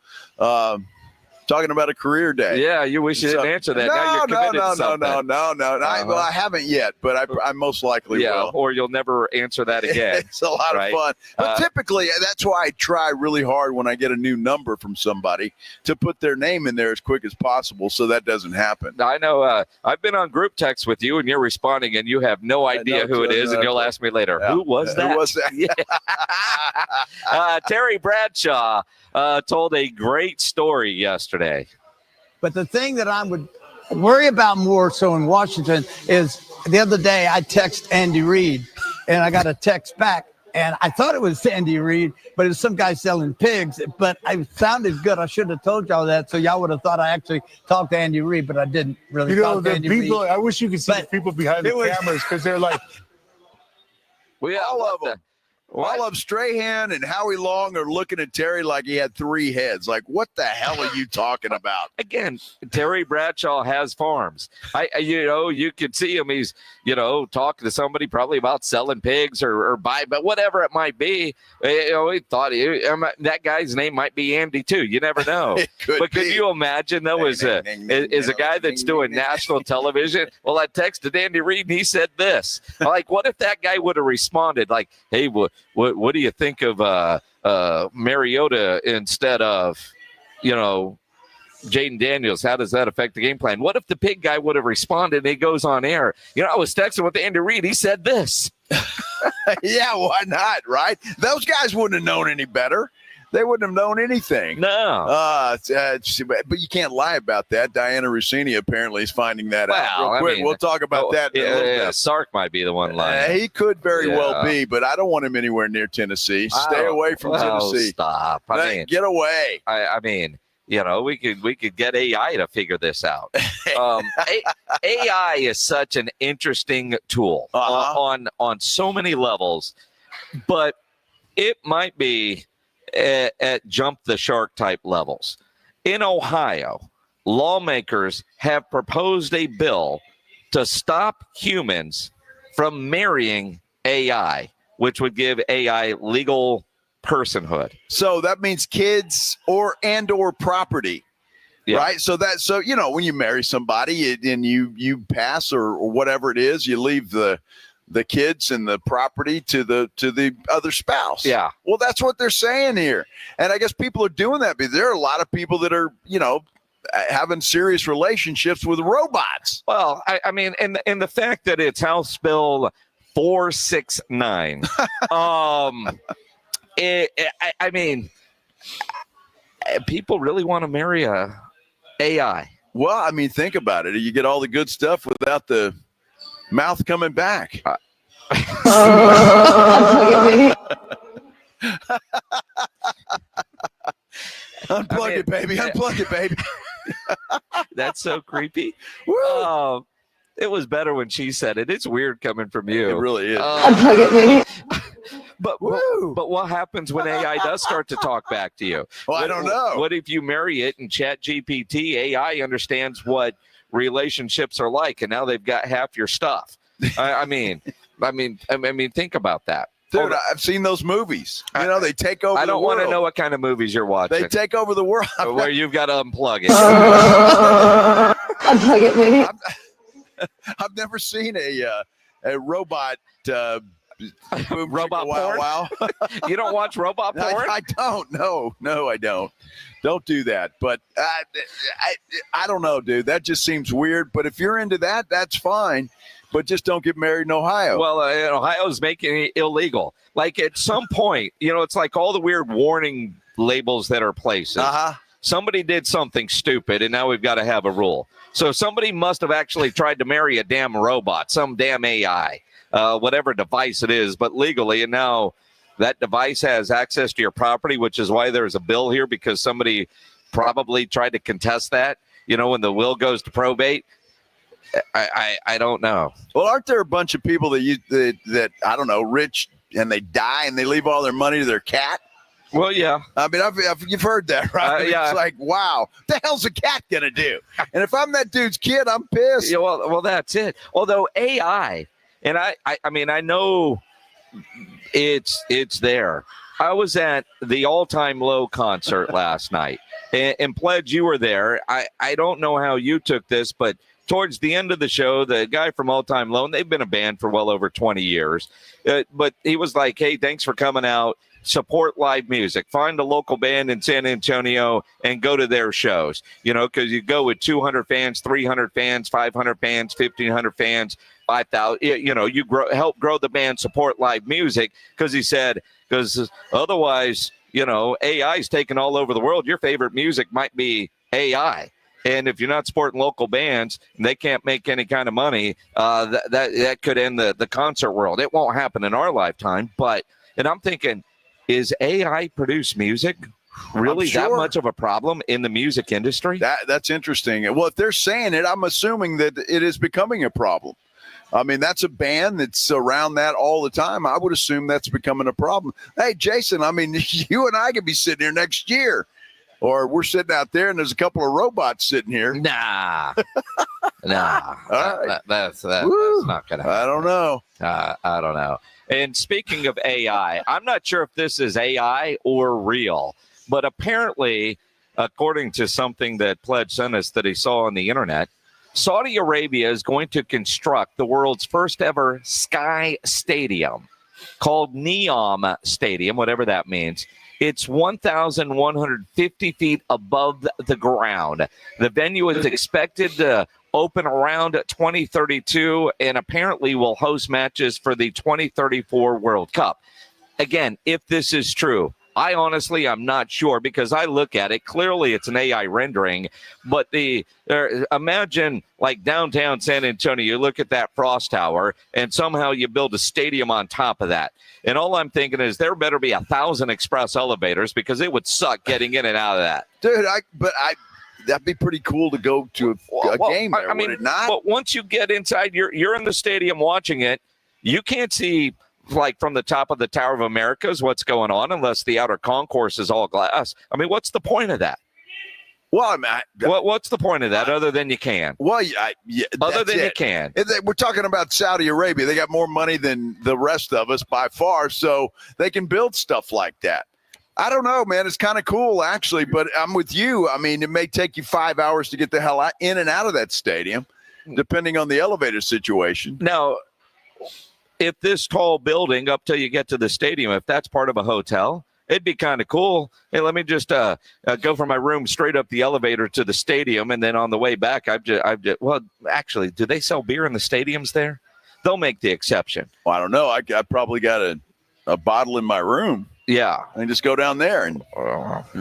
Talking about a career day. Yeah, you wish you didn't answer that. Now you're committed to something. No. I haven't yet, but I most likely will. Or you'll never answer that again. It's a lot of fun. But typically, that's why I try really hard when I get a new number from somebody to put their name in there as quick as possible so that doesn't happen. I know. I've been on group text with you, and you're responding, and you have no idea who it is, and you'll ask me later, who was that? Who was that? Yeah. Terry Bradshaw told a great story yesterday. But the thing that I would worry about more so in Washington is the other day I text Andy Reid and I got a text back and I thought it was Andy Reid, but it was some guy selling pigs. But it sounded good. I should have told y'all that, so y'all would have thought I actually talked to Andy Reid, but I didn't really talk to Andy Reid. I wish you could see the people behind the cameras because they're like, we all love them. All of Strahan and Howie Long are looking at Terry like he had 3 heads. Like, what the hell are you talking about? Again, Terry Bradshaw has farms. You could see him. He's, talking to somebody probably about selling pigs or buying, but whatever it might be. He thought that guy's name might be Andy too. You never know. But could you imagine though, is a guy that's doing national television? Well, I texted Andy Reid and he said this. Like, what if that guy would have responded like, "Hey, what do you think of Mariota instead of, Jaden Daniels? How does that affect the game plan?" What if the pig guy would have responded and he goes on air? I was texting with Andy Reid. He said this. Yeah, why not, right? Those guys wouldn't have known any better. They wouldn't have known anything. No. But you can't lie about that. Diana Rossini apparently is finding that out real quick. We'll talk about that in a little bit. Sark might be the one lying. He could very well be, but I don't want him anywhere near Tennessee. Stay away from Tennessee. Stop. Get away. We could get AI to figure this out. AI is such an interesting tool on so many levels, but it might be at jump the shark type levels. In Ohio, lawmakers have proposed a bill to stop humans from marrying AI, which would give AI legal personhood. So that means kids or property. Yeah. Right. So when you marry somebody and you pass or whatever it is, you leave the kids and the property to the other spouse. Yeah. Well, that's what they're saying here. And I guess people are doing that because there are a lot of people that are, having serious relationships with robots. Well, I mean, and the fact that it's House Bill 469, I mean, people really want to marry a AI. Well, I mean, think about it. You get all the good stuff without the mouth coming back. Unplug it, baby. Unplug it, baby. That's so creepy. It was better when she said it. It's weird coming from you. It really is. Unplug it, baby. But what happens when AI does start to talk back to you? Well, I don't know. What if you marry it and ChatGPT AI understands what relationships are like, and now they've got half your stuff? I mean, think about that. Dude, I've seen those movies. They take over the world. I don't want to know what kind of movies you're watching. They take over the world. Where you've got to unplug it. Unplug it, baby. I've never seen a robot robot porn. Wow. You don't watch robot porn? I don't. No, I don't. Don't do that. But I don't know, dude. That just seems weird. But if you're into that, that's fine. But just don't get married in Ohio. Well, Ohio's making it illegal. Like at some point, it's like all the weird warning labels that are placed. Somebody did something stupid, and now we've got to have a rule. So somebody must have actually tried to marry a damn robot, some damn AI, whatever device it is, but legally. And now that device has access to your property, which is why there's a bill here, because somebody probably tried to contest that, when the will goes to probate. I don't know. Well, aren't there a bunch of people that I don't know, rich, and they die and they leave all their money to their cat? Well, yeah. I mean, you've heard that, right? Yeah. It's like, wow, what the hell's a cat gonna do? And if I'm that dude's kid, I'm pissed. Yeah, well, that's it. Although AI, and I mean, I know it's there. I was at the All Time Low concert last night, and Pledge, you were there. I don't know how you took this, but towards the end of the show, the guy from All Time Low, they've been a band for well over 20 years, but he was like, hey, thanks for coming out. Support live music. Find a local band in San Antonio and go to their shows, because you go with 200 fans, 300 fans, 500 fans, 1,500 fans, 5,000. You help grow the band, support live music, because he said, because otherwise, AI is taking all over the world. Your favorite music might be AI. And if you're not supporting local bands and they can't make any kind of money, that could end the concert world. It won't happen in our lifetime. And I'm thinking, is AI produced music really that much of a problem in the music industry? That's interesting. Well, if they're saying it, I'm assuming that it is becoming a problem. I mean, that's a band that's around that all the time. I would assume that's becoming a problem. Hey, Jason, I mean, you and I could be sitting here next year. Or we're sitting out there and there's a couple of robots sitting here. Nah. That's not going to happen. I don't know. I don't know. And speaking of AI, I'm not sure if this is AI or real, but apparently, according to something that Pledge sent us that he saw on the internet, Saudi Arabia is going to construct the world's first ever sky stadium called Neom Stadium, whatever that means. It's 1,150 feet above the ground. The venue is expected to open around 2032 and apparently will host matches for the 2034 World Cup. Again, if this is true, I'm not sure because I look at it. Clearly, it's an AI rendering, but imagine like downtown San Antonio, you look at that Frost Tower and somehow you build a stadium on top of that. And all I'm thinking is there better be 1,000 express elevators because it would suck getting in and out of that. Dude, that'd be pretty cool to go to a game there, would it not? But once you get inside, you're in the stadium watching it. You can't see like from the top of the Tower of America is what's going on, unless the outer concourse is all glass. I mean, what's the point of that? Well, I mean, what's the point of that other than you can? Well, other than you can. We're talking about Saudi Arabia. They got more money than the rest of us by far, so they can build stuff like that. I don't know, man. It's kind of cool, actually, but I'm with you. I mean, it may take you 5 hours to get the hell in and out of that stadium, depending on the elevator situation. Now, if this tall building up till you get to the stadium, if that's part of a hotel, it'd be kind of cool. Hey, let me just go from my room straight up the elevator to the stadium, and then on the way back, well, actually, do they sell beer in the stadiums there? They'll make the exception. Well, I don't know. I probably got a bottle in my room. Yeah. And just go down there and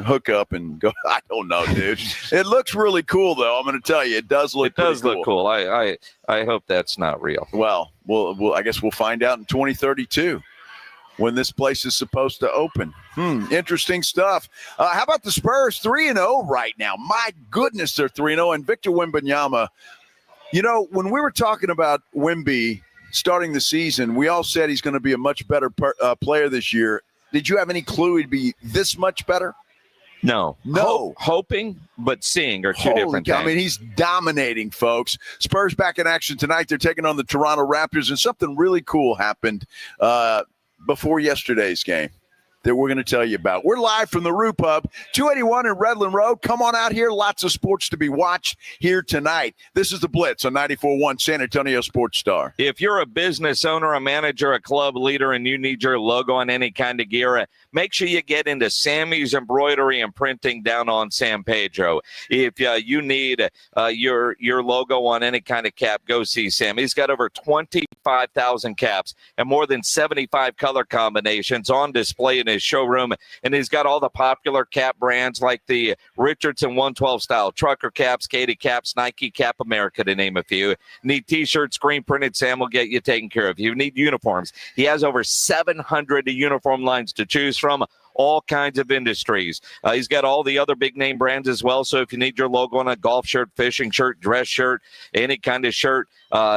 hook up and go. I don't know, dude. It looks really cool, though. I'm going to tell you, it does look cool. I hope that's not real. Well, I guess we'll find out in 2032. When this place is supposed to open. Interesting stuff. How about the Spurs? 3-0 right now. My goodness, they're 3-0. And Victor Wembanyama, you know, when we were talking about Wemby starting the season, we all said he's going to be a much better player this year. Did you have any clue he'd be this much better? No. Hoping, but seeing are two different things. I mean, he's dominating, folks. Spurs back in action tonight. They're taking on the Toronto Raptors, and something really cool happened before yesterday's game that we're going to tell you about. We're live from the Roo Pub, 281 in Redland Road. Come on out here. Lots of sports to be watched here tonight. This is the Blitz on 94.1 San Antonio Sports Star. If you're a business owner, a manager, a club leader, and you need your logo on any kind of gear, make sure you get into Sammy's Embroidery and Printing down on San Pedro. If you need your logo on any kind of cap, go see Sam. He's got over 25,000 caps and more than 75 color combinations on display in his showroom, and he's got all the popular cap brands like the Richardson 112 style trucker caps, Katie caps, Nike Cap America, to name a few. Need t-shirts, screen printed, Sam will get you taken care of. You need uniforms. He has over 700 uniform lines to choose from, all kinds of industries. He's got all the other big name brands as well. So if you need your logo on a golf shirt, fishing shirt, dress shirt, any kind of shirt,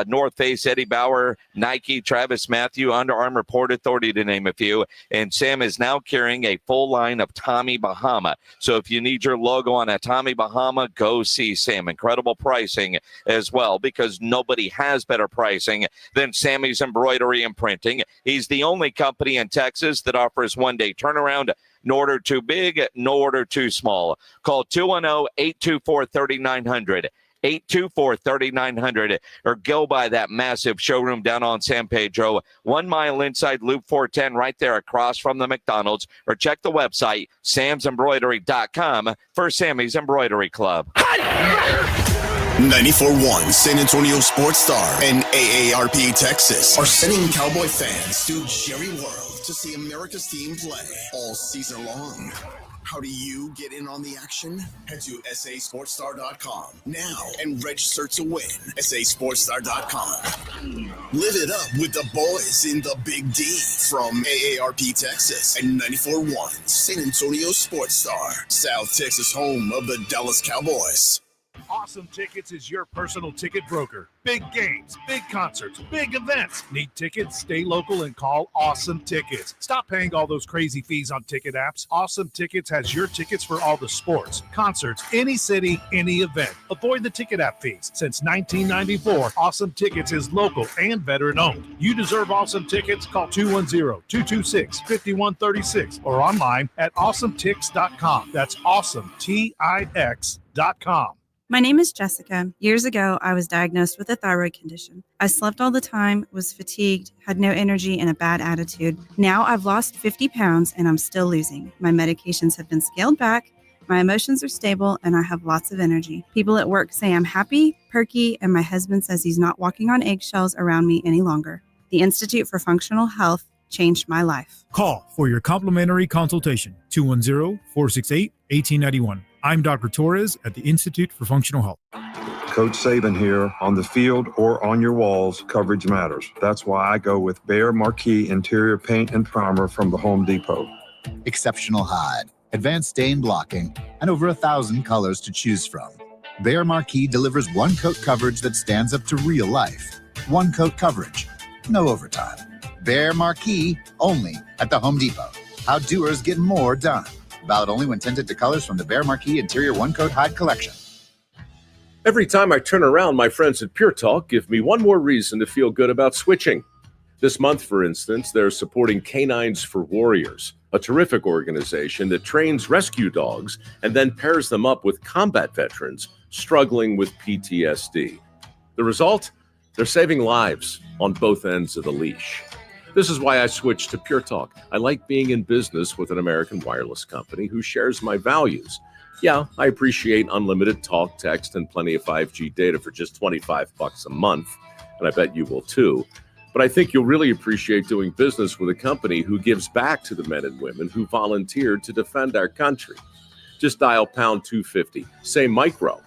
North Face, Eddie Bauer, Nike, Travis Matthew, Under Armour, Port Authority, to name a few. And Sam is now carrying a full line of Tommy Bahama. So if you need your logo on a Tommy Bahama, go see Sam. Incredible pricing as well, because nobody has better pricing than Sammy's Embroidery and Printing. He's the only company in Texas that offers one-day turnaround. No order too big, no order too small. Call 210-824-3900. 824-3900, or go by that massive showroom down on San Pedro, 1 mile inside Loop 410, right there across from the McDonald's, or check the website, samsembroidery.com, for Sammy's Embroidery Club. 94.1 San Antonio Sports Star and AARP Texas are sending Cowboy fans to Jerry World to see America's team play all season long. How do you get in on the action? Head to sasportstar.com now and register to win. sasportstar.com. Live it up with the boys in the Big D from AARP Texas and 94.1 San Antonio Sports Star, South Texas home of the Dallas Cowboys. Awesome Tickets is your personal ticket broker. Big games, big concerts, big events. Need tickets? Stay local and call Awesome Tickets. Stop paying all those crazy fees on ticket apps. Awesome Tickets has your tickets for all the sports, concerts, any city, any event. Avoid the ticket app fees. Since 1994, Awesome Tickets is local and veteran owned. You deserve Awesome Tickets. Call 210-226-5136 or online at awesometix.com. That's awesometix.com. My name is Jessica. Years ago, I was diagnosed with a thyroid condition. I slept all the time, was fatigued, had no energy, and a bad attitude. Now I've lost 50 pounds and I'm still losing. My medications have been scaled back, my emotions are stable, and I have lots of energy. People at work say I'm happy, perky, and my husband says he's not walking on eggshells around me any longer. The Institute for Functional Health changed my life. Call for your complimentary consultation, 210-468-1891. I'm Dr. Torres at the Institute for Functional Health. Coach Saban here. On the field or on your walls, coverage matters. That's why I go with Behr Marquee Interior Paint and Primer from the Home Depot. Exceptional hide, advanced stain blocking, and over 1,000 colors to choose from. Behr Marquee delivers one-coat coverage that stands up to real life. One-coat coverage, no overtime. Bear Marquee, only at the Home Depot. How doers get more done. Valid only when tinted to colors from the Bear Marquee Interior One-Coat Hide Collection. Every time I turn around, my friends at Pure Talk give me one more reason to feel good about switching. This month, for instance, they're supporting Canines for Warriors, a terrific organization that trains rescue dogs and then pairs them up with combat veterans struggling with PTSD. The result? They're saving lives on both ends of the leash. This is why I switched to Pure Talk. I like being in business with an American wireless company who shares my values. Yeah, I appreciate unlimited talk, text, and plenty of 5G data for just $25 a month, and I bet you will too. But I think you'll really appreciate doing business with a company who gives back to the men and women who volunteered to defend our country. Just dial pound 250, say micro.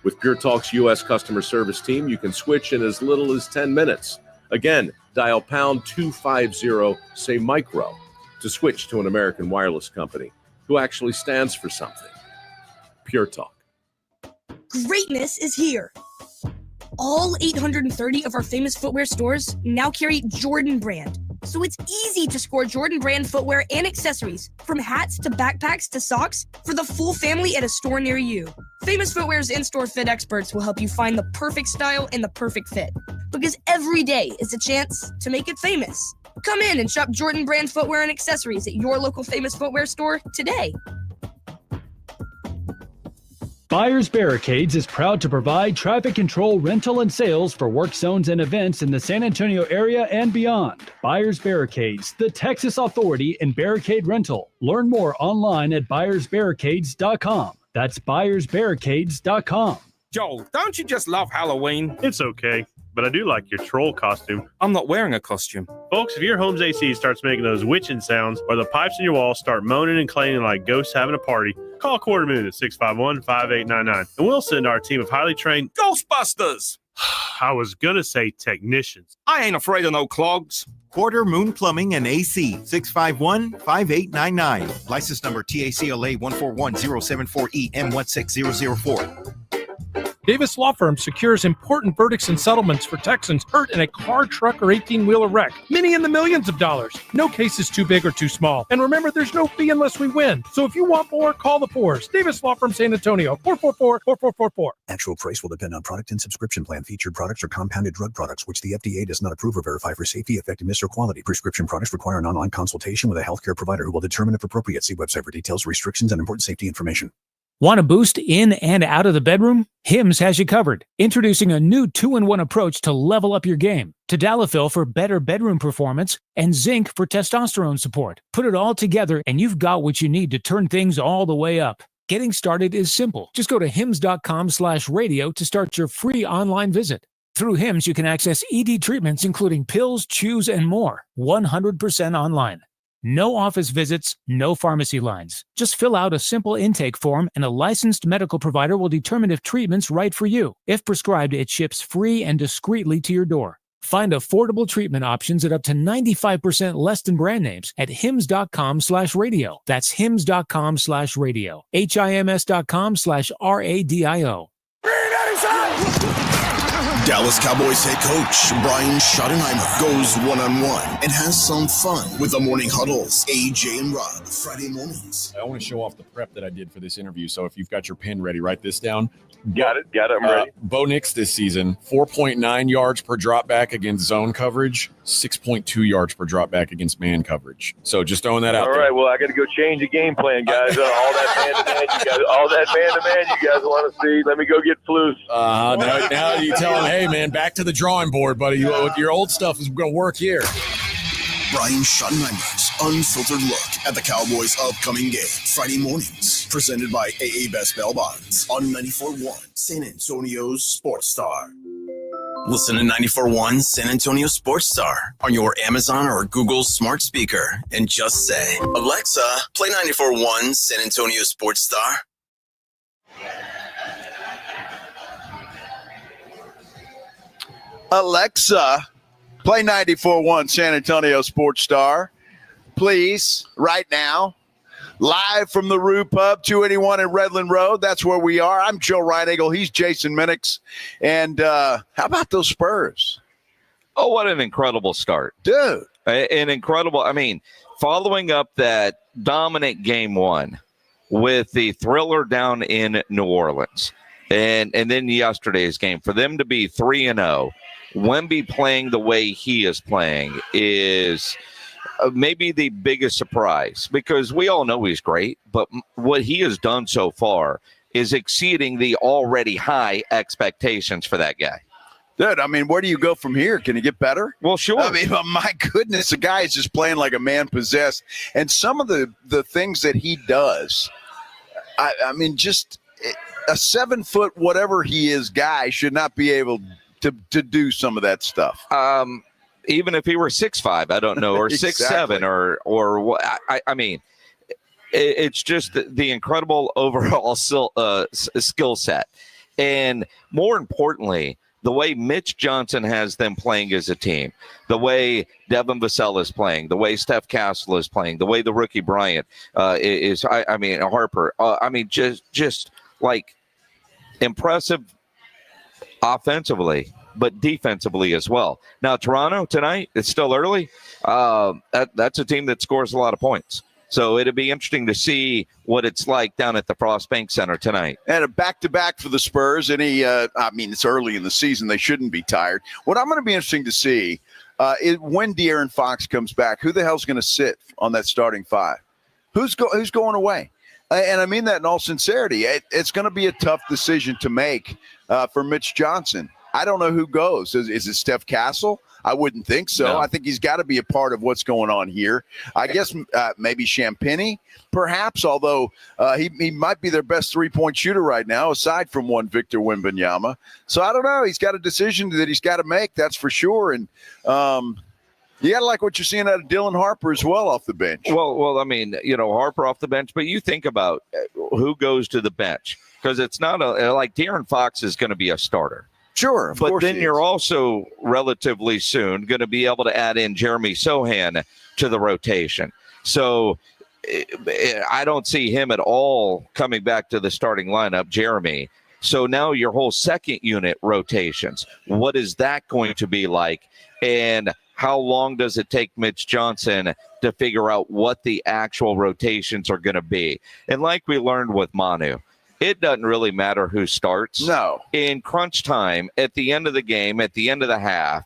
With Pure Talk's U.S. customer service team, you can switch in as little as 10 minutes. Again, dial pound 250, say micro, to switch to an American wireless company who actually stands for something. Pure Talk. Greatness is here. All 830 of our famous footwear stores now carry Jordan brand. So it's easy to score Jordan brand footwear and accessories, from hats to backpacks to socks, for the full family at a store near you. Famous Footwear's in-store fit experts will help you find the perfect style and the perfect fit. Because every day is a chance to make it famous. Come in and shop Jordan brand footwear and accessories at your local Famous Footwear store today. Buyers Barricades is proud to provide traffic control, rental, and sales for work zones and events in the San Antonio area and beyond. Buyers Barricades, the Texas authority in barricade rental. Learn more online at buyersbarricades.com. That's buyersbarricades.com. Joel, don't you just love Halloween? It's okay, but I do like your troll costume. I'm not wearing a costume. Folks, if your home's AC starts making those witching sounds or the pipes in your wall start moaning and clanging like ghosts having a party, call Quarter Moon at 651-5899, and we'll send our team of highly trained Ghostbusters! I was gonna say technicians. I ain't afraid of no clogs. Quarter Moon Plumbing and AC, 651-5899. License number TACLA 141074E M16004. Davis Law Firm secures important verdicts and settlements for Texans hurt in a car, truck, or 18-wheeler wreck. Many in the millions of dollars. No case is too big or too small. And remember, there's no fee unless we win. So if you want more, call the Fours. Davis Law Firm, San Antonio, 444-4444. Actual price will depend on product and subscription plan. Featured products are compounded drug products, which the FDA does not approve or verify for safety, effectiveness, or quality. Prescription products require an online consultation with a healthcare provider who will determine if appropriate. See website for details, restrictions, and important safety information. Want a boost in and out of the bedroom? Hims has you covered. Introducing a new 2-in-1 approach to level up your game. Tadalafil for better bedroom performance and zinc for testosterone support. Put it all together and you've got what you need to turn things all the way up. Getting started is simple. Just go to hims.com/radio to start your free online visit. Through Hims, you can access ED treatments including pills, chews, and more. 100% online. No office visits, no pharmacy lines. Just fill out a simple intake form and a licensed medical provider will determine if treatment's right for you. If prescribed, it ships free and discreetly to your door. Find affordable treatment options at up to 95% less than brand names at hims.com/radio. That's hims.com/radio. HIMS.com/RADIO. Dallas Cowboys head coach Brian Schottenheimer goes one-on-one and has some fun with the Morning Huddles, AJ and Rob, Friday mornings. I want to show off the prep that I did for this interview, so if you've got your pen ready, write this down. Got it, I'm ready. Bo Nix this season, 4.9 yards per drop back against zone coverage, 6.2 yards per drop back against man coverage. So just throwing that out All there. right, well, I got to go change the game plan, guys. All that man-to-man you guys want to see. Let me go get Flus. Now you tell him, hey, man, back to the drawing board, buddy. Your old stuff is going to work here. Brian Schottenheimer's unfiltered look at the Cowboys' upcoming game, Friday mornings, presented by AA Best Bail Bonds on 94.1 San Antonio's Sports Star. Listen to 94.1 San Antonio Sports Star on your Amazon or Google smart speaker and just say, Alexa, play 94.1 San Antonio Sports Star. Alexa, play 94.1 San Antonio Sports Star, please, right now. Live from the Rue Pub, 281 in Redland Road. That's where we are. I'm Joe Reinagle. He's Jason Minix. And how about those Spurs? Oh, what an incredible start. Dude. An incredible. I mean, following up that dominant game one with the thriller down in New Orleans, and then yesterday's game, for them to be 3-0, Wemby playing the way he is playing is maybe the biggest surprise, because we all know he's great, but what he has done so far is exceeding the already high expectations for that guy. Dude, I mean, where do you go from here? Can he get better? Well, sure. I mean, my goodness, the guy is just playing like a man possessed. And some of the things that he does, I mean, just a 7-foot whatever he is guy should not be able to do some of that stuff. Even if he were 6'5", I don't know, or 6'7", or what? I mean, it's just the incredible overall skill set, and more importantly, the way Mitch Johnson has them playing as a team, the way Devin Vassell is playing, the way Steph Castle is playing, the way the rookie Bryant is. I mean, Harper. I mean, just like impressive offensively, but defensively as well. Now, Toronto tonight, it's still early. That's a team that scores a lot of points. So it'll be interesting to see what it's like down at the Frost Bank Center tonight. And a back-to-back for the Spurs. I mean, it's early in the season. They shouldn't be tired. What I'm going to be interesting to see is when De'Aaron Fox comes back, who the hell's going to sit on that starting five? Who's going away? And I mean that in all sincerity. It's going to be a tough decision to make for Mitch Johnson. I don't know who goes. Is it Steph Castle? I wouldn't think so. No. I think he's got to be a part of what's going on here. I guess maybe Champagnie, perhaps, although he might be their best three-point shooter right now, aside from one Victor Wembanyama. So I don't know. He's got a decision that he's got to make, that's for sure. And you got to like what you're seeing out of Dylan Harper as well off the bench. Well, I mean, Harper off the bench, but you think about who goes to the bench, because it's not like De'Aaron Fox is going to be a starter. Sure, but then you're also relatively soon going to be able to add in Jeremy Sohan to the rotation. So I don't see him at all coming back to the starting lineup, Jeremy. So now your whole second unit rotations, what is that going to be like? And how long does it take Mitch Johnson to figure out what the actual rotations are going to be? And like we learned with Manu, it doesn't really matter who starts. No. In crunch time, at the end of the game, at the end of the half,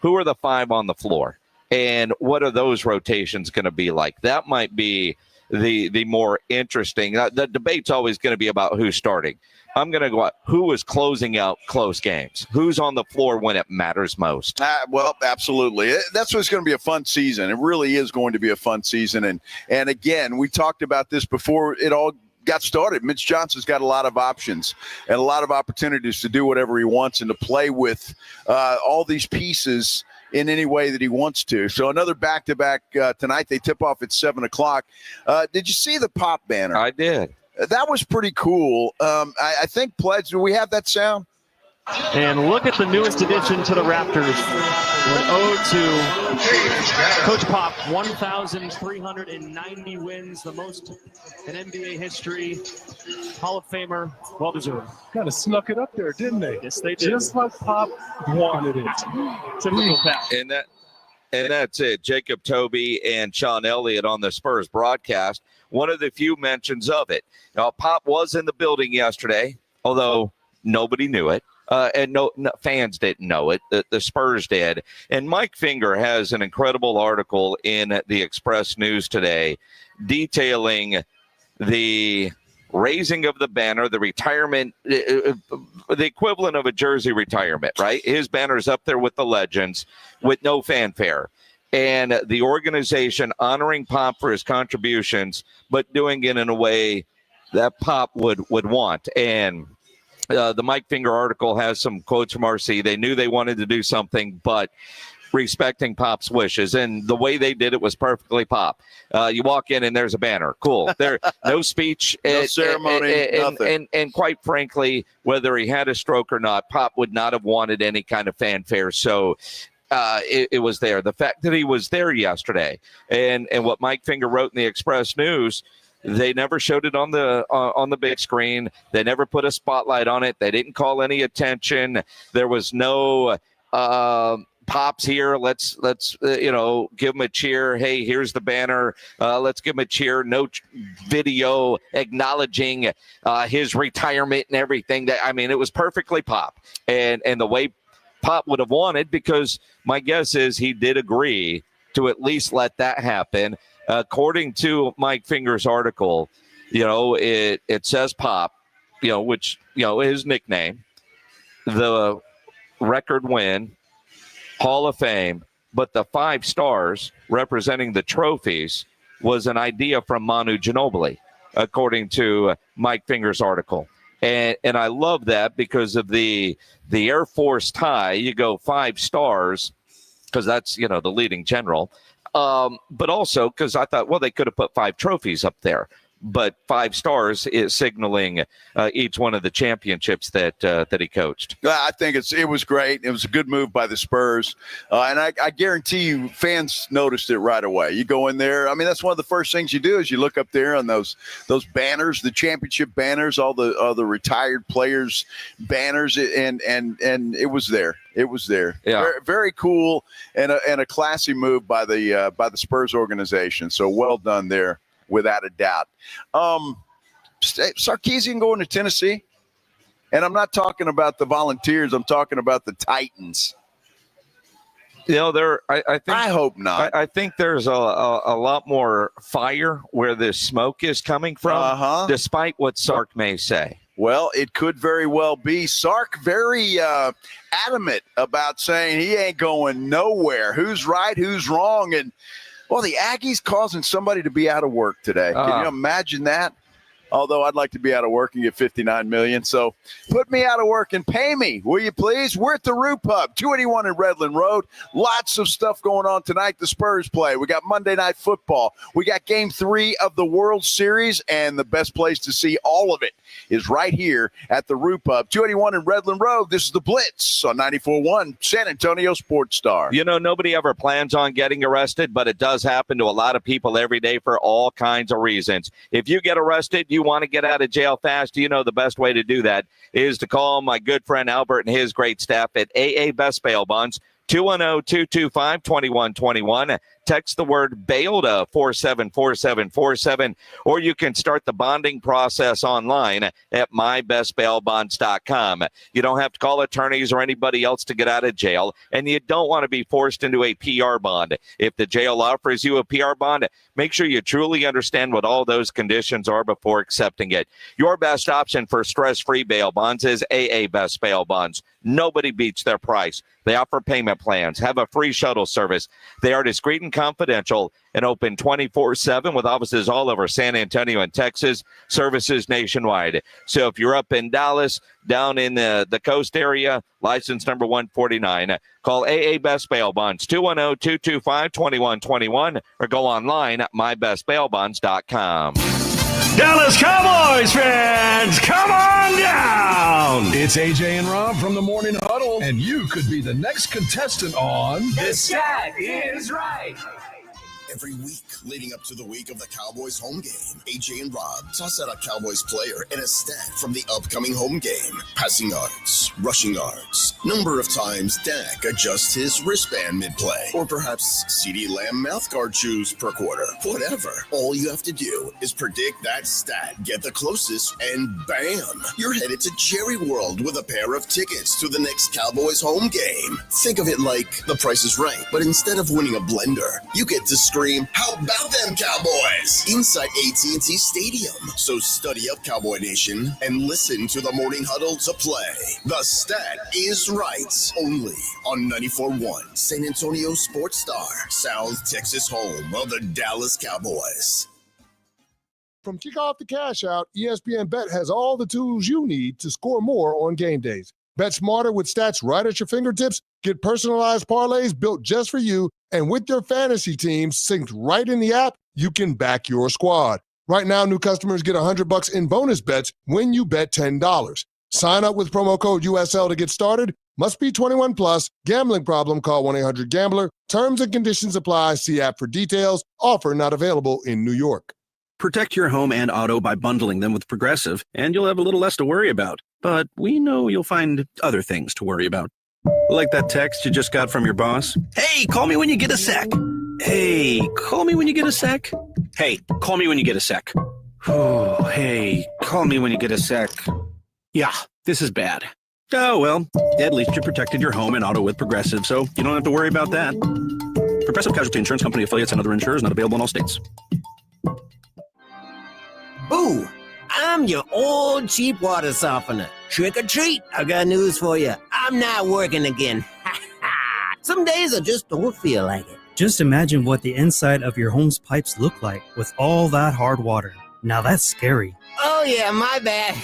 who are the five on the floor? And what are those rotations going to be like? That might be the more interesting. The debate's always going to be about who's starting. I'm going to go out, who is closing out close games? Who's on the floor when it matters most? Well, absolutely. That's what's going to be a fun season. It really is going to be a fun season. And again, we talked about this before it all got started. Mitch Johnson's got a lot of options and a lot of opportunities to do whatever he wants and to play with all these pieces in any way that he wants to. So another back-to-back tonight. They tip off at 7 o'clock. Did you see the Pop banner? I did. That was pretty cool. I think, Pledge, do we have that sound? And look at the newest addition to the Raptors. An ode to Coach Pop, 1,390 wins, the most in NBA history. Hall of Famer, well-deserved. Kind of snuck it up there, didn't they? Yes, they did. Just like Pop wanted it. Typical Pop. And that's it. Jacob Toby and Sean Elliott on the Spurs broadcast. One of the few mentions of it. Now, Pop was in the building yesterday, although nobody knew it. And no fans didn't know it. The Spurs did. And Mike Finger has an incredible article in the Express News today detailing the raising of the banner, the retirement, the equivalent of a jersey retirement, right? His banner's up there with the legends with no fanfare. And the organization honoring Pop for his contributions, but doing it in a way that Pop would want. And the Mike Finger article has some quotes from RC. They knew they wanted to do something, but respecting Pop's wishes. And the way they did it was perfectly Pop. You walk in and there's a banner. Cool. There, no speech. No ceremony, nothing. And quite frankly, whether he had a stroke or not, Pop would not have wanted any kind of fanfare. So it was there. The fact that he was there yesterday and what Mike Finger wrote in the Express News, they never showed it on the big screen. They never put a spotlight on it. They didn't call any attention. There was no Pop's here. Let's give him a cheer. Hey, here's the banner. Let's give him a cheer. No video acknowledging his retirement and everything. It was perfectly Pop, and the way Pop would have wanted, because my guess is he did agree to at least let that happen. According to Mike Finger's article, it says Pop, which his nickname, the record win, Hall of Fame, but the 5 stars representing the trophies was an idea from Manu Ginobili, according to Mike Finger's article. And I love that because of the Air Force tie. You go 5 stars because that's, the leading general. But also because I thought, well, they could have put 5 trophies up there. But 5 stars is signaling each one of the championships that he coached. I think it was great. It was a good move by the Spurs. And I guarantee you fans noticed it right away. You go in there. That's one of the first things you do is you look up there on those banners, the championship banners, all the retired players banners, and it was there. It was there. Yeah. Very, very cool and a classy move by the Spurs organization. So well done there. Without a doubt. Sarkisian going to Tennessee, and I'm not talking about the Volunteers. I'm talking about the Titans. I hope not. I think there's a lot more fire where the smoke is coming from, despite what Sark may say. Well, it could very well be. Sark very adamant about saying he ain't going nowhere. Who's right? Who's wrong? And well, the Aggies causing somebody to be out of work today. Can you imagine that? Although I'd like to be out of work and get $59 million. So put me out of work and pay me, will you please? We're at the Roo Pub, 281 in Redland Road. Lots of stuff going on tonight. The Spurs play. We got Monday Night Football. We got Game 3 of the World Series, and the best place to see all of it is right here at the Roo Pub, 281 in Redland Road. This is the Blitz on 94.1 San Antonio Sports Star. Nobody ever plans on getting arrested, but it does happen to a lot of people every day for all kinds of reasons. If you get arrested, you want to get out of jail fast, the best way to do that is to call my good friend Albert and his great staff at AA Best Bail Bonds, 210-225-2121. Text the word bail to 474747, or you can start the bonding process online at mybestbailbonds.com. You don't have to call attorneys or anybody else to get out of jail, and you don't want to be forced into a PR bond. If the jail offers you a PR bond, make sure you truly understand what all those conditions are before accepting it. Your best option for stress-free bail bonds is AA Best Bail Bonds. Nobody beats their price. They offer payment plans, have a free shuttle service. They are discreet and confidential and open 24/7 with offices all over San Antonio and Texas, services nationwide. So if you're up in Dallas, down in the coast area, license number 149, call AA Best Bail Bonds, 210-225-2121, or go online at mybestbailbonds.com. Dallas Cowboys fans, come on down! It's AJ and Rob from the Morning Huddle, and you could be the next contestant on The Stat Is Right. Every week leading up to the week of the Cowboys home game, AJ and Rob toss out a Cowboys player and a stat from the upcoming home game. Passing yards, rushing yards, number of times Dak adjusts his wristband mid-play, or perhaps CeeDee Lamb mouthguard chews per quarter. Whatever. All you have to do is predict that stat, get the closest, and bam! You're headed to Jerry World with a pair of tickets to the next Cowboys home game. Think of it like The Price is Right, but instead of winning a blender, you get to scream, "How about them Cowboys?" inside AT&T Stadium. So study up, Cowboy Nation, and listen to the Morning Huddle to play. The Stat Is Right, only on 94.1 San Antonio Sports Star, South Texas home of the Dallas Cowboys. From kickoff to cash out, ESPN Bet has all the tools you need to score more on game days. Bet smarter with stats right at your fingertips. Get personalized parlays built just for you. And with your fantasy teams synced right in the app, you can back your squad. Right now, new customers get $100 in bonus bets when you bet $10. Sign up with promo code USL to get started. Must be 21 plus. Gambling problem? Call 1-800-GAMBLER. Terms and conditions apply. See app for details. Offer not available in New York. Protect your home and auto by bundling them with Progressive, and you'll have a little less to worry about. But we know you'll find other things to worry about. Like that text you just got from your boss? Hey, call me when you get a sec. Hey, call me when you get a sec. Hey, call me when you get a sec. Oh, hey, call me when you get a sec. Yeah, this is bad. Oh, well, at least you protected your home and auto with Progressive, so you don't have to worry about that. Progressive Casualty Insurance Company, affiliates, and other insurers not available in all states. Boo! I'm your old cheap water softener. Trick or treat, I got news for you. I'm not working again. Some days I just don't feel like it. Just imagine what the inside of your home's pipes look like with all that hard water. Now that's scary. Oh yeah, my bad.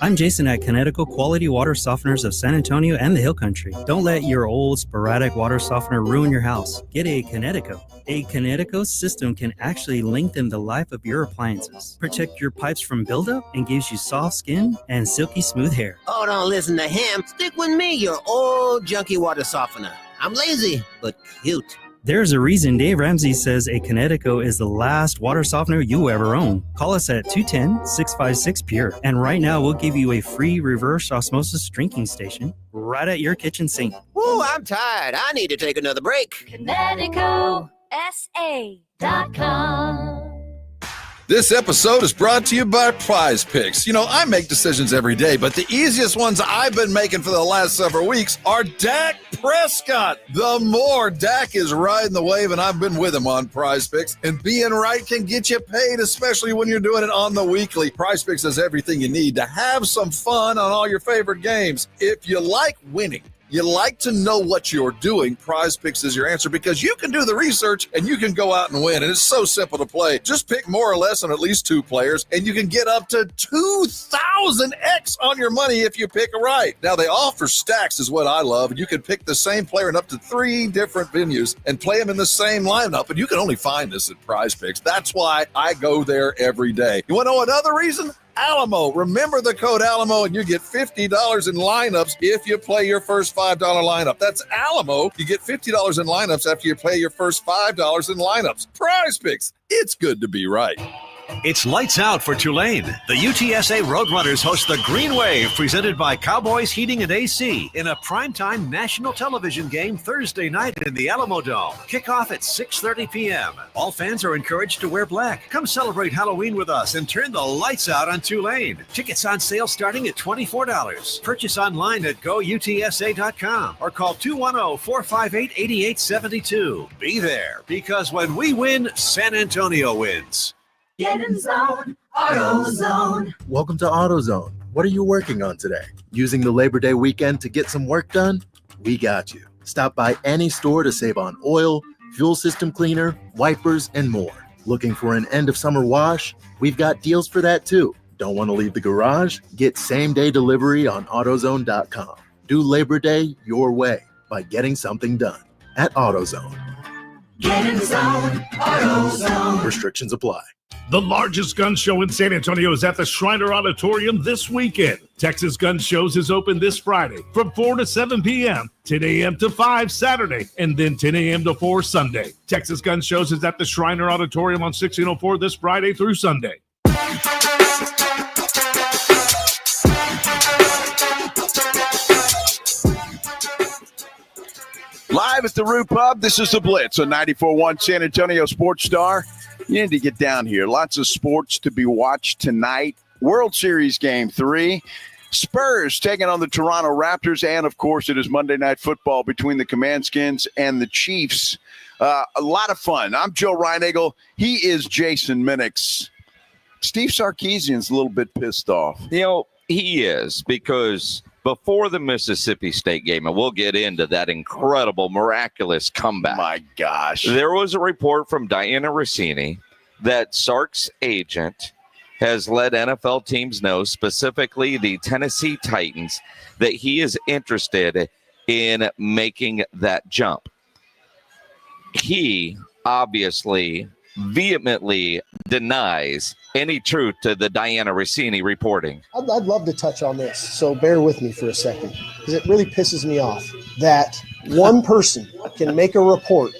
I'm Jason at Connecticut Quality Water Softeners of San Antonio and the Hill Country. Don't let your old sporadic water softener ruin your house. Get a Connecticut. A Connecticut system can actually lengthen the life of your appliances, protect your pipes from buildup, and gives you soft skin and silky smooth hair. Oh, don't listen to him. Stick with me, your old junky water softener. I'm lazy, but cute. There's a reason Dave Ramsey says a Connecticut is the last water softener you ever own. Call us at 210-656-PURE. And right now, we'll give you a free reverse osmosis drinking station right at your kitchen sink. Ooh, I'm tired. I need to take another break. ConnecticutSA.com. This episode is brought to you by Prize Picks. You know, I make decisions every day, but the easiest ones I've been making for the last several weeks are Dak Prescott. The more Dak is riding the wave, and I've been with him on Prize Picks, and being right can get you paid, especially when you're doing it on the weekly. Prize Picks has everything you need to have some fun on all your favorite games. If you like winning, you like to know what you're doing, Prize Picks is your answer because you can do the research and you can go out and win. And it's so simple to play. Just pick more or less on at least two players and you can get up to 2,000x on your money if you pick right. Now, they offer stacks is what I love. And you can pick the same player in up to 3 different venues and play them in the same lineup. And you can only find this at Prize Picks. That's why I go there every day. You want to know another reason? Alamo. Remember the code Alamo and you get $50 in lineups if you play your first $5 lineup. That's Alamo. You get $50 in lineups after you play your first $5 in lineups. Prize Picks. It's good to be right. It's lights out for Tulane. The UTSA Roadrunners host the Green Wave, presented by Cowboys Heating and AC, in a primetime national television game Thursday night in the Alamo Dome. Kickoff at 6:30 p.m. All fans are encouraged to wear black. Come celebrate Halloween with us and turn the lights out on Tulane. Tickets on sale starting at $24. Purchase online at goutsa.com or call 210-458-8872. Be there, because when we win, San Antonio wins. Get in zone, AutoZone. Welcome to AutoZone. What are you working on today? Using the Labor Day weekend to get some work done? We got you. Stop by any store to save on oil, fuel system cleaner, wipers, and more. Looking for an end of summer wash? We've got deals for that too. Don't want to leave the garage? Get same-day delivery on AutoZone.com. Do Labor Day your way by getting something done at AutoZone. Get in zone, AutoZone. Restrictions apply. The largest gun show in San Antonio is at the Shriner Auditorium this weekend. Texas Gun Shows is open this Friday from 4 to 7 p.m., 10 a.m. to 5 Saturday, and then 10 a.m. to 4 Sunday. Texas Gun Shows is at the Shriner Auditorium on 1604 this Friday through Sunday. Live at the Root Pub, this is the Blitz on 94.1 San Antonio Sports Star. You need to get down here. Lots of sports to be watched tonight. World Series Game 3. Spurs taking on the Toronto Raptors. And, of course, it is Monday Night Football between the Commandskins and the Chiefs. A lot of fun. I'm Joe Reinagle. He is Jason Minix. Steve Sarkisian's a little bit pissed off. You know, he is, because before the Mississippi State game, and we'll get into that incredible, miraculous comeback. My gosh. There was a report from Diana Rossini that Sark's agent has let NFL teams know, specifically the Tennessee Titans, that he is interested in making that jump. He obviously vehemently denies any truth to the Diana Rossini reporting. I'd love to touch on this, so bear with me for a second, because it really pisses me off that one person can make a report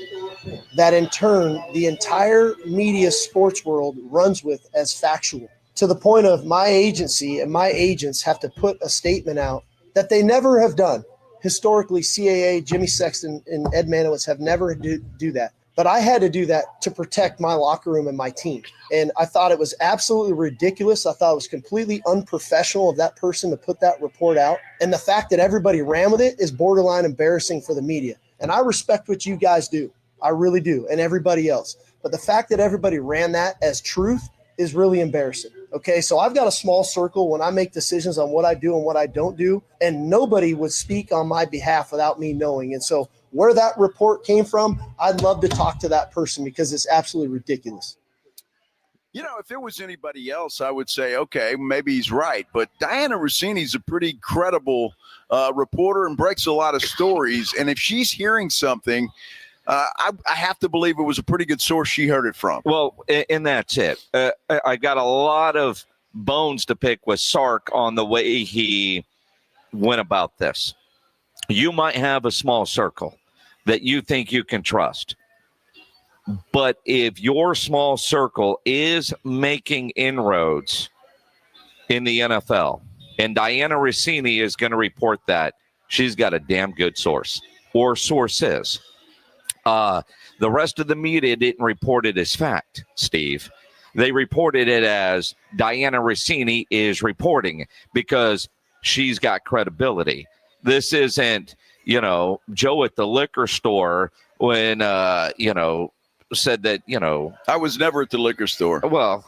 that in turn the entire media sports world runs with as factual, to the point of my agency and my agents have to put a statement out that they never have done. historically, CAA, Jimmy Sexton, and Ed Manowitz have never do that. But I had to do that to protect my locker room and my team. And I thought it was absolutely ridiculous. I thought it was completely unprofessional of that person to put that report out. And the fact that everybody ran with it is borderline embarrassing for the media. And I respect what you guys do. I really do. And everybody else. But the fact that everybody ran that as truth is really embarrassing. Okay, so I've got a small circle when I make decisions on what I do and what I don't do, and nobody would speak on my behalf without me knowing. And so where that report came from, I'd love to talk to that person because it's absolutely ridiculous. You know, if it was anybody else, I would say, okay, maybe he's right. But Diana Rossini's a pretty credible reporter and breaks a lot of stories. And if she's hearing something, I have to believe it was a pretty good source she heard it from. Well, and that's it. I got a lot of bones to pick with Sark on the way he went about this. You might have a small circle that you think you can trust. But if your small circle is making inroads in the NFL, and Diana Rossini is going to report that, she's got a damn good source or sources. The rest of the media didn't report it as fact, Steve. They reported it as Diana Rossini is reporting because she's got credibility. This isn't, Joe at the liquor store when, said that, I was never at the liquor store. Well,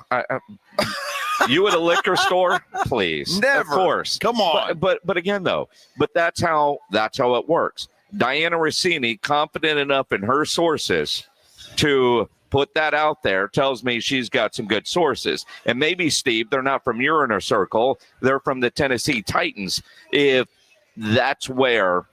you at a liquor store? Please. Never. Of course. Come on. But again, though, that's how it works. Diana Rossini, confident enough in her sources to put that out there, tells me she's got some good sources. And maybe, Steve, they're not from your inner circle. They're from the Tennessee Titans. If that's where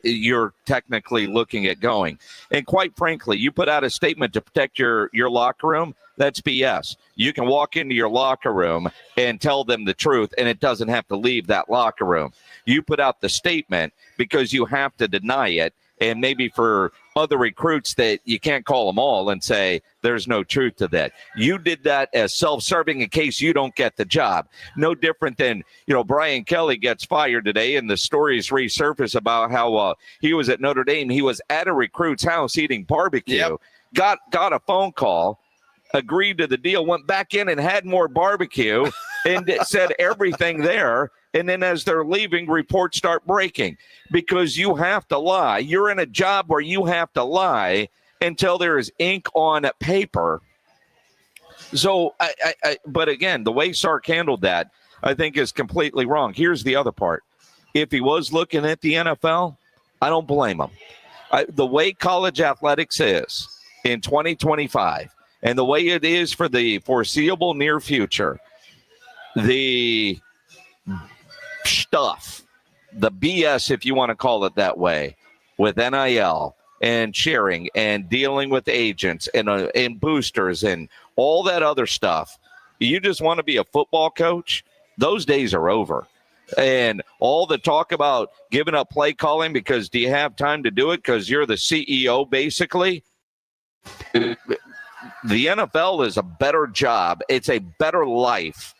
you're technically looking at going. And quite frankly, you put out a statement to protect your locker room, that's BS. You can walk into your locker room and tell them the truth, and it doesn't have to leave that locker room. You put out the statement because you have to deny it, and maybe for other recruits that you can't call them all and say there's no truth to that. You did that as self-serving in case you don't get the job. No different than, Brian Kelly gets fired today, and the stories resurface about how he was at Notre Dame. He was at a recruit's house eating barbecue, got a phone call, agreed to the deal, went back in and had more barbecue and said everything there. And then as they're leaving, reports start breaking because you have to lie. You're in a job where you have to lie until there is ink on paper. So, but again, the way Sark handled that, I think is completely wrong. Here's the other part. If he was looking at the NFL, I don't blame him. The way college athletics is in 2025 and the way it is for the foreseeable near future, the stuff, the BS, if you want to call it that way, with NIL and sharing and dealing with agents and boosters and all that other stuff, you just want to be a football coach, those days are over. And all the talk about giving up play calling because do you have time to do it because you're the CEO, basically. The NFL is a better job. It's a better life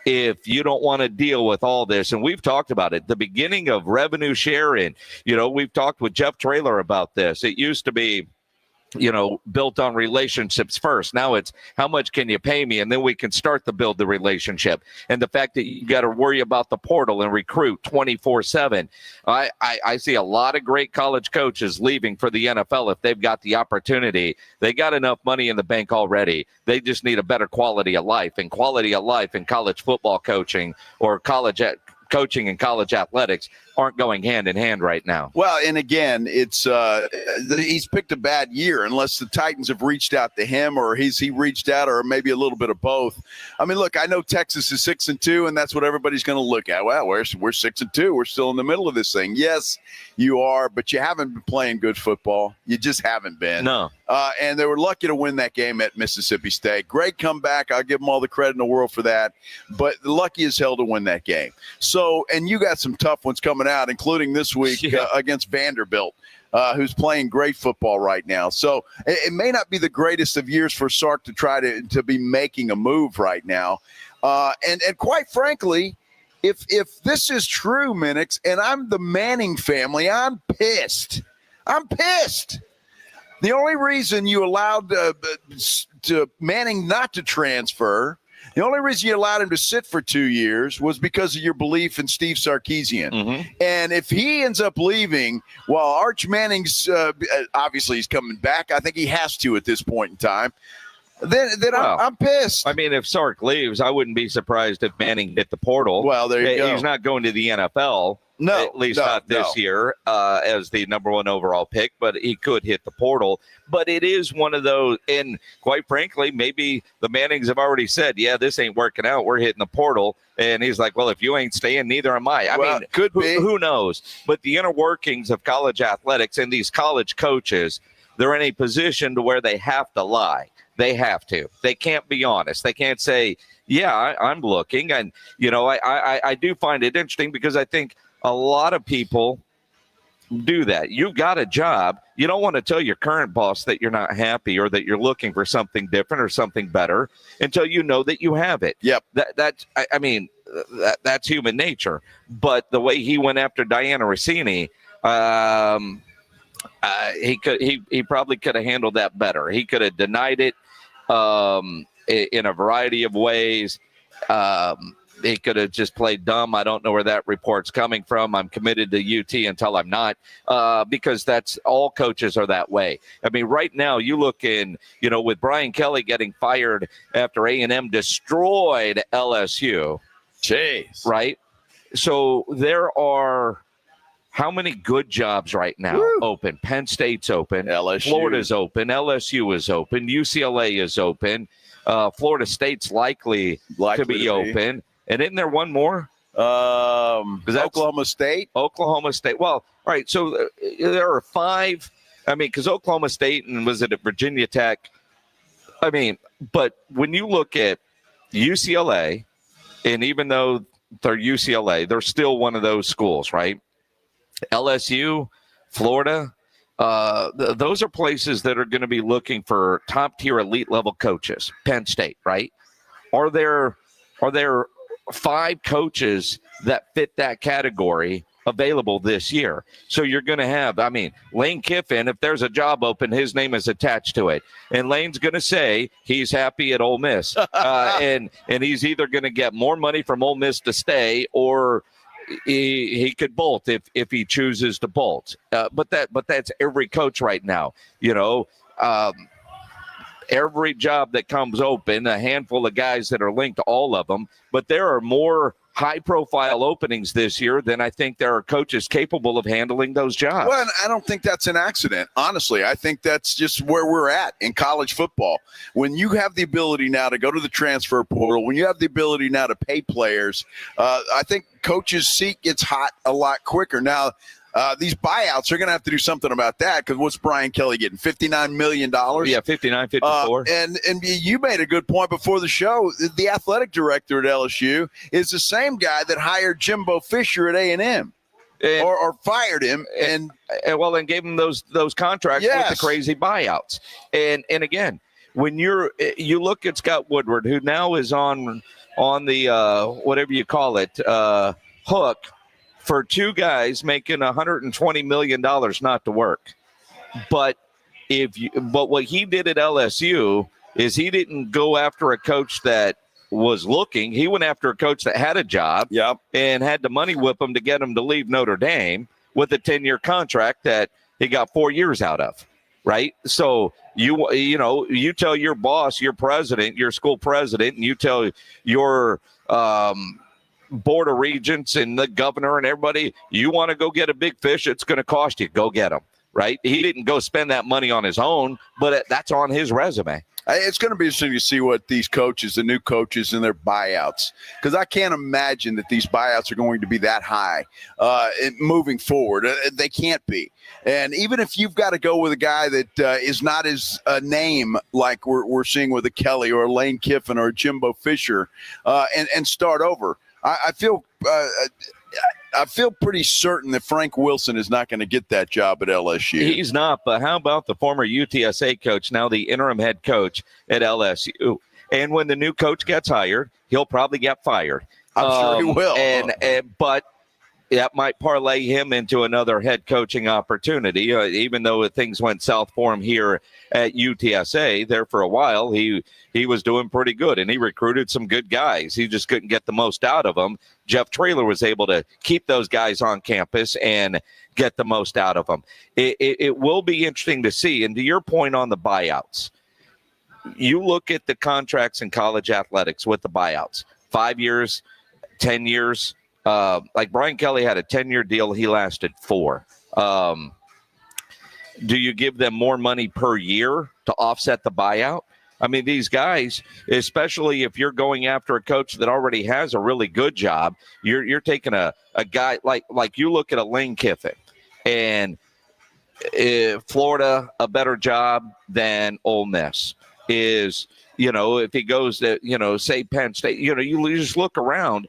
if you don't want to deal with all this. And we've talked about it, the beginning of revenue share. And, we've talked with Jeff Traylor about this. It used to be, built on relationships first. Now it's how much can you pay me? And then we can start to build the relationship. And the fact that you got to worry about the portal and recruit 24/7. I see a lot of great college coaches leaving for the NFL if they've got the opportunity. They got enough money in the bank already. They just need a better quality of life. And quality of life in college football coaching or college coaching and college athletics aren't going hand in hand right now. Well, and again, it's he's picked a bad year unless the Titans have reached out to him or he reached out or maybe a little bit of both. I mean, look, I know Texas is 6-2, and that's what everybody's going to look at. Well, we're 6-2. We're still in the middle of this thing. Yes, you are, but you haven't been playing good football. You just haven't been. No. And they were lucky to win that game at Mississippi State. Great comeback. I'll give them all the credit in the world for that. But lucky as hell to win that game. So, and you got some tough ones coming out, including this week against Vanderbilt, who's playing great football right now. So it may not be the greatest of years for Sark to try to be making a move right now. And quite frankly, if this is true, Minix, and I'm the Manning family, I'm pissed. I'm pissed. The only reason you allowed to Manning not to transfer, the only reason you allowed him to sit for 2 years was because of your belief in Steve Sarkisian. Mm-hmm. And if he ends up leaving, while Arch Manning's obviously he's coming back, I think he has to at this point in time. Then I'm pissed. I mean, if Sark leaves, I wouldn't be surprised if Manning hit the portal. Well, there you go. He's not going to the NFL. No, at least not this year as the number 1 overall pick, but he could hit the portal. But it is one of those, and quite frankly, maybe the Mannings have already said, yeah, this ain't working out. We're hitting the portal. And he's like, well, if you ain't staying, neither am I. I mean, could be. Who knows? But the inner workings of college athletics and these college coaches, they're in a position to where they have to lie. They have to. They can't be honest. They can't say, yeah, I'm looking. And, I do find it interesting because I think a lot of people do that. You've got a job. You don't want to tell your current boss that you're not happy or that you're looking for something different or something better until you know that you have it. Yep. That's human nature. But the way he went after Diana Rossini, he probably could have handled that better. He could have denied it in a variety of ways. He could have just played dumb. I don't know where that report's coming from. I'm committed to UT until I'm not, because that's all coaches are that way. I mean, right now you look in, with Brian Kelly getting fired after A&M destroyed LSU. Jeez. Right? So there are how many good jobs right now open? Penn State's open. LSU. Florida's open. LSU is open. UCLA is open. Florida State's likely to be open. And isn't there one more? Oklahoma State? Oklahoma State. Well, all right. So there are 5. I mean, because Oklahoma State and was it at Virginia Tech? I mean, but when you look at UCLA, and even though they're UCLA, they're still one of those schools, right? LSU, Florida, those are places that are going to be looking for top-tier elite level coaches. Penn State, right? Are there 5 coaches that fit that category available this year? So you're going to have, Lane Kiffin, if there's a job open, his name is attached to it. And Lane's going to say he's happy at Ole Miss. And he's either going to get more money from Ole Miss to stay, or he could bolt if he chooses to bolt. But that's every coach right now. Every job that comes open, a handful of guys that are linked to all of them. But there are more high-profile openings this year than I think there are coaches capable of handling those jobs. Well, I don't think that's an accident, honestly. I think that's just where we're at in college football. When you have the ability now to go to the transfer portal, when you have the ability now to pay players, I think coaches' seat gets hot a lot quicker. Now, these buyouts are going to have to do something about that, because what's Brian Kelly getting? $59 million? Yeah, 59, 54. And you made a good point before the show. The athletic director at LSU is the same guy that hired Jimbo Fisher at A&M. Or fired him and gave him those contracts with the crazy buyouts. And again, when you look at Scott Woodward, who now is on the whatever you call it hook for 2 guys making $120 million not to work. But what he did at LSU is he didn't go after a coach that was looking. He went after a coach that had a job and had the money whip him to get him to leave Notre Dame with a 10-year contract that he got 4 years out of. Right. So you tell your boss, your president, your school president, and you tell your board of regents and the governor and everybody, you want to go get a big fish, it's going to cost you. Go get him. Right. He didn't go spend that money on his own, but that's on his resume. It's going to be interesting to see what these coaches, the new coaches, and their buyouts, because I can't imagine that these buyouts are going to be that high moving forward. They can't be. And even if you've got to go with a guy that is not as a name like we're seeing with a Kelly or a Lane Kiffin or a Jimbo Fisher and start over, I feel pretty certain that Frank Wilson is not going to get that job at LSU. He's not, but how about the former UTSA coach, now the interim head coach at LSU? And when the new coach gets hired, he'll probably get fired. I'm sure he will. But that might parlay him into another head coaching opportunity. Even though things went south for him here at UTSA, there for a while, he was doing pretty good, and he recruited some good guys. He just couldn't get the most out of them. Jeff Traylor was able to keep those guys on campus and get the most out of them. It will be interesting to see. And to your point on the buyouts, you look at the contracts in college athletics with the buyouts, 5 years, 10 years. Like Brian Kelly had a 10-year deal. He lasted 4. Do you give them more money per year to offset the buyout? I mean, these guys, especially if you're going after a coach that already has a really good job, you're taking a guy like you look at a Lane Kiffin, and Florida, a better job than Ole Miss is, if he goes to, say Penn State, you just look around.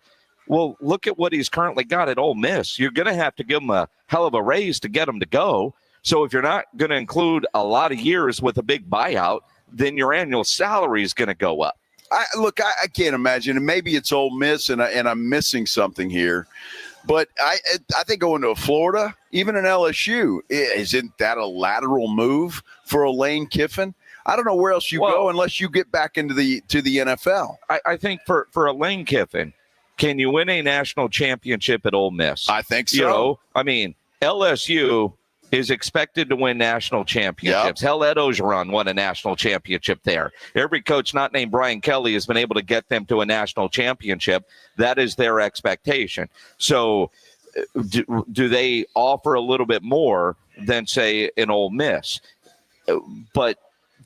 Well, look at what he's currently got at Ole Miss. You're going to have to give him a hell of a raise to get him to go. So if you're not going to include a lot of years with a big buyout, then your annual salary is going to go up. I can't imagine, and maybe it's Ole Miss, and I'm missing something here. But I think going to Florida, even an LSU, isn't that a lateral move for a Lane Kiffin? I don't know where else you go unless you get back into the NFL. I think for a Lane Kiffin, can you win a national championship at Ole Miss? I think so. LSU is expected to win national championships. Yep. Hell, Ed Ogeron won a national championship there. Every coach not named Brian Kelly has been able to get them to a national championship. That is their expectation. So do they offer a little bit more than, say, an Ole Miss? But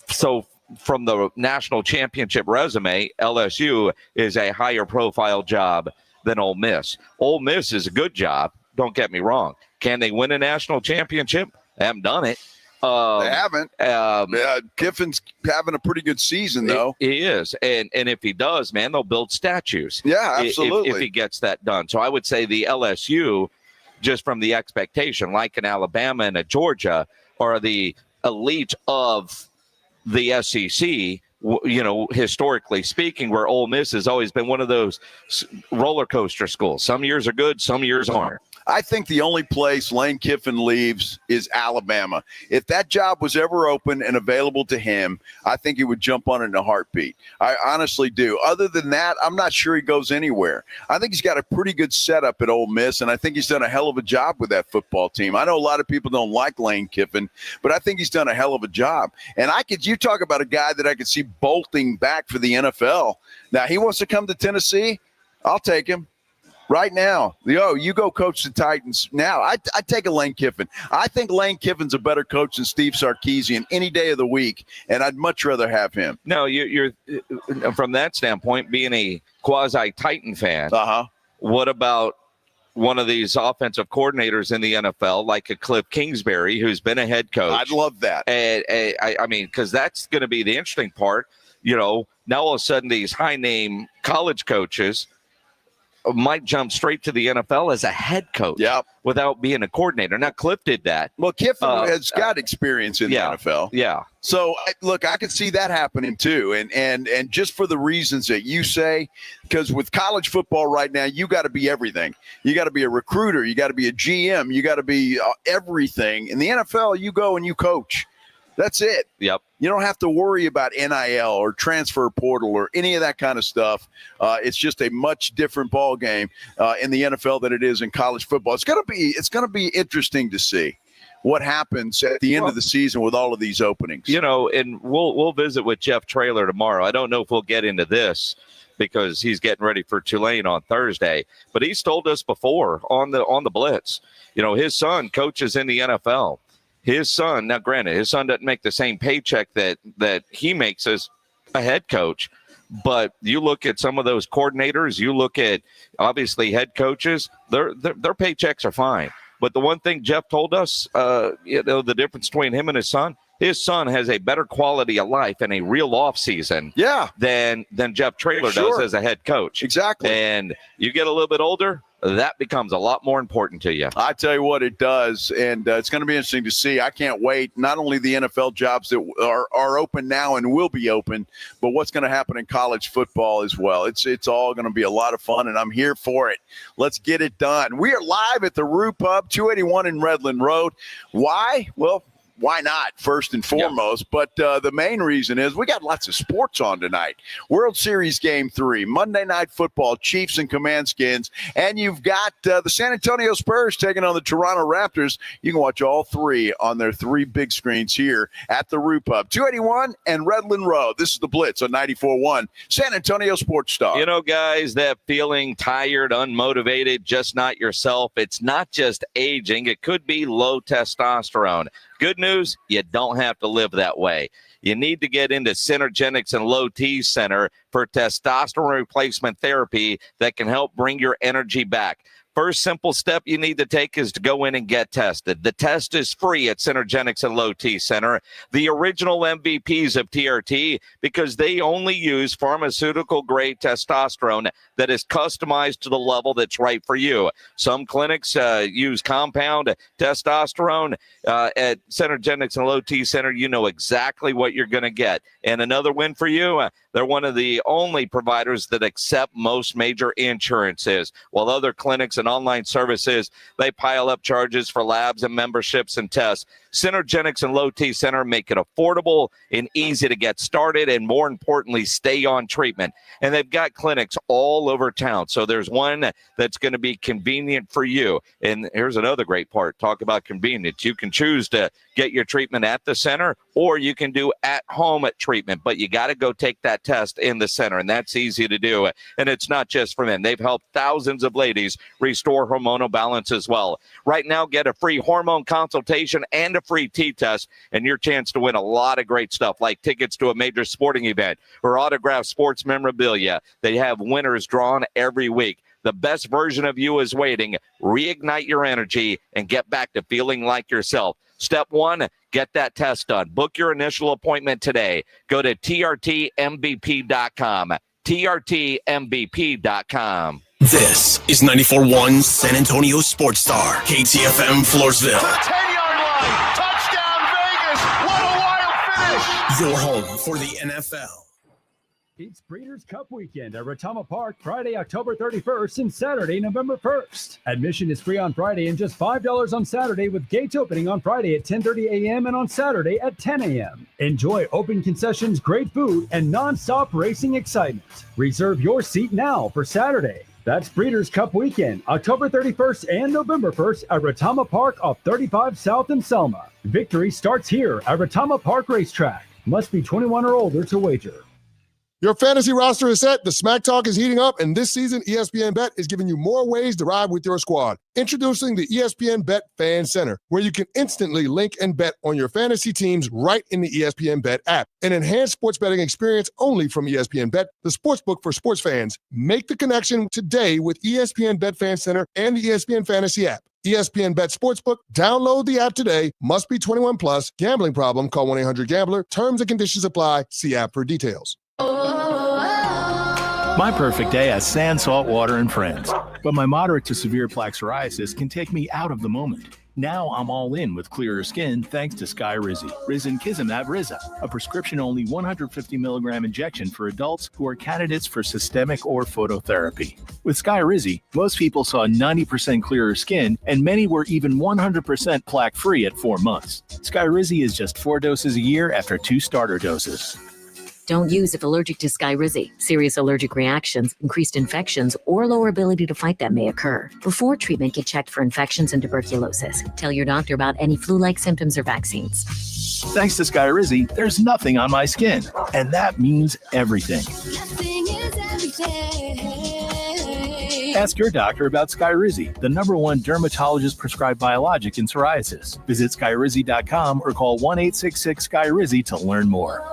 so from the national championship resume, LSU is a higher profile job than Ole Miss. Ole Miss is a good job. Don't get me wrong. Can they win a national championship? They haven't done it. They haven't. Kiffin's having a pretty good season, though. He is. And if he does, man, they'll build statues. Yeah, absolutely. If he gets that done. So I would say the LSU, just from the expectation, like in Alabama and a Georgia, are the elite of the SEC, historically speaking, where Ole Miss has always been one of those roller coaster schools. Some years are good, some years aren't. I think the only place Lane Kiffin leaves is Alabama. If that job was ever open and available to him, I think he would jump on it in a heartbeat. I honestly do. Other than that, I'm not sure he goes anywhere. I think he's got a pretty good setup at Ole Miss, and I think he's done a hell of a job with that football team. I know a lot of people don't like Lane Kiffin, but I think he's done a hell of a job. And you talk about a guy that I could see bolting back for the NFL. Now, he wants to come to Tennessee. I'll take him. Right now, you go coach the Titans. Now, I take a Lane Kiffin. I think Lane Kiffin's a better coach than Steve Sarkisian any day of the week, and I'd much rather have him. No, you're from that standpoint, being a quasi-Titan fan, what about one of these offensive coordinators in the NFL, like a Cliff Kingsbury, who's been a head coach? I'd love that. I mean, because that's going to be the interesting part. Now all of a sudden these high-name college coaches might jump straight to the NFL as a head coach without being a coordinator. Now, Cliff did that. Well, Kiffin has got experience in the NFL. Yeah. So, look, I could see that happening too. And just for the reasons that you say, because with college football right now, you got to be everything. You got to be a recruiter. You got to be a GM. You got to be everything. In the NFL, you go and you coach. That's it. Yep. You don't have to worry about NIL or transfer portal or any of that kind of stuff. It's just a much different ball game in the NFL than it is in college football. It's gonna be interesting to see what happens at the end of the season with all of these openings. And we'll visit with Jeff Traylor tomorrow. I don't know if we'll get into this because he's getting ready for Tulane on Thursday, but he's told us before on the Blitz. His son coaches in the NFL. His son, now granted, his son doesn't make the same paycheck that he makes as a head coach, but you look at some of those coordinators, you look at obviously head coaches, their paychecks are fine. But the one thing Jeff told us, the difference between him and his son has a better quality of life and a real off season than Jeff Traylor does as a head coach. Exactly. And you get a little bit older, that becomes a lot more important to you. I tell you what, it does, and it's going to be interesting to see. I can't wait. Not only the NFL jobs that are open now and will be open, but what's going to happen in college football as well. It's all going to be a lot of fun, and I'm here for it. Let's get it done. We are live at the Rue Pub, 281 in Redland Road. Why? Well, why not, first and foremost? But the main reason is we got lots of sports on tonight. World Series Game 3, Monday Night Football, Chiefs and Commandskins, and you've got the San Antonio Spurs taking on the Toronto Raptors. You can watch all three on their 3 big screens here at the Rue Pub, 281 and Redland Road. This is the Blitz on 94.1, San Antonio Sports Star. You know, guys, that feeling tired, unmotivated, just not yourself, it's not just aging. It could be low testosterone. Good news, you don't have to live that way. You need to get into Synergenics and Low T Center for testosterone replacement therapy that can help bring your energy back. First simple step you need to take is to go in and get tested. The test is free at Synergenics and Low T Center, the original MVPs of TRT, because they only use pharmaceutical-grade testosterone that is customized to the level that's right for you. Some clinics use compound testosterone. At Synergenics and Low T Center, you know exactly what you're going to get. And another win for you, they're one of the only providers that accept most major insurances, while other clinics and online services, they pile up charges for labs and memberships and tests. Synergenics and Low T Center make it affordable and easy to get started, and more importantly, stay on treatment. And they've got clinics all over town. So there's one that's going to be convenient for you. And here's another great part. Talk about convenience. You can choose to get your treatment at the center, or you can do at-home treatment. But you got to go take that test in the center, and that's easy to do. And it's not just for men. They've helped thousands of ladies restore hormonal balance as well. Right now, get a free hormone consultation and a free T-test, and your chance to win a lot of great stuff like tickets to a major sporting event or autographed sports memorabilia. They have winners drawn every week. The best version of you is waiting. Reignite your energy and get back to feeling like yourself. Step 1, get that test done. Book your initial appointment today. Go to trtmvp.com. trtmvp.com. This is 94.1 San Antonio Sports Star, KTFM Floresville. 10-yard line. Touchdown Vegas. What a wild finish. Your home for the NFL. It's Breeders' Cup Weekend at Retama Park, Friday, October 31st and Saturday, November 1st. Admission is free on Friday and just $5 on Saturday, with gates opening on Friday at 10:30 a.m. and on Saturday at 10 a.m. Enjoy open concessions, great food, and nonstop racing excitement. Reserve your seat now for Saturday. That's Breeders' Cup Weekend, October 31st and November 1st at Retama Park off 35 South in Selma. Victory starts here at Retama Park Racetrack. Must be 21 or older to wager. Your fantasy roster is set, the smack talk is heating up, and this season, ESPN Bet is giving you more ways to ride with your squad. Introducing the ESPN Bet Fan Center, where you can instantly link and bet on your fantasy teams right in the ESPN Bet app. An enhanced sports betting experience only from ESPN Bet, the sportsbook for sports fans. Make the connection today with ESPN Bet Fan Center and the ESPN Fantasy app. ESPN Bet Sportsbook. Download the app today. Must be 21 plus. Gambling problem? Call 1-800-GAMBLER. Terms and conditions apply. See app for details. My perfect day has sand, salt water, and friends. But my moderate to severe plaque psoriasis can take me out of the moment. Now I'm all in with clearer skin thanks to Skyrizi. Risankizumab Riza, a prescription-only 150 milligram injection for adults who are candidates for systemic or phototherapy. With Skyrizi, most people saw 90% clearer skin, and many were even 100% plaque-free at 4 months. Skyrizi is just 4 doses a year after 2 starter doses. Don't use if allergic to Skyrizi. Serious allergic reactions, increased infections, or lower ability to fight them may occur. Before treatment, get checked for infections and tuberculosis. Tell your doctor about any flu-like symptoms or vaccines. Thanks to Skyrizi, there's nothing on my skin, and that means everything. Ask your doctor about Skyrizi, the #1 dermatologist-prescribed biologic in psoriasis. Visit Skyrizi.com or call 1-866-SKYRIZI to learn more.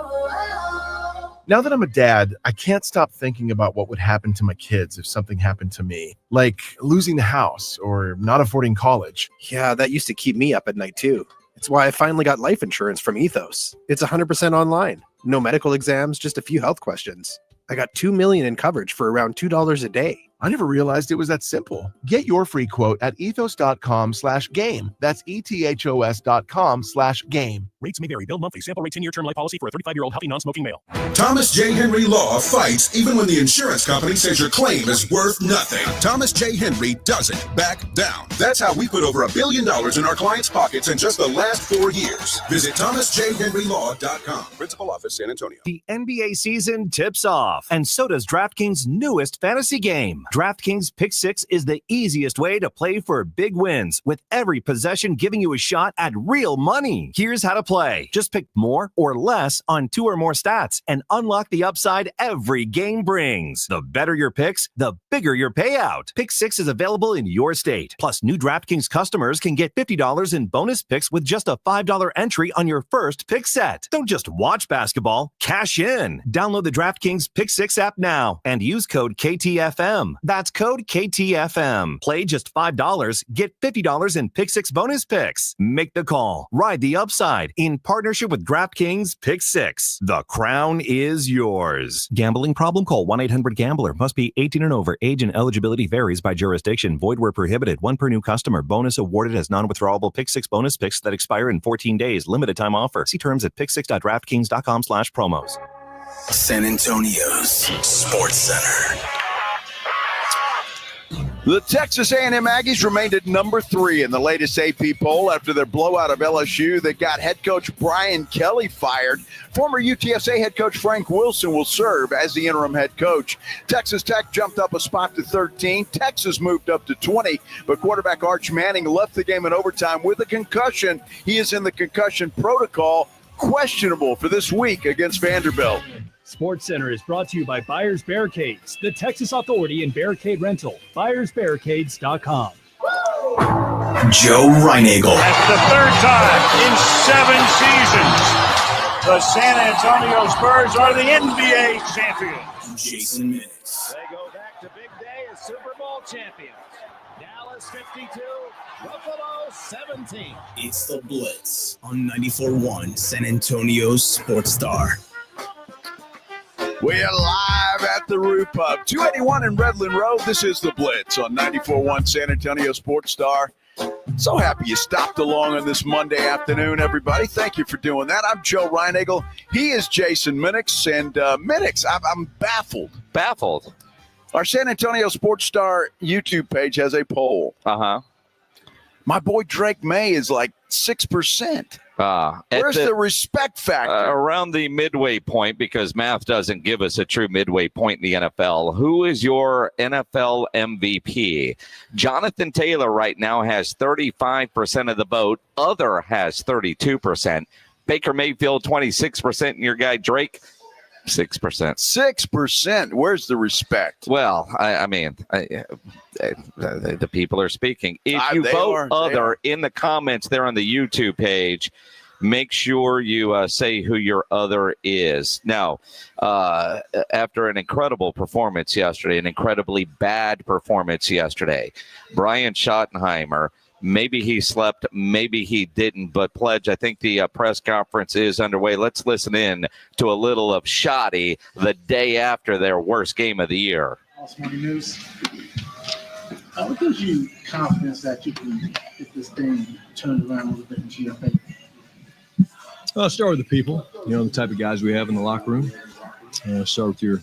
Now that I'm a dad, I can't stop thinking about what would happen to my kids if something happened to me, like losing the house or not affording college. Yeah, that used to keep me up at night too. It's why I finally got life insurance from Ethos. It's 100% online. No medical exams, just a few health questions. I got $2 million in coverage for around $2 a day. I never realized it was that simple. Get your free quote at ethos.com/game. That's ethos.com/game. Rates may vary. Bill monthly. Sample rate 10-year term life policy for a 35-year-old healthy non-smoking male. Thomas J. Henry Law fights even when the insurance company says your claim is worth nothing. Thomas J. Henry doesn't back down. That's how we put over $1 billion in our clients' pockets in just the last 4 years. Visit thomasjhenrylaw.com. Principal office, San Antonio. The NBA season tips off, and so does DraftKings' newest fantasy game. DraftKings Pick 6 is the easiest way to play for big wins, with every possession giving you a shot at real money. Here's how to play. Just pick more or less on 2 or more stats and unlock the upside every game brings. The better your picks, the bigger your payout. Pick 6 is available in your state. Plus, new DraftKings customers can get $50 in bonus picks with just a $5 entry on your first pick set. Don't just watch basketball, cash in. Download the DraftKings Pick 6 app now and use code KTFM. That's code KTFM. Play just $5, get $50 in Pick 6 bonus picks. Make the call. Ride the upside in partnership with DraftKings Pick 6. The crown is yours. Gambling problem? Call 1-800-GAMBLER. Must be 18 and over. Age and eligibility varies by jurisdiction. Void where prohibited. 1 per new customer. Bonus awarded as non-withdrawable Pick 6 bonus picks that expire in 14 days. Limited time offer. See terms at pick6.draftkings.com/promos. San Antonio's Sports Center. The Texas A&M Aggies remained at number 3 in the latest AP poll after their blowout of LSU that got head coach Brian Kelly fired. Former UTSA head coach Frank Wilson will serve as the interim head coach. Texas Tech jumped up a spot to 13. Texas moved up to 20, but quarterback Arch Manning left the game in overtime with a concussion. He is in the concussion protocol, questionable for this week against Vanderbilt. Sports Center is brought to you by Buyers Barricades, the Texas Authority in Barricade Rental. BuyersBarricades.com. Joe Reinagel. That's the 3rd time in 7 seasons. The San Antonio Spurs are the NBA champions. Jason Minix. They go back to big day as Super Bowl champions. Dallas 52, Buffalo 17. It's the Blitz on 94.1 San Antonio's Sports Star. We are live at the Roo Pub, 281 in Redland Road. This is the Blitz on 94.1 San Antonio Sports Star. So happy you stopped along on this Monday afternoon, everybody. Thank you for doing that. I'm Joe Reinagel. He is Jason Minix. And Minix, I'm baffled. Baffled? Our San Antonio Sports Star YouTube page has a poll. Uh-huh. My boy Drake May is like 6%. Where's the respect factor? Around the midway point, because math doesn't give us a true midway point in the NFL. Who is your NFL MVP? Jonathan Taylor right now has 35% of the vote. Other has 32%. Baker Mayfield, 26%. And your guy Drake, 6%. 6%. Where's the respect? Well, I mean, the people are speaking. If you vote other in the comments there on the YouTube page, make sure you say who your other is. Now, after an incredible performance yesterday, an incredibly bad performance yesterday, Brian Schottenheimer, maybe he slept, maybe he didn't, but Pledge, I think the press conference is underway. Let's listen in to a little of Shotty the day after their worst game of the year. Awesome morning news. What gives you confidence that you can get this thing turned around a little bit in GFA? I'll start with the people, the type of guys we have in the locker room. Start with your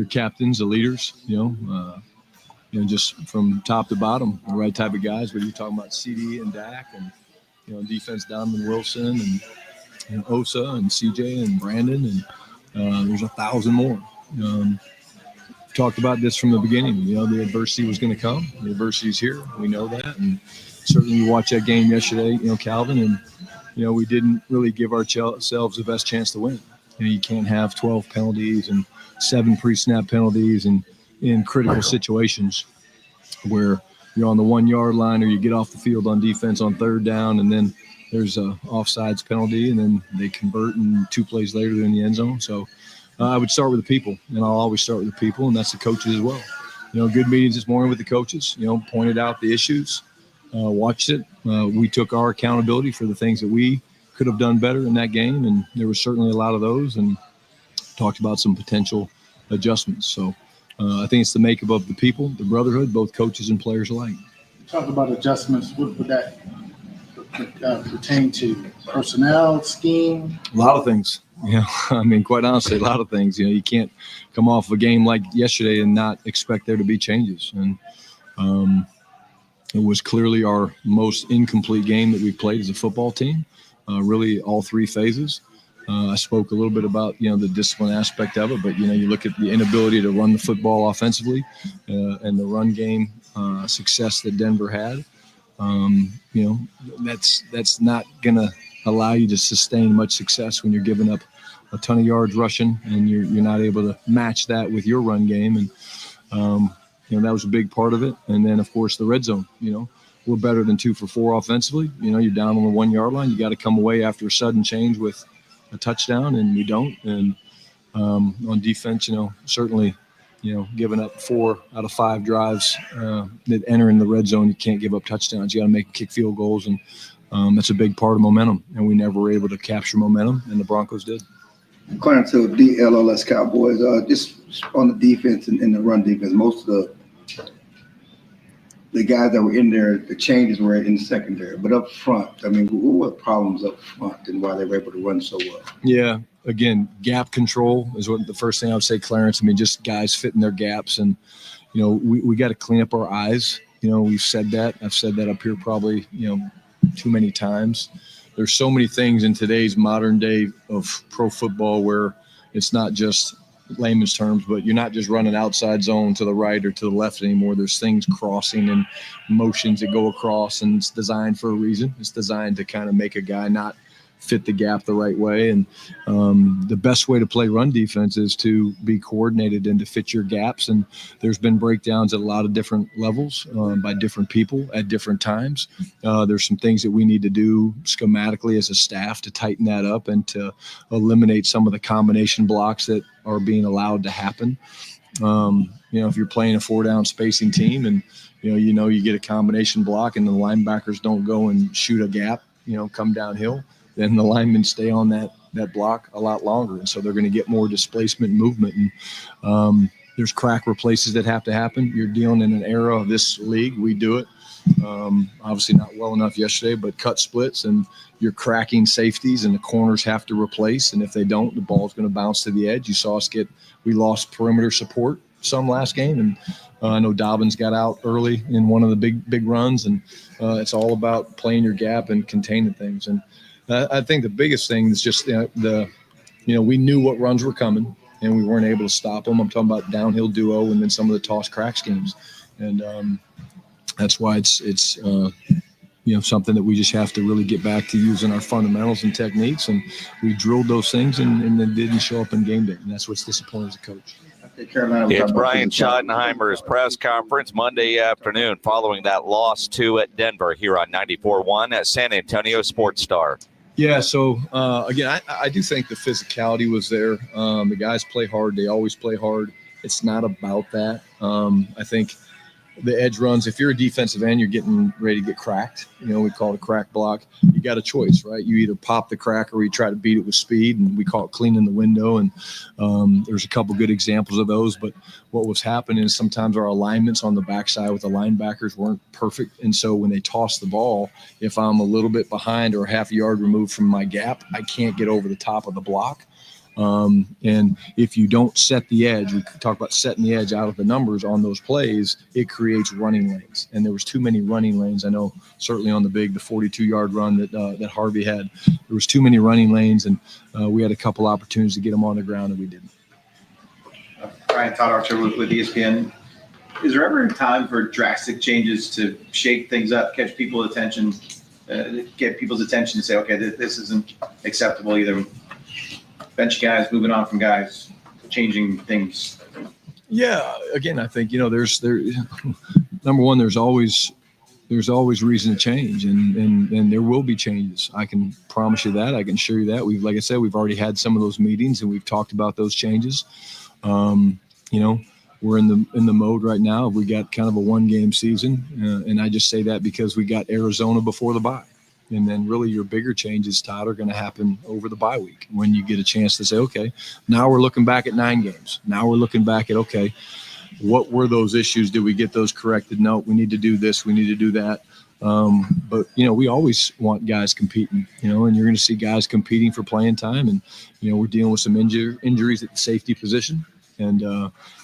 captains, the leaders, just from top to bottom, the right type of guys. But you're talking about CD and Dak and, defense, Donovan Wilson and Osa and CJ and Brandon. And there's 1,000 more. Talked about this from the beginning. The adversity was going to come. The adversity is here. We know that. And certainly we watched that game yesterday, Calvin, and, we didn't really give ourselves the best chance to win. You can't have 12 penalties and 7 pre-snap penalties and in critical situations where you're on the 1-yard line or you get off the field on defense on 3rd down and then there's a offsides penalty and then they convert and 2 plays later they're in the end zone. So I would start with the people, and I'll always start with the people, and that's the coaches as well. Good meetings this morning with the coaches, pointed out the issues, watched it. We took our accountability for the things that we could have done better in that game, and there was certainly a lot of those, and talked about some potential adjustments. So I think it's the makeup of the people, the brotherhood, both coaches and players alike. Talk about adjustments. What would that pertain to? Personnel, scheme? A lot of things. Yeah, I mean, quite honestly, a lot of things. You know, you can't come off a game like yesterday and not expect there to be changes. And it was clearly our most incomplete game that we've played as a football team, really all three phases. I spoke a little bit about, the discipline aspect of it, but, you look at the inability to run the football offensively and the run game success that Denver had. That's not going to allow you to sustain much success when you're giving up a ton of yards rushing and you're not able to match that with your run game. And, that was a big part of it. And then, of course, the red zone, we're better than 2 for 4 offensively. You're down on the 1 yard line. You got to come away after a sudden change with a touchdown, and we don't. And on defense, certainly, giving up 4 out of 5 drives that enter in the red zone, you can't give up touchdowns. You got to make kick field goals, and that's a big part of momentum. And we never were able to capture momentum, and the Broncos did. According to DLLS Cowboys, just on the defense and the run defense, most of the guys that were in there, the changes were in the secondary. But up front, I mean, what were the problems up front and why they were able to run so well? Yeah, again, gap control is what the first thing I would say, Clarence. I mean, just guys fitting their gaps. And, we got to clean up our eyes. We've said that. I've said that up here probably, too many times. There's so many things in today's modern day of pro football where it's not just layman's terms, but you're not just running outside zone to the right or to the left anymore. There's things crossing and motions that go across, and it's designed for a reason. It's designed to kind of make a guy not fit the gap the right way. And the best way to play run defense is to be coordinated and to fit your gaps. And there's been breakdowns at a lot of different levels by different people at different times. There's some things that we need to do schematically as a staff to tighten that up and to eliminate some of the combination blocks that are being allowed to happen. If you're playing a 4-down spacing team and, you get a combination block and the linebackers don't go and shoot a gap, come downhill, then the linemen stay on that block a lot longer. And so they're going to get more displacement and movement. And there's crack replaces that have to happen. You're dealing in an era of this league. We do it. Obviously not well enough yesterday, but cut splits and you're cracking safeties and the corners have to replace. And if they don't, the ball's going to bounce to the edge. You saw us we lost perimeter support some last game. And I know Dobbins got out early in one of the big runs. And it's all about playing your gap and containing things. And I think the biggest thing is just we knew what runs were coming and we weren't able to stop them. I'm talking about downhill duo and then some of the toss crack schemes. And that's why it's something that we just have to really get back to using our fundamentals and techniques. And we drilled those things and then didn't show up in game day. And that's what's disappointing as a coach. It's Brian Schottenheimer's press conference Monday afternoon following that loss to at Denver here on 94.1 at San Antonio Sports Star. Yeah, so, again, I do think the physicality was there. The guys play hard. They always play hard. It's not about that. I think the edge runs, if you're a defensive end, you're getting ready to get cracked. We call it a crack block. You got a choice, right? You either pop the crack or you try to beat it with speed, and we call it cleaning the window. And there's a couple good examples of those. But what was happening is sometimes our alignments on the backside with the linebackers weren't perfect. And so when they toss the ball, if I'm a little bit behind or half a yard removed from my gap, I can't get over the top of the block. And if you don't set the edge, we talk about setting the edge out of the numbers on those plays, it creates running lanes. And there was too many running lanes. I know certainly on the 42-yard run that Harvey had, there was too many running lanes, and we had a couple opportunities to get them on the ground, and we didn't. Brian Todd Archer with ESPN. Is there ever a time for drastic changes to shake things up, catch people's attention, get people's attention to say, okay, this isn't acceptable either? Bench guys, moving on from guys, changing things. Yeah, again, I think there's number one, there's always reason to change, and there will be changes. I can promise you that. I can assure you that. Like I said, we've already had some of those meetings and we've talked about those changes. We're in the mode right now. We got kind of a 1-game season, and I just say that because we got Arizona before the bye. And then really your bigger changes, Todd, are going to happen over the bye week when you get a chance to say, okay, now we're looking back at 9 games. Now we're looking back at, okay, what were those issues? Did we get those corrected? No, we need to do this. We need to do that. But, we always want guys competing, and you're going to see guys competing for playing time. And, we're dealing with some injuries at the safety position. And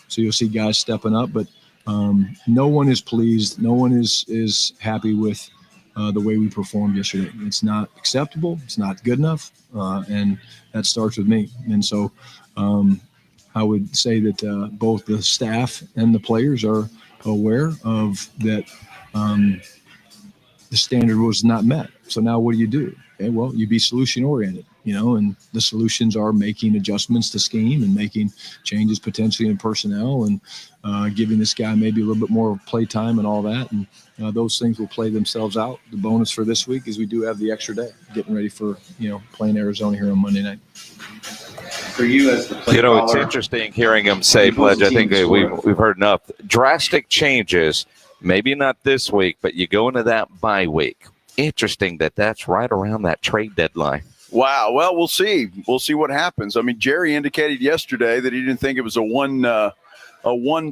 so you'll see guys stepping up. But no one is pleased. No one is happy with the way we performed yesterday. It's not acceptable. It's not good enough. And that starts with me. And so I would say that both the staff and the players are aware of that. The standard was not met. So now what do? Okay, well, you be solution oriented, and the solutions are making adjustments to scheme and making changes potentially in personnel and giving this guy maybe a little bit more play time and all that. And those things will play themselves out. The bonus for this week is we do have the extra day getting ready for, playing Arizona here on Monday night. For you as the play it's interesting hearing him say, Pledge, I think we've heard enough. Drastic changes. Maybe not this week, but you go into that bye week. Interesting that's right around that trade deadline. Wow. Well, we'll see. We'll see what happens. I mean, Jerry indicated yesterday that he didn't think it was a one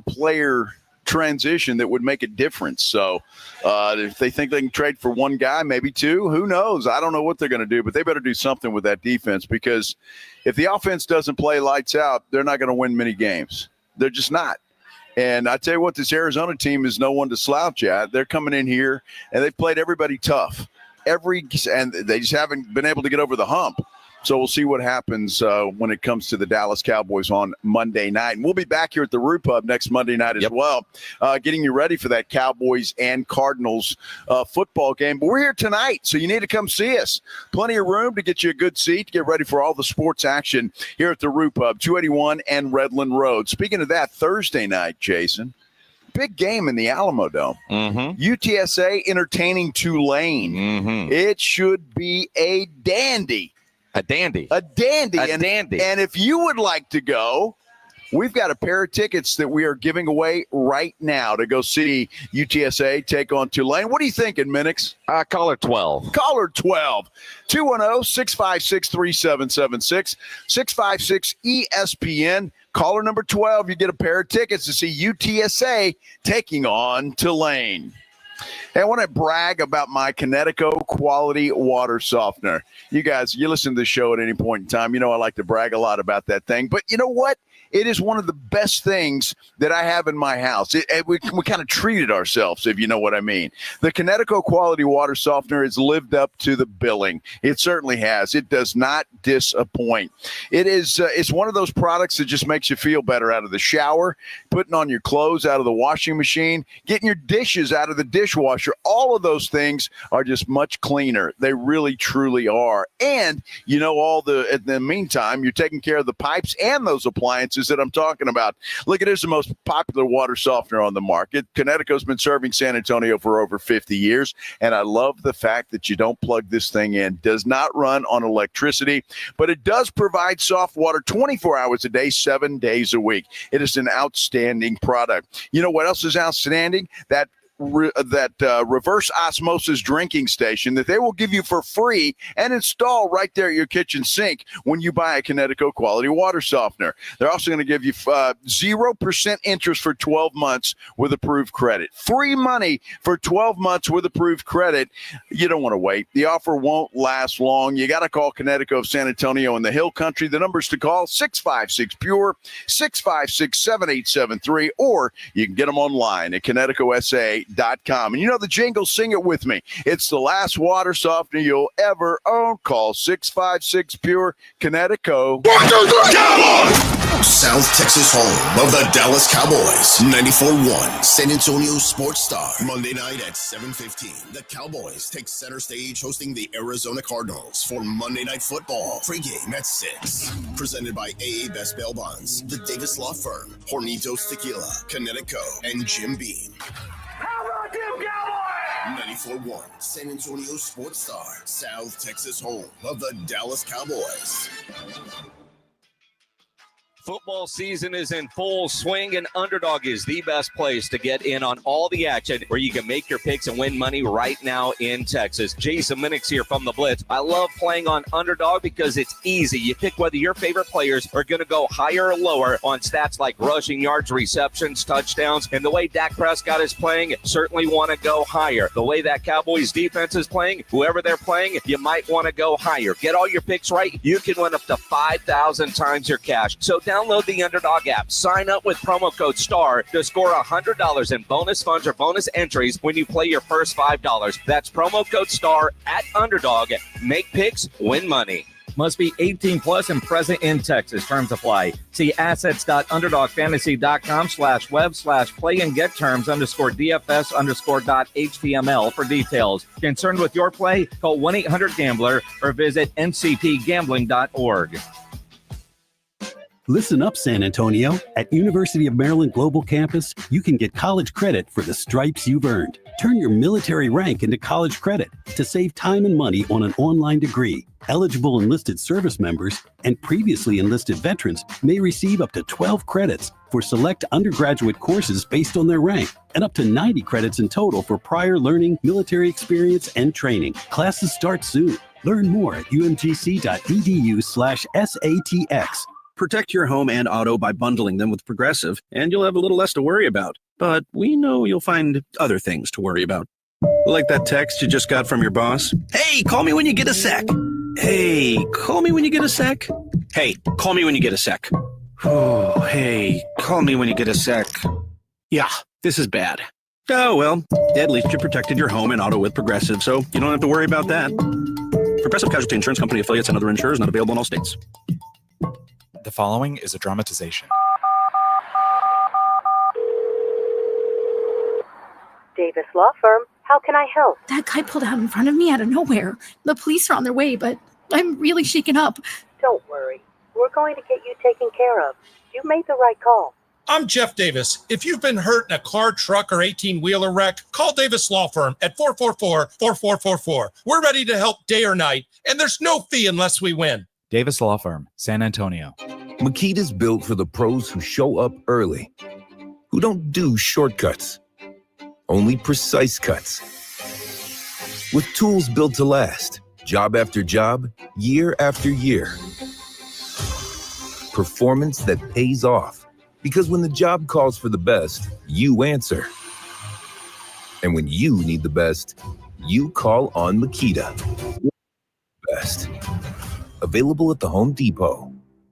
player transition that would make a difference. So if they think they can trade for one guy, maybe two, who knows? I don't know what they're going to do, but they better do something with that defense, because if the offense doesn't play lights out, they're not going to win many games. They're just not. And I tell you what, this Arizona team is no one to slouch at. They're coming in here, and they've played everybody tough. And they just haven't been able to get over the hump. So we'll see what happens when it comes to the Dallas Cowboys on Monday night. And we'll be back here at the Roo Pub next Monday night as well, getting you ready for that Cowboys and Cardinals football game. But we're here tonight, so you need to come see us. Plenty of room to get you a good seat, get ready for all the sports action here at the Roo Pub, 281 and Redland Road. Speaking of that, Thursday night, Jason, big game in the Alamo Dome. UTSA entertaining Tulane. It should be a dandy. A dandy. And if you would like to go, we've got a pair of tickets that we are giving away right now to go see UTSA take on Tulane. What are you thinking, Minix? Caller 12. Caller 12. 210-656-3776. 656-ESPN. Caller number 12, you get a pair of tickets to see UTSA taking on Tulane. Hey, I want to brag about my Connecticut quality water softener. You guys, you listen to the show at any point in time. I like to brag a lot about that thing. But you know what? It is one of the best things that I have in my house. We kind of treated ourselves, if you know what I mean. The Connecticut quality water softener has lived up to the billing. It certainly has. It does not disappoint. It is. It's one of those products that just makes you feel better out of the shower, putting on your clothes out of the washing machine, getting your dishes out of the dishwasher. All of those things are just much cleaner. They really, truly are. And in the meantime, you're taking care of the pipes and those appliances that I'm talking about. Look, it is the most popular water softener on the market. Connecticut's been serving San Antonio for over 50 years, and I love the fact that you don't plug this thing in. Does not run on electricity, but it does provide soft water 24 hours a day, 7 days a week. It is an outstanding product. You know what else is outstanding? That reverse osmosis drinking station that they will give you for free and install right there at your kitchen sink when you buy a Connecticut quality water softener. They're also going to give you 0% interest for 12 months with approved credit. Free money for 12 months with approved credit. You don't want to wait. The offer won't last long. You got to call Connecticut of San Antonio in the Hill Country. The numbers to call, 656-PURE, 656-7873, or you can get them online at ConnecticutSA.com. And the jingle, sing it with me. It's the last water softener you'll ever own. Call 656-PURE, Connecticut. South Texas home of the Dallas Cowboys. 94.1 San Antonio Sports Star. Monday night at 7:15. The Cowboys take center stage hosting the Arizona Cardinals for Monday Night Football. Pre-game at 6. Presented by AA Best Bail Bonds, the Davis Law Firm, Hornitos Tequila, Connecticut, and Jim Beam. 94.1 San Antonio Sports Star. South Texas home of the Dallas Cowboys. Football season is in full swing, and Underdog is the best place to get in on all the action where you can make your picks and win money right now in Texas. Jason Minix here from the Blitz. I love playing on Underdog because it's easy. You pick whether your favorite players are going to go higher or lower on stats like rushing yards, receptions, touchdowns, and the way Dak Prescott is playing, certainly want to go higher. The way that Cowboys defense is playing, whoever they're playing, you might want to go higher. Get all your picks right. You can win up to 5,000 times your cash. So download the Underdog app. Sign up with promo code STAR to score $100 in bonus funds or bonus entries when you play your first $5. That's promo code STAR at Underdog. Make picks, win money. Must be 18 plus and present in Texas. Terms apply. See assets.underdogfantasy.com/web/play and get terms _DFS_.html for details. Concerned with your play? Call 1-800-GAMBLER or visit ncpgambling.org. Listen up, San Antonio. At University of Maryland Global Campus, you can get college credit for the stripes you've earned. Turn your military rank into college credit to save time and money on an online degree. Eligible enlisted service members and previously enlisted veterans may receive up to 12 credits for select undergraduate courses based on their rank, and up to 90 credits in total for prior learning, military experience, and training. Classes start soon. Learn more at umgc.edu/SATX. Protect your home and auto by bundling them with Progressive, and you'll have a little less to worry about. But we know you'll find other things to worry about. Like that text you just got from your boss. Hey, call me when you get a sec. Hey, call me when you get a sec. Hey, call me when you get a sec. Oh, hey, call me when you get a sec. Yeah, this is bad. Oh, well, at least you protected your home and auto with Progressive, so you don't have to worry about that. Progressive Casualty Insurance Company affiliates and other insurers not available in all states. The following is a dramatization. Davis Law Firm, how can I help? That guy pulled out in front of me out of nowhere. The police are on their way, but I'm really shaken up. Don't worry. We're going to get you taken care of. You made the right call. I'm Jeff Davis. If you've been hurt in a car, truck, or 18-wheeler wreck, call Davis Law Firm at 444-4444. We're ready to help day or night, and there's no fee unless we win. Davis Law Firm, San Antonio. Makita's built for the pros who show up early, who don't do shortcuts, only precise cuts. With tools built to last, job after job, year after year. Performance that pays off, because when the job calls for the best, you answer. And when you need the best, you call on Makita. Best. Available at the Home Depot.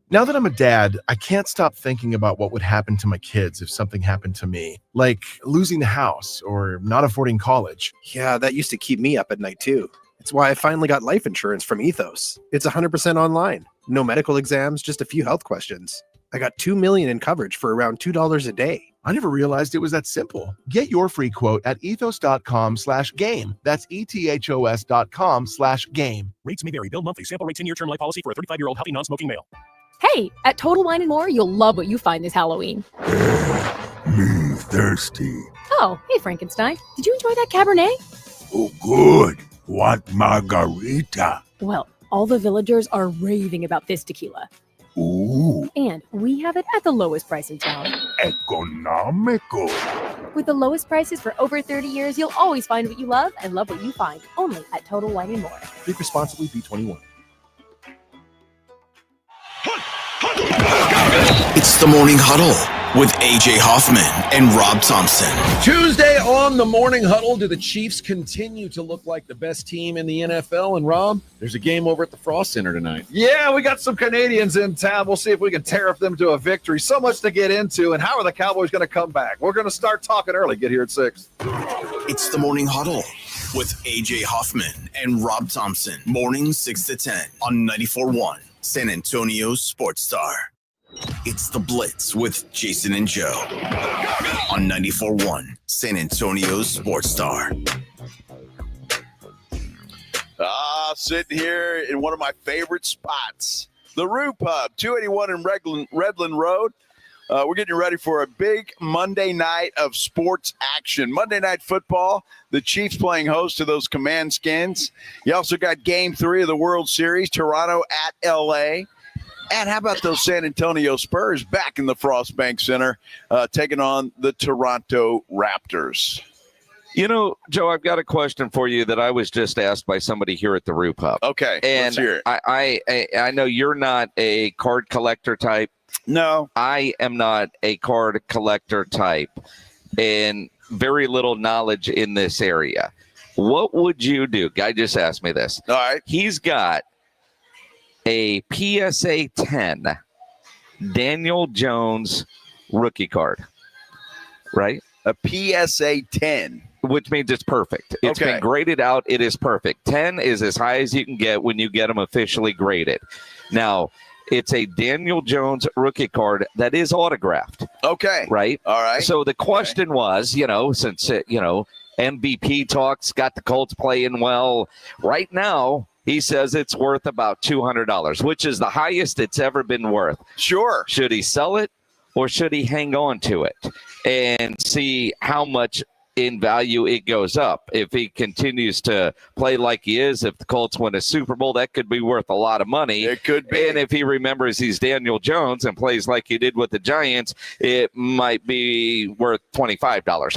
Now that I'm a dad, I can't stop thinking about what would happen to my kids if something happened to me, like losing the house or not affording college. Yeah, that used to keep me up at night too. It's why I finally got life insurance from Ethos. It's 100% online. No medical exams, just a few health questions. I got $2 million in coverage for around $2 a day. I never realized it was that simple. Get your free quote at ethos.com/game. That's ethos.com/game. Rates may vary. Bill monthly. Sample rate 10-year term life policy for a 35-year-old healthy non-smoking male. Hey, at Total Wine & More, you'll love what you find this Halloween. Me thirsty. Oh, hey, Frankenstein. Did you enjoy that Cabernet? Oh, good. Want margarita? Well, all the villagers are raving about this tequila. Ooh, And we have it at the lowest price in town. economical. With the lowest prices for over 30 years, you'll always find what you love and love what you find. Only at Total Wine & More. Drink responsibly, B21. It's the Morning Huddle with A.J. Hoffman and Rob Thompson. Tuesday on the Morning Huddle, do the Chiefs continue to look like the best team in the NFL? And Rob, there's a game over at the Frost Center tonight. Yeah, we got some Canadians in town. We'll see if we can tariff them to a victory. So much to get into. And how are the Cowboys going to come back? We're going to start talking early. Get here at 6. It's the Morning Huddle with A.J. Hoffman and Rob Thompson. Mornings 6 to 10 on 94.1 San Antonio Sports Star. It's the Blitz with Jason and Joe on 94.1 San Antonio Sports Star. Sitting here in one of my favorite spots, the Rue Pub, 281 in Redland Road. We're getting ready for a big Monday night of sports action. Monday Night Football, the Chiefs playing host to those Command Skins. You also got Game 3 of the World Series, Toronto at L.A., And how about those San Antonio Spurs back in the Frost Bank Center, taking on the Toronto Raptors? You know, Joe, I've got a question for you that I was just asked by somebody here at the Roof Hub. Okay, and let's hear it. I know you're not a card collector type. No. I am not a card collector type, and very little knowledge in this area. What would you do? Guy just asked me this. All right. He's got a PSA 10 Daniel Jones rookie card, right? A PSA 10. Which means it's perfect. It's been graded out. It is perfect. 10 is as high as you can get when you get them officially graded. Now, it's a Daniel Jones rookie card that is autographed. Okay. Right? All right. So the question was, since, MVP talks, got the Colts playing well. Right now, he says it's worth about $200, which is the highest it's ever been worth. Sure. Should he sell it or should he hang on to it and see how much in value it goes up? If he continues to play like he is, if the Colts win a Super Bowl, that could be worth a lot of money. It could be. And if he remembers he's Daniel Jones and plays like he did with the Giants, it might be worth $25.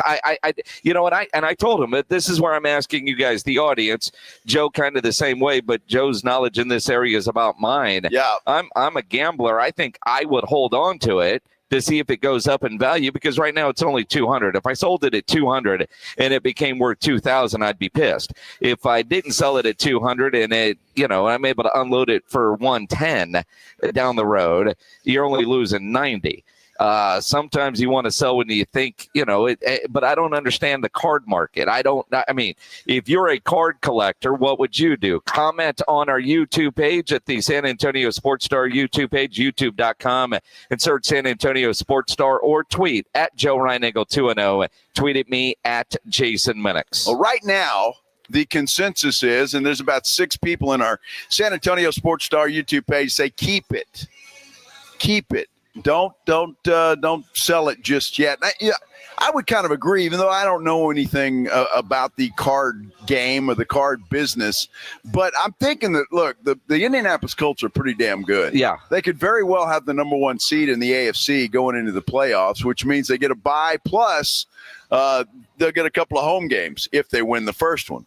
You know what? I told him that this is where I'm asking you guys, the audience. Joe kind of the same way, but Joe's knowledge in this area is about mine. Yeah. I'm a gambler. I think I would hold on to it to see if it goes up in value, because right now it's only $200. If I sold it at $200 and it became worth $2,000, I'd be pissed. If I didn't sell it at $200 and it, I'm able to unload it for $110 down the road, you're only losing $90. Sometimes you want to sell when you think, but I don't understand the card market. If you're a card collector, what would you do? Comment on our YouTube page at the San Antonio Sports Star YouTube page, youtube.com, and search San Antonio Sports Star, or tweet at Joe Reinagle 2-0. Tweet at me at Jason Minix. Well, right now, the consensus is, and there's about 6 people in our San Antonio Sports Star YouTube page say, keep it. Keep it. Don't sell it just yet. I would kind of agree, even though I don't know anything about the card game or the card business. But I'm thinking that, look, the Indianapolis Colts are pretty damn good. Yeah. They could very well have the number 1 seed in the AFC going into the playoffs, which means they get a bye, plus they'll get a couple of home games if they win the first one.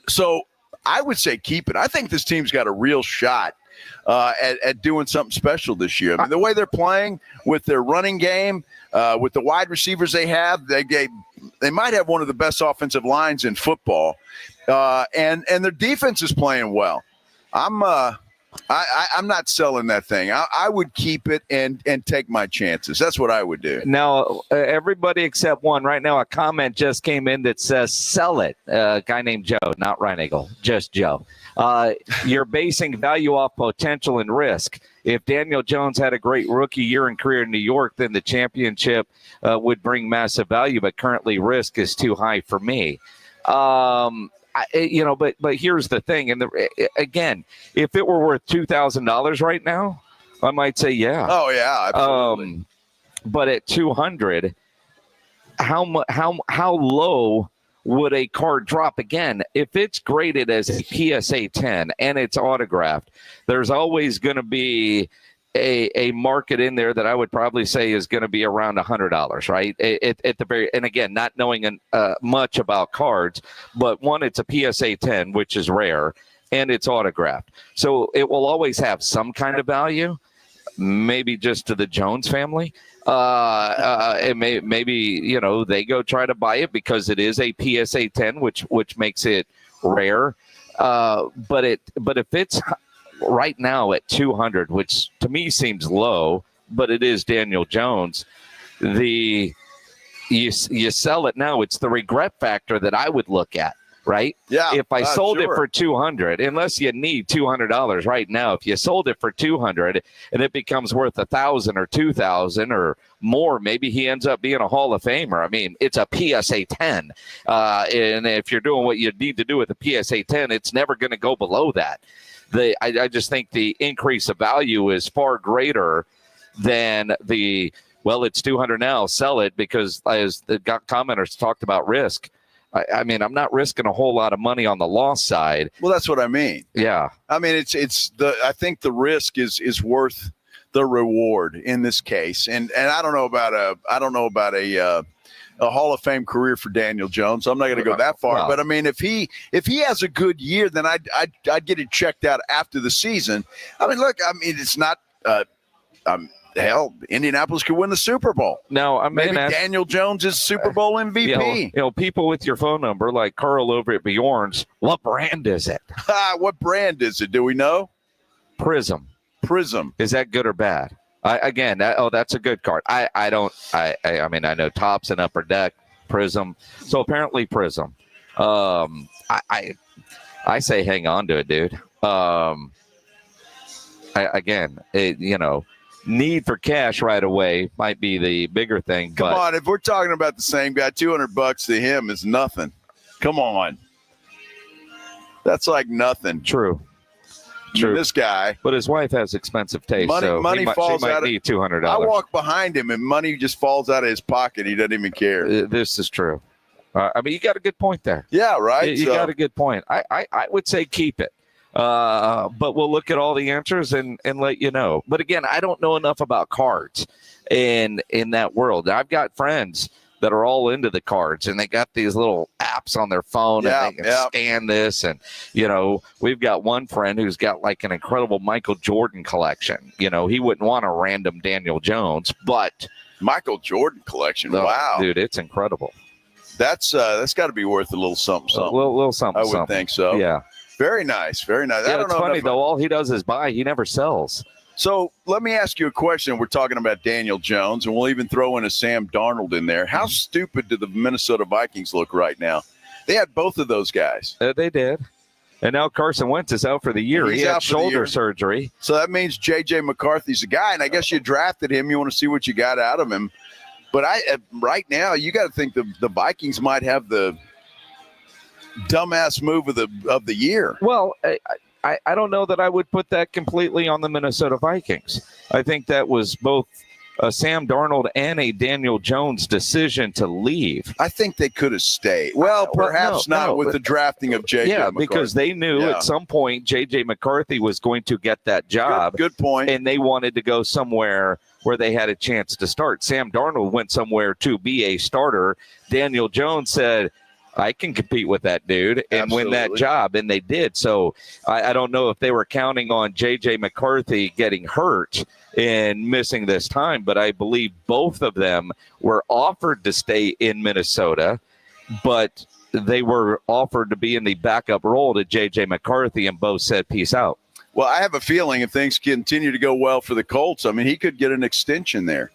So I would say keep it. I think this team's got a real shot at doing something special this year. I mean, the way they're playing with their running game, with the wide receivers they have, they might have one of the best offensive lines in football, and their defense is playing well. I'm not selling that thing. I would keep it and take my chances. That's what I would do. Now, everybody except one. Right now, a comment just came in that says, sell it. A guy named Joe, not Reinagle, just Joe. You're basing value off potential and risk. If Daniel Jones had a great rookie year and career in New York, then the championship would bring massive value, but currently risk is too high for me. But here's the thing. And again, if it were worth $2,000 right now, I might say, yeah. Oh yeah. Absolutely. But at 200, how low would a card drop? Again, if it's graded as a PSA 10 and it's autographed, there's always going to be a market in there that I would probably say is going to be around $100, right? At the very, and again, not knowing much about cards, but one, it's a PSA 10, which is rare, and it's autographed. So it will always have some kind of value, maybe just to the Jones family. And maybe, they go try to buy it because it is a PSA 10, which makes it rare. But if it's right now at 200, which to me seems low, but it is Daniel Jones, you sell it now. It's the regret factor that I would look at. Right? Yeah. If I sold it sure. for $200, unless you need $200 right now, if you sold it for $200 and it becomes worth $1,000 or $2,000 or more, maybe he ends up being a Hall of Famer. I mean, it's a PSA 10. And if you're doing what you need to do with a PSA 10, it's never going to go below that. I just think the increase of value is far greater than it's $200 now, sell it, because as the commenters talked about risk. I mean, I'm not risking a whole lot of money on the loss side. Well, that's what I mean. Yeah. I mean, I think the risk is worth the reward in this case. And I don't know about a Hall of Fame career for Daniel Jones. I'm not going to go that far, but I mean, if he has a good year, then I'd get it checked out after the season. I mean, look, I mean, it's not hell, Indianapolis could win the Super Bowl. No, I mean, maybe Daniel Jones is Super Bowl MVP. You know, people with your phone number, like Carl over at Bjorn's, what brand is it? What brand is it? Do we know? Prism. Is that good or bad? That's a good card. I mean, I know Tops and Upper Deck, Prism. So apparently Prism. I say hang on to it, dude. Need for cash right away might be the bigger thing. Come on, if we're talking about the same guy, $200 to him is nothing. Come on. That's like nothing. True. This guy. But his wife has expensive taste. Money falls she might out need $200. I walk behind him and money just falls out of his pocket. He doesn't even care. This is true. I mean, you got a good point there. Yeah, right. You got a good point. I would say keep it. But we'll look at all the answers and let you know. But again, I don't know enough about cards in that world. I've got friends that are all into the cards, and they got these little apps on their phone, and they can scan this. And, we've got one friend who's got like an incredible Michael Jordan collection. He wouldn't want a random Daniel Jones, but Michael Jordan collection. Wow. Dude, it's incredible. That's got to be worth a little something. A little something. I would think so. Yeah. Very nice. Very nice. Yeah, it's funny, though. All he does is buy. He never sells. So let me ask you a question. We're talking about Daniel Jones, and we'll even throw in a Sam Darnold in there. How stupid do the Minnesota Vikings look right now? They had both of those guys. They did. And now Carson Wentz is out for the year. He had shoulder surgery. So that means J.J. McCarthy's a guy, and I guess you drafted him. You want to see what you got out of him. But right now, you got to think the Vikings might have the dumbass move of the year. Well, I don't know that I would put that completely on the Minnesota Vikings. I think that was both a Sam Darnold and a Daniel Jones decision to leave. I think they could have stayed. Well, perhaps not with the drafting of J.J. McCarthy. Because they knew at some point J.J. McCarthy was going to get that job. Good point. And they wanted to go somewhere where they had a chance to start. Sam Darnold went somewhere to be a starter. Daniel Jones said, I can compete with that dude and win that job, and they did. So I don't know if they were counting on J.J. McCarthy getting hurt and missing this time, but I believe both of them were offered to stay in Minnesota, but they were offered to be in the backup role to J.J. McCarthy, and both said, peace out. Well, I have a feeling if things continue to go well for the Colts, I mean, he could get an extension there.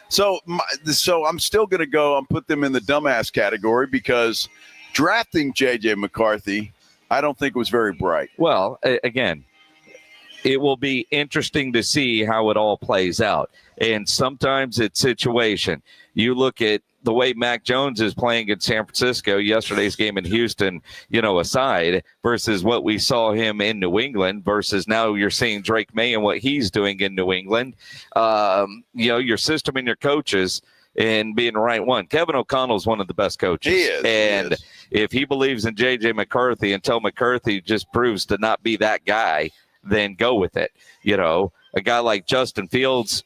So I'm still going to go and put them in the dumbass category because drafting J.J. McCarthy, I don't think was very bright. Well, again, it will be interesting to see how it all plays out. And sometimes it's situation. You look at the way Mac Jones is playing in San Francisco, yesterday's game in Houston, aside, versus what we saw him in New England, versus now you're seeing Drake May and what he's doing in New England. Your system and your coaches and being the right one. Kevin O'Connell's one of the best coaches. He is. And if he believes in J.J. McCarthy until McCarthy just proves to not be that guy, then go with it. A guy like Justin Fields,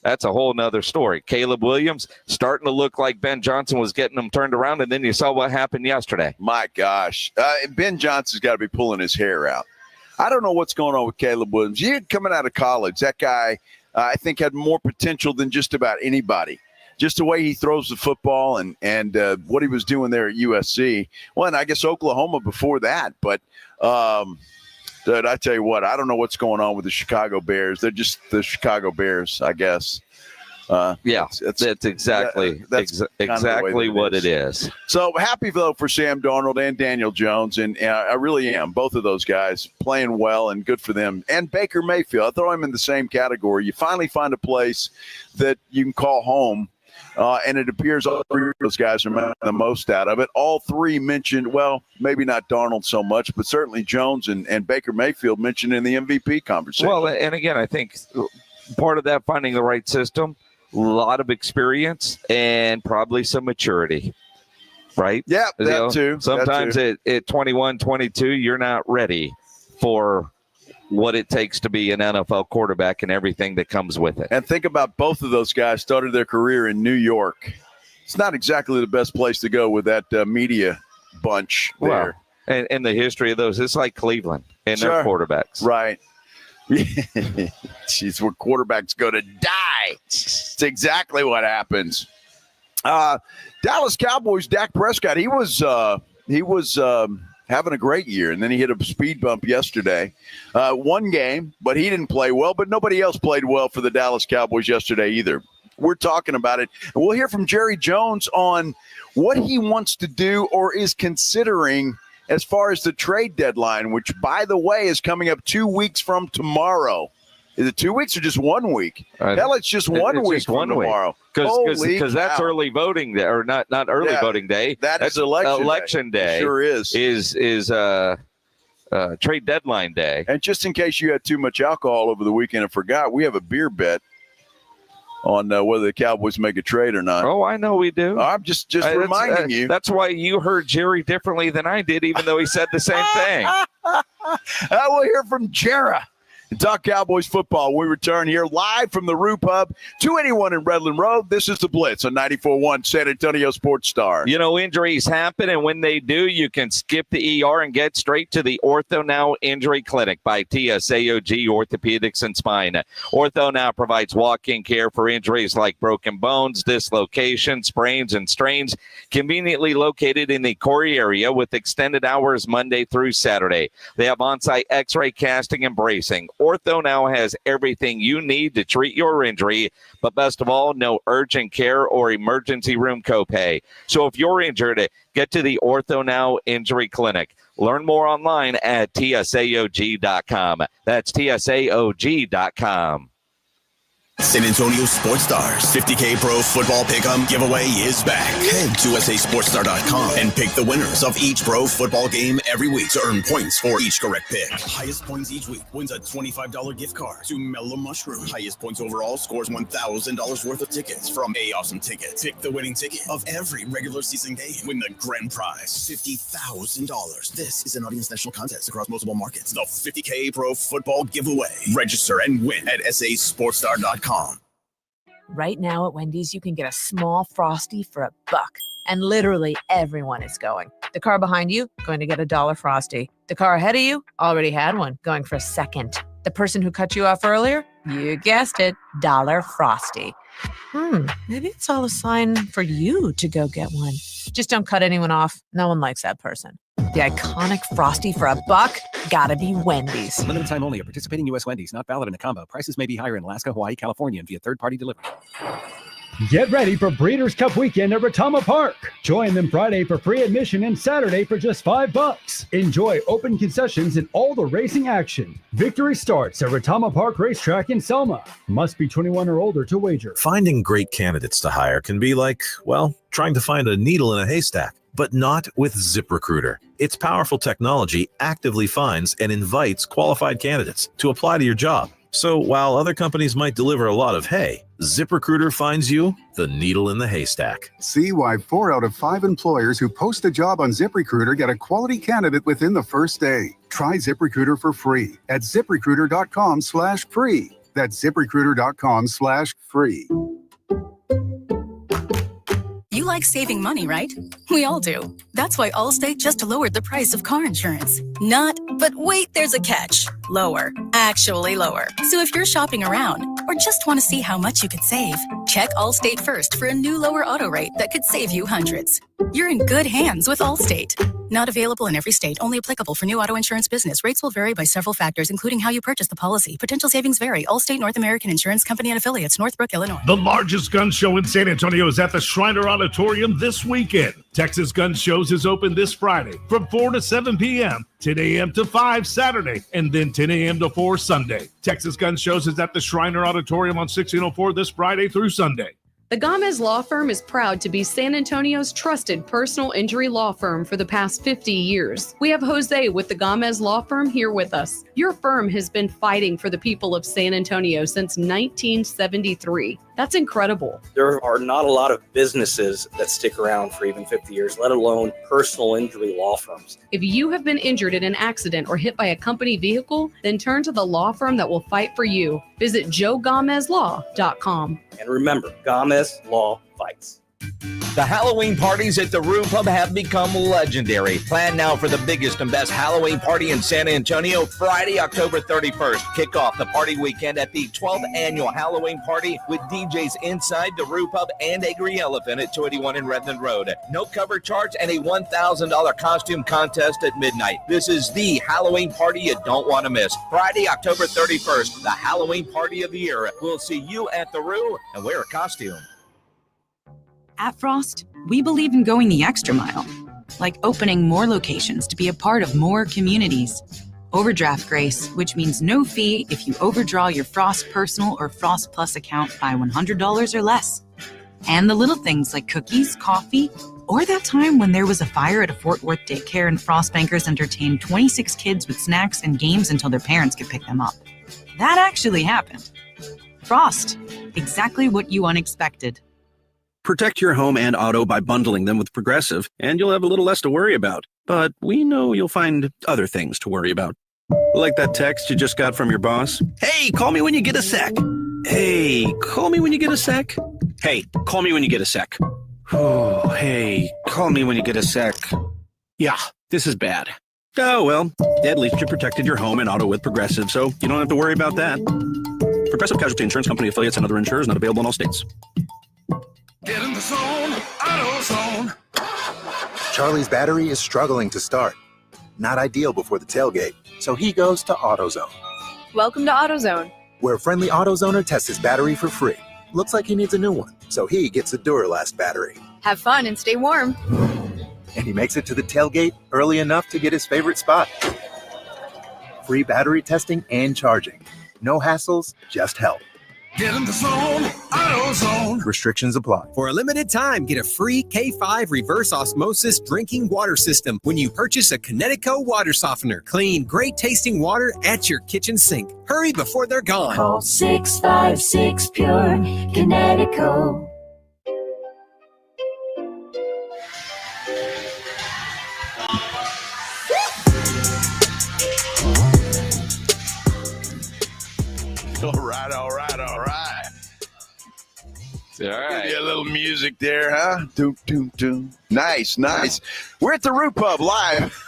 that's a whole nother story. Caleb Williams starting to look like Ben Johnson was getting him turned around, and then you saw what happened yesterday. My gosh. Ben Johnson's got to be pulling his hair out. I don't know what's going on with Caleb Williams. Coming out of college, that guy, I think, had more potential than just about anybody. Just the way he throws the football and what he was doing there at USC. Well, and I guess Oklahoma before that. But, dude, I tell you what, I don't know what's going on with the Chicago Bears. They're just the Chicago Bears, I guess. That's exactly what it is. So happy, though, for Sam Darnold and Daniel Jones, and I really am. Both of those guys playing well and good for them. And Baker Mayfield, I throw him in the same category. You finally find a place that you can call home. And it appears all three of those guys are making the most out of it. All three mentioned, well, maybe not Darnold so much, but certainly Jones and Baker Mayfield mentioned in the MVP conversation. Well, and again, I think part of that, finding the right system, a lot of experience, and probably some maturity. right? Yeah, that too. Sometimes at 21, 22, you're not ready for what it takes to be an NFL quarterback and everything that comes with it. And think about both of those guys started their career in New York. It's not exactly the best place to go with that media bunch there. Well, and the history of those, it's like Cleveland and their quarterbacks. Right. Jeez, where quarterbacks go to die. It's exactly what happens. Dallas Cowboys, Dak Prescott, he was having a great year, and then he hit a speed bump yesterday. One game, but he didn't play well, but nobody else played well for the Dallas Cowboys yesterday either. We're talking about it, and we'll hear from Jerry Jones on what he wants to do or is considering as far as the trade deadline, which, by the way, is coming up 2 weeks from tomorrow. Is it 2 weeks or just 1 week? Hell, it's just 1 week from tomorrow. Because that's early voting day, or not early voting day. That's election day. It sure is. Is trade deadline day. And just in case you had too much alcohol over the weekend and forgot, we have a beer bet on whether the Cowboys make a trade or not. Oh, I know we do. I'm just reminding you. That's why you heard Jerry differently than I did, even though he said the same thing. We'll hear from Jerry and talk Cowboys football. We return here live from the Roo Pub, 281 in Redland Road. This is the Blitz on 94.1 San Antonio Sports Star. You know, injuries happen, and when they do, you can skip the ER and get straight to the Ortho Now Injury Clinic by TSAOG Orthopedics and Spine. Ortho Now provides walk-in care for injuries like broken bones, dislocations, sprains, and strains, conveniently located in the Corey area with extended hours Monday through Saturday. They have on-site x-ray, casting, and bracing. Ortho Now has everything you need to treat your injury, but best of all, no urgent care or emergency room copay. So if you're injured, get to the Ortho Now Injury Clinic. Learn more online at tsaog.com. That's tsaog.com. San Antonio Sports Stars 50K Pro Football Pick'em giveaway is back. Head to sasportstar.com and pick the winners of each pro football game every week to earn points for each correct pick. Highest points each week wins a $25 gift card to Mellow Mushroom. Highest points overall scores $1,000 worth of tickets from A Awesome Tickets. Pick the winning ticket of every regular season game. Win the grand prize, $50,000. This is an audience national contest across multiple markets. The 50K Pro Football giveaway. Register and win at sasportstar.com. Right now at Wendy's, you can get a small Frosty for $1, and literally everyone is going. The car behind you, going to get a $1 Frosty. The car ahead of you, already had one, going for a second. The person who cut you off earlier, you guessed it, $1 Frosty. Maybe it's all a sign for you to go get one. Just don't cut anyone off. No one likes that person. The iconic Frosty for $1, gotta be Wendy's. Limited time only at participating U.S. Wendy's. Not valid in a combo. Prices may be higher in Alaska, Hawaii, California, and via third-party delivery. Get ready for Breeders' Cup weekend at Retama Park. Join them Friday for free admission and Saturday for just $5. Enjoy open concessions and all the racing action. Victory starts at Retama Park Racetrack in Selma. Must be 21 or older to wager. Finding great candidates to hire can be like, well, trying to find a needle in a haystack, but not with ZipRecruiter. Its powerful technology actively finds and invites qualified candidates to apply to your job. So while other companies might deliver a lot of hay, ZipRecruiter finds you the needle in the haystack. See why 4 out of 5 employers who post a job on ZipRecruiter get a quality candidate within the first day. Try ZipRecruiter for free at ZipRecruiter.com/free. That's ZipRecruiter.com/free. You like saving money, right? We all do. That's why Allstate just lowered the price of car insurance. Not, but wait, there's a catch. Lower. Actually lower. So if you're shopping around or just want to see how much you could save, check Allstate first for a new lower auto rate that could save you hundreds. You're in good hands with Allstate. Not available in every state, only applicable for new auto insurance business. Rates will vary by several factors, including how you purchase the policy. Potential savings vary. Allstate North American Insurance Company and Affiliates, Northbrook, Illinois. The largest gun show in San Antonio is at the Shriner Auditorium this weekend. Texas Gun Shows is open this Friday from 4 to 7 p.m., 10 a.m. to 5 Saturday, and then 10 a.m. to 4 Sunday. Texas Gun Shows is at the Shriner Auditorium on 1604 this Friday through Sunday. The Gomez Law Firm is proud to be San Antonio's trusted personal injury law firm for the past 50 years. We have Jose with the Gomez Law Firm here with us. Your firm has been fighting for the people of San Antonio since 1973. That's incredible. There are not a lot of businesses that stick around for even 50 years, let alone personal injury law firms. If you have been injured in an accident or hit by a company vehicle, then turn to the law firm that will fight for you. Visit joegomezlaw.com. And remember, Gomez Law Fights. The Halloween parties at the Roo Pub have become legendary. Plan now for the biggest and best Halloween party in San Antonio, Friday, October 31st. Kick off the party weekend at the 12th annual Halloween party with DJs inside the Roo Pub and Angry Elephant at 281 in Redland Road. No cover charge and a $1,000 costume contest at midnight. This is the Halloween party you don't want to miss. Friday, October 31st, the Halloween party of the year. We'll see you at the Roo and wear a costume. At Frost, we believe in going the extra mile, like opening more locations to be a part of more communities. Overdraft grace, which means no fee if you overdraw your Frost Personal or Frost Plus account by $100 or less. And the little things like cookies, coffee, or that time when there was a fire at a Fort Worth daycare and Frost bankers entertained 26 kids with snacks and games until their parents could pick them up. That actually happened. Frost, exactly what you unexpected. Protect your home and auto by bundling them with Progressive, and you'll have a little less to worry about. But we know you'll find other things to worry about. Like that text you just got from your boss. Hey, call me when you get a sec. Hey, call me when you get a sec. Hey, call me when you get a sec. Oh, hey, call me when you get a sec. Yeah, this is bad. Oh, well, at least you protected your home and auto with Progressive, so you don't have to worry about that. Progressive Casualty Insurance Company affiliates and other insurers not available in all states. Get in the zone, AutoZone. Charlie's battery is struggling to start. Not ideal before the tailgate, so he goes to AutoZone. Welcome to AutoZone, where a friendly AutoZoner tests his battery for free. Looks like he needs a new one, so he gets a Duralast battery. have fun and stay warm. And he makes it to the tailgate early enough to get his favorite spot. Free battery testing and charging. No hassles, just help. Get in the zone, AutoZone. Restrictions apply. For a limited time, get a free K5 reverse osmosis drinking water system when you purchase a Connecticut water softener. Clean, great tasting water at your kitchen sink. Hurry before they're gone. Call 656 Pure Connecticut. All right. All right. Give you a little music there, huh? Doom, doom, doom. Nice. We're at the Root Pub live.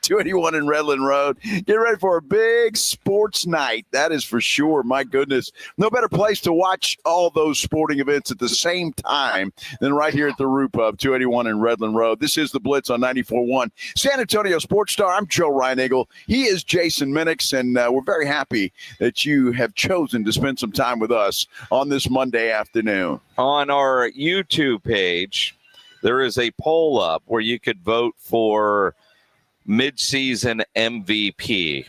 281 in Redland Road. Get ready for a big sports night. That is for sure. My goodness. No better place to watch all those sporting events at the same time than right here at the Root Pub, 281 in Redland Road. This is the Blitz on 94.1. San Antonio Sports Star. I'm Joe Reinagle. He is Jason Minix, and we're very happy that you have chosen to spend some time with us on this Monday afternoon. On our YouTube page, there is a poll up where you could vote for midseason MVP.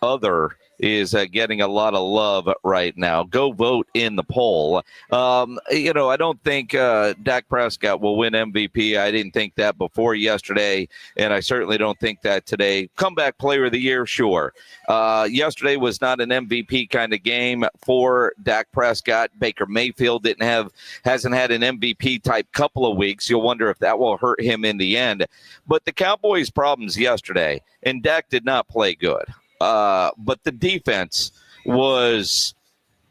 Other is getting a lot of love right now. Go vote in the poll. I don't think Dak Prescott will win MVP. I didn't think that before yesterday, and I certainly don't think that today. Comeback player of the year, sure. Yesterday was not an MVP kind of game for Dak Prescott. Baker Mayfield hasn't had an MVP type couple of weeks. You'll wonder if that will hurt him in the end. But the Cowboys' problems yesterday, and Dak did not play good. But the defense was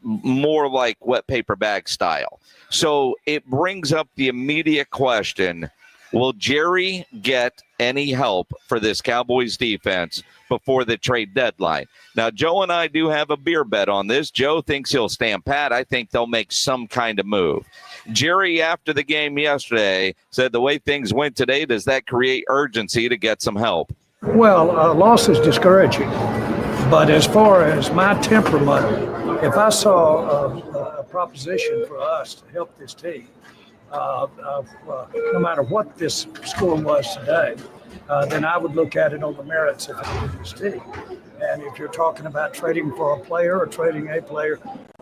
more like wet paper bag style. So it brings up the immediate question, will Jerry get any help for this Cowboys defense before the trade deadline? Now, Joe and I do have a beer bet on this. Joe thinks he'll stand pat. I think they'll make some kind of move. Jerry, after the game yesterday, said the way things went today, does that create urgency to get some help? Well, loss is discouraging, but as far as my temperament, if I saw a proposition for us to help this team, no matter what this score was today, then I would look at it on the merits of this team. And if you're talking about trading for a player or trading a player,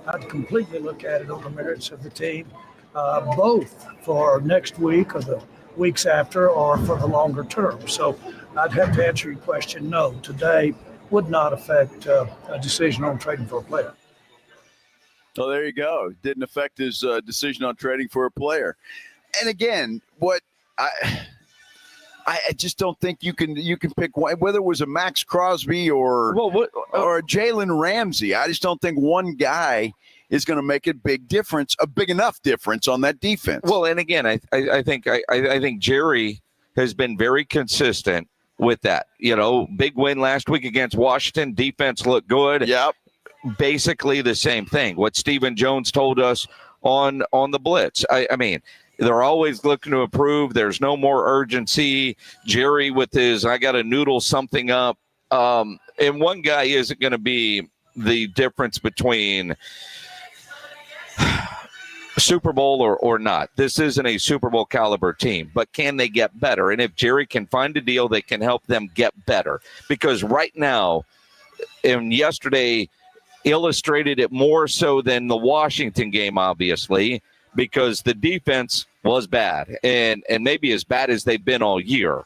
I'd completely look at it on the merits of the team, both for next week or the weeks after or for the longer term. So I'd have to answer your question, no, today would not affect a decision on trading for a player. Well, there you go. Didn't affect his decision on trading for a player. And again, what I just don't think you can pick one, whether it was a Max Crosby or a Jalen Ramsey. I just don't think one guy is going to make a big enough difference on that defense. Well, and again, I think Jerry has been very consistent with that. Big win last week against Washington. Defense looked good. Yep. Basically the same thing. What Stephen Jones told us on the Blitz. I mean, they're always looking to improve. There's no more urgency. Jerry with his, I got to noodle something up. And one guy isn't going to be the difference between Super Bowl or not. This isn't a Super Bowl caliber team, but can they get better? And if Jerry can find a deal that can help them get better, because right now, and yesterday illustrated it more so than the Washington game, obviously, because the defense was bad and maybe as bad as they've been all year,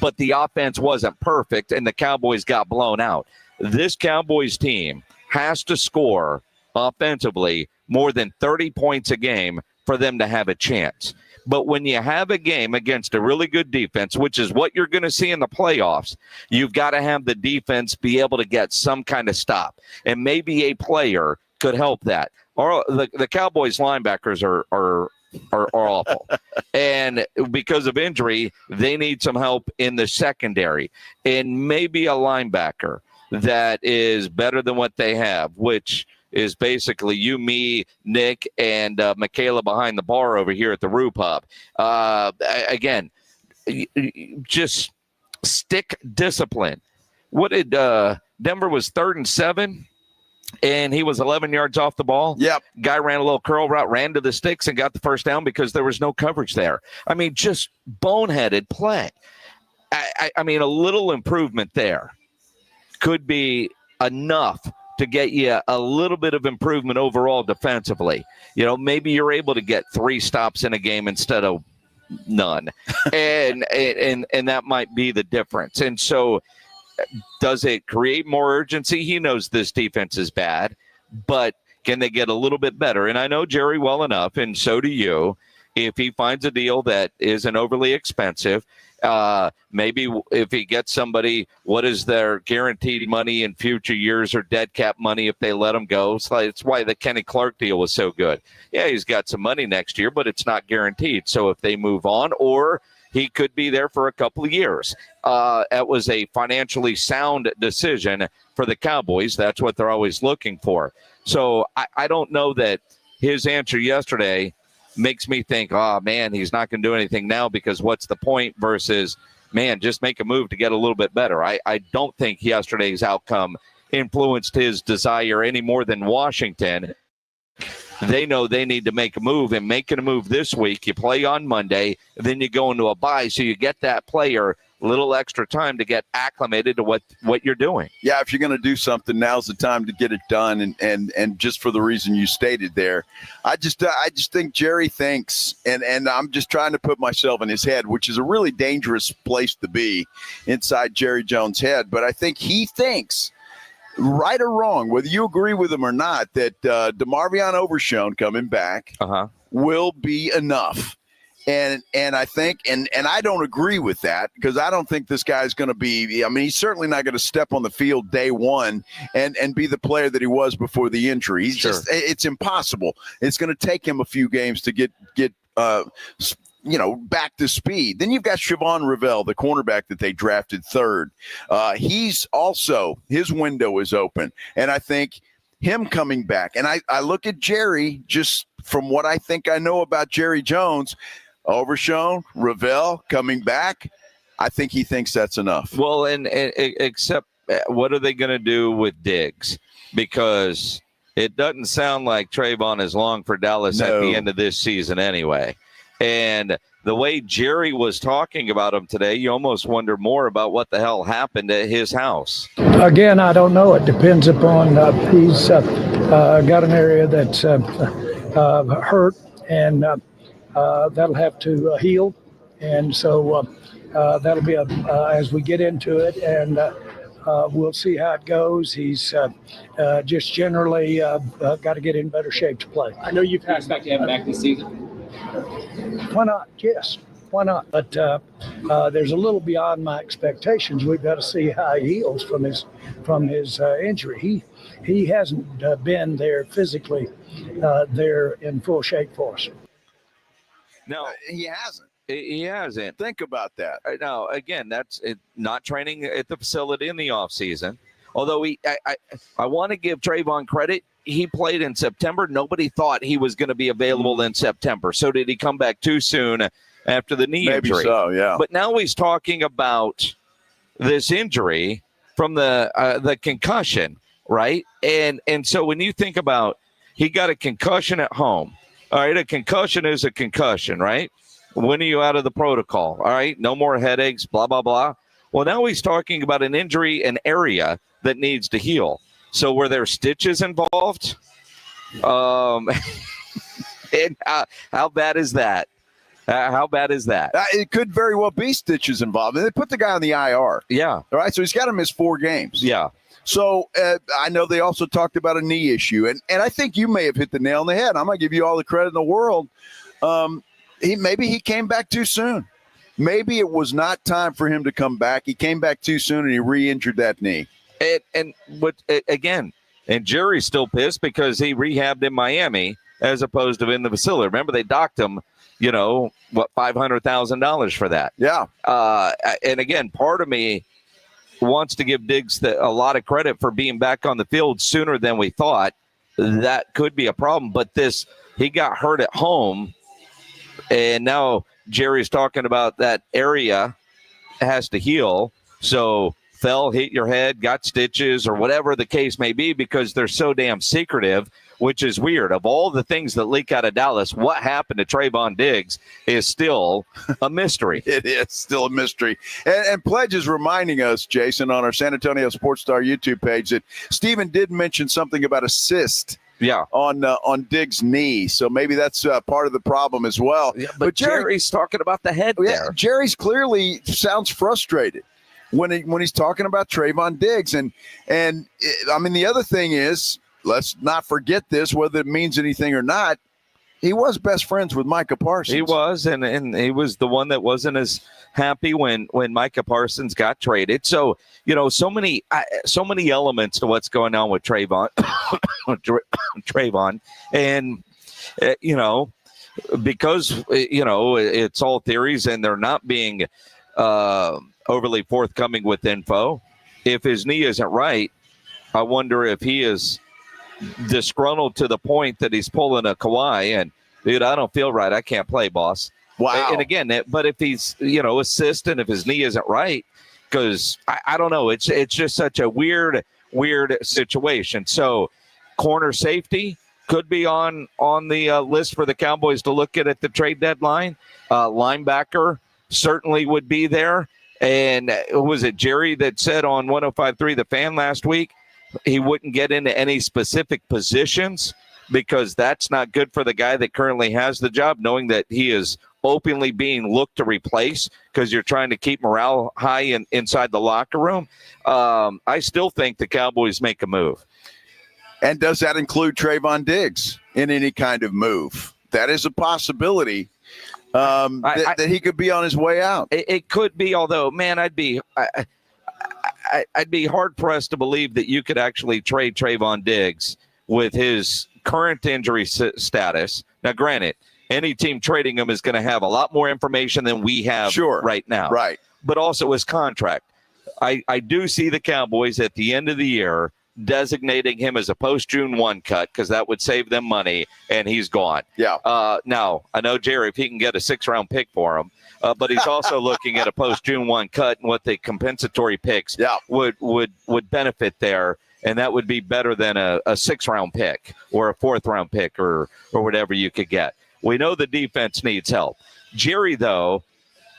but the offense wasn't perfect and the Cowboys got blown out. This Cowboys team has to score offensively more than 30 points a game for them to have a chance. But when you have a game against a really good defense, which is what you're going to see in the playoffs, you've got to have the defense be able to get some kind of stop. And maybe a player could help that. Or the Cowboys linebackers are awful. And because of injury, they need some help in the secondary. And maybe a linebacker that is better than what they have, which is basically you, me, Nick, and Michaela behind the bar over here at the Roo Pub. Again, just stick discipline. What did Denver was 3rd and 7, and he was 11 yards off the ball? Yep. Guy ran a little curl route, ran to the sticks, and got the first down because there was no coverage there. I mean, just boneheaded play. I mean, a little improvement there could be enough to get you a little bit of improvement overall defensively. Maybe you're able to get 3 stops in a game instead of none. and that might be the difference. And so does it create more urgency? He knows this defense is bad, but can they get a little bit better? And I know Jerry well enough, and so do you. If he finds a deal that isn't overly expensive, maybe if he gets somebody, what is their guaranteed money in future years or dead cap money if they let him go? So it's why the Kenny Clark deal was so good. Yeah, he's got some money next year, but it's not guaranteed. So if they move on, or he could be there for a couple of years. That was a financially sound decision for the Cowboys. That's what they're always looking for. So I don't know that his answer yesterday makes me think, oh, man, he's not going to do anything now because what's the point versus, man, just make a move to get a little bit better. I don't think yesterday's outcome influenced his desire any more than Washington. They know they need to make a move, and making a move this week, you play on Monday, then you go into a bye, so you get that player a little extra time to get acclimated to what you're doing. Yeah, if you're going to do something, now's the time to get it done, and just for the reason you stated there. I just think Jerry thinks, and I'm just trying to put myself in his head, which is a really dangerous place to be inside Jerry Jones' head, but I think he thinks, right or wrong, whether you agree with him or not, that DeMarvion Overshown coming back will be enough. And I think, and I don't agree with that, because I don't think this guy's going to be, I mean, he's certainly not going to step on the field day one and be the player that he was before the injury. He's just, it's impossible. It's going to take him a few games to get back to speed. Then you've got Siobhan Revelle, the cornerback that they drafted 3rd. He's also, his window is open. And I think him coming back, and I look at Jerry, just from what I think I know about Jerry Jones, Overshown, Revelle coming back, I think he thinks that's enough. Well, and except what are they going to do with Diggs? Because it doesn't sound like Trayvon is long for Dallas at the end of this season anyway. And the way Jerry was talking about him today, you almost wonder more about what the hell happened at his house. Again, I don't know. It depends upon he's got an area that's hurt, and that'll have to heal. And so that'll be as we get into it. And we'll see how it goes. He's just generally got to get in better shape to play. I know you expect to have him back this season. Why not? Yes. Why not? But there's a little beyond my expectations. We've got to see how he heals from his injury. He hasn't been there physically there in full shape for us. No, he hasn't. He hasn't. Think about that. Now, again, that's not training at the facility in the offseason. Although I want to give Trayvon credit. He played in September. Nobody thought he was going to be available in September. So did he come back too soon after the knee Maybe injury? So, yeah. But now he's talking about this injury from the concussion, right? And so when you think about he got a concussion at home. All right, a concussion is a concussion, right? When are you out of the protocol? All right, no more headaches, blah, blah, blah. Well, now he's talking about an injury, an area that needs to heal. So were there stitches involved? And how bad is that? How bad is that? It could very well be stitches involved. And they put the guy on the IR. Yeah. All right, so he's got to miss 4 games. Yeah. So I know they also talked about a knee issue. And I think you may have hit the nail on the head. I'm going to give you all the credit in the world. Maybe he came back too soon. Maybe it was not time for him to come back. He came back too soon, and he re-injured that knee. And Jerry's still pissed because he rehabbed in Miami as opposed to in the facility. Remember, they docked him, $500,000 for that. Yeah. And again, part of me wants to give Diggs a lot of credit for being back on the field sooner than we thought. That could be a problem. But he got hurt at home, and now Jerry's talking about that area has to heal. So fell, hit your head, got stitches, or whatever the case may be, because they're so damn secretive, which is weird. Of all the things that leak out of Dallas, what happened to Trayvon Diggs is still a mystery. It is still a mystery. And Pledge is reminding us, Jason, on our San Antonio Sports Star YouTube page that Steven did mention something about a cyst. Yeah, on Diggs' knee, so maybe that's part of the problem as well. Yeah, but Jerry's talking about the head there. Jerry's clearly sounds frustrated when he's talking about Trayvon Diggs, and I mean the other thing is, let's not forget this, whether it means anything or not. He was best friends with Micah Parsons. He was, and he was the one that wasn't as happy when Micah Parsons got traded. So, so many elements to what's going on with Trayvon. And, because, it's all theories and they're not being overly forthcoming with info. If his knee isn't right, I wonder if he is disgruntled to the point that he's pulling a Kawhi and, dude, I don't feel right. I can't play, boss. Wow. And again, but if he's, assistant, if his knee isn't right, because I don't know, it's just such a weird situation. So corner safety could be on the list for the Cowboys to look at the trade deadline. Linebacker certainly would be there. And was it Jerry that said on 105.3 The Fan last week, he wouldn't get into any specific positions because that's not good for the guy that currently has the job, knowing that he is openly being looked to replace because you're trying to keep morale high inside the locker room. I still think the Cowboys make a move. And does that include Trayvon Diggs in any kind of move? That is a possibility that he could be on his way out. It could be, although, man, I'd be hard pressed to believe that you could actually trade Trayvon Diggs with his current injury status. Now, granted, any team trading him is going to have a lot more information than we have right now. Right. But also his contract. I do see the Cowboys at the end of the year designating him as a post-June 1 cut because that would save them money, and he's gone. Yeah. Now, I know, Jerry, if he can get a 6th-round pick for him, but he's also looking at a post-June 1 cut and what the compensatory picks would benefit there, and that would be better than a 6th-round pick or a 4th-round pick or whatever you could get. We know the defense needs help. Jerry, though,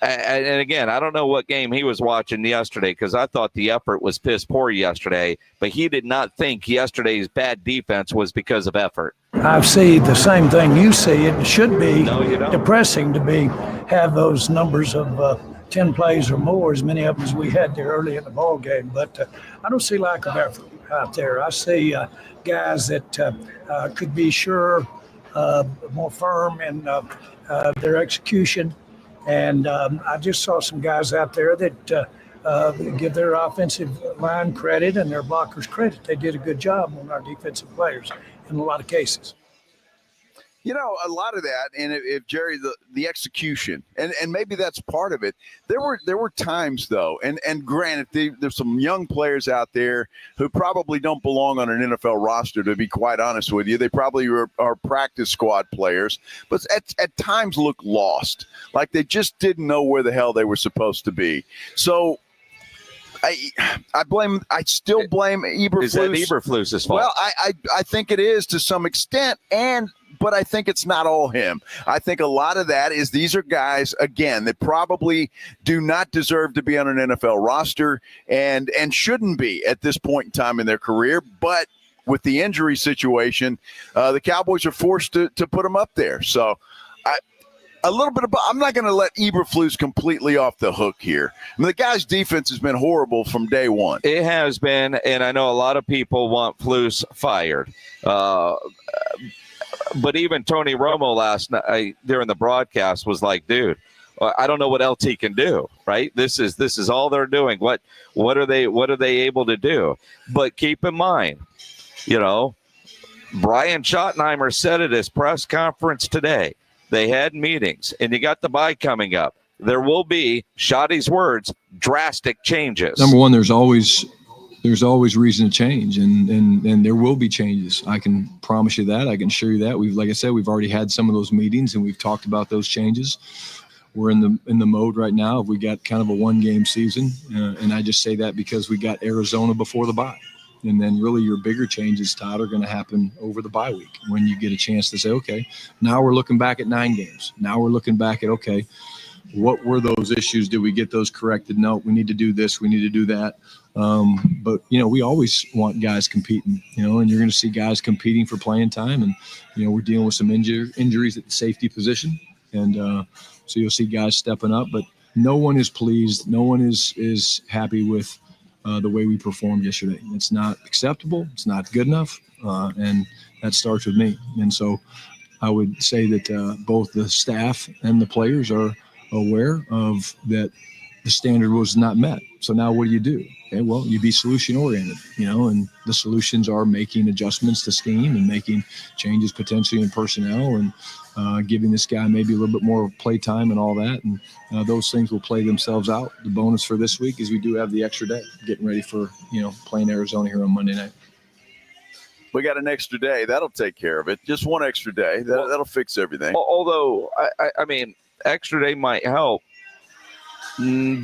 And again, I don't know what game he was watching yesterday because I thought the effort was piss poor yesterday, but he did not think yesterday's bad defense was because of effort. I see the same thing you see. It should be depressing to have those numbers of 10 plays or more, as many of them as we had there early in the ball game. But I don't see lack of effort out there. I see guys that could be more firm in their execution. And I just saw some guys out there that give their offensive line credit and their blockers credit. They did a good job on our defensive players in a lot of cases. You know, a lot of that, and if Jerry, the execution, and maybe that's part of it. There were times though, and granted, there's some young players out there who probably don't belong on an NFL roster. To be quite honest with you, they probably are practice squad players, but at times look lost, like they just didn't know where the hell they were supposed to be. So. I still blame Eberflus. Is that Eberflus's fault? Well, I think it is to some extent, but I think it's not all him. I think a lot of that is these are guys, again, that probably do not deserve to be on an NFL roster and shouldn't be at this point in time in their career. But with the injury situation, the Cowboys are forced to put them up there. So a little bit about, I'm not going to let Eberflus completely off the hook here. I mean, the guy's defense has been horrible from day one. It has been, and I know a lot of people want Flus fired. But even Tony Romo last night during the broadcast was like, dude, I don't know what else he can do, right? This is all they're doing. What are they able to do? But keep in mind, Brian Schottenheimer said at his press conference today, they had meetings, and you got the bye coming up. There will be, Schotty's words, drastic changes. Number one, there's always reason to change, and there will be changes. I can promise you that. I can assure you that. Like I said, we've already had some of those meetings, and we've talked about those changes. We're in the mode right now. We got kind of a one-game season, and I just say that because we got Arizona before the bye. And then really your bigger changes, Todd, are going to happen over the bye week when you get a chance to say, okay, now we're looking back at 9 games. Now we're looking back at, okay, what were those issues? Did we get those corrected? No, we need to do this. We need to do that. But, we always want guys competing, and you're going to see guys competing for playing time. And, we're dealing with some injuries at the safety position. And so you'll see guys stepping up. But no one is pleased. No one is happy with the way we performed yesterday. It's not acceptable. It's not good enough. And that starts with me. And so I would say that both the staff and the players are aware of that the standard was not met. So now what do? Okay, well, you be solution oriented, and the solutions are making adjustments to scheme and making changes potentially in personnel and giving this guy maybe a little bit more play time and all that. And those things will play themselves out. The bonus for this week is we do have the extra day getting ready for, playing Arizona here on Monday night. We got an extra day. That'll take care of it. Just one extra day. That'll fix everything. Although, I mean, extra day might help.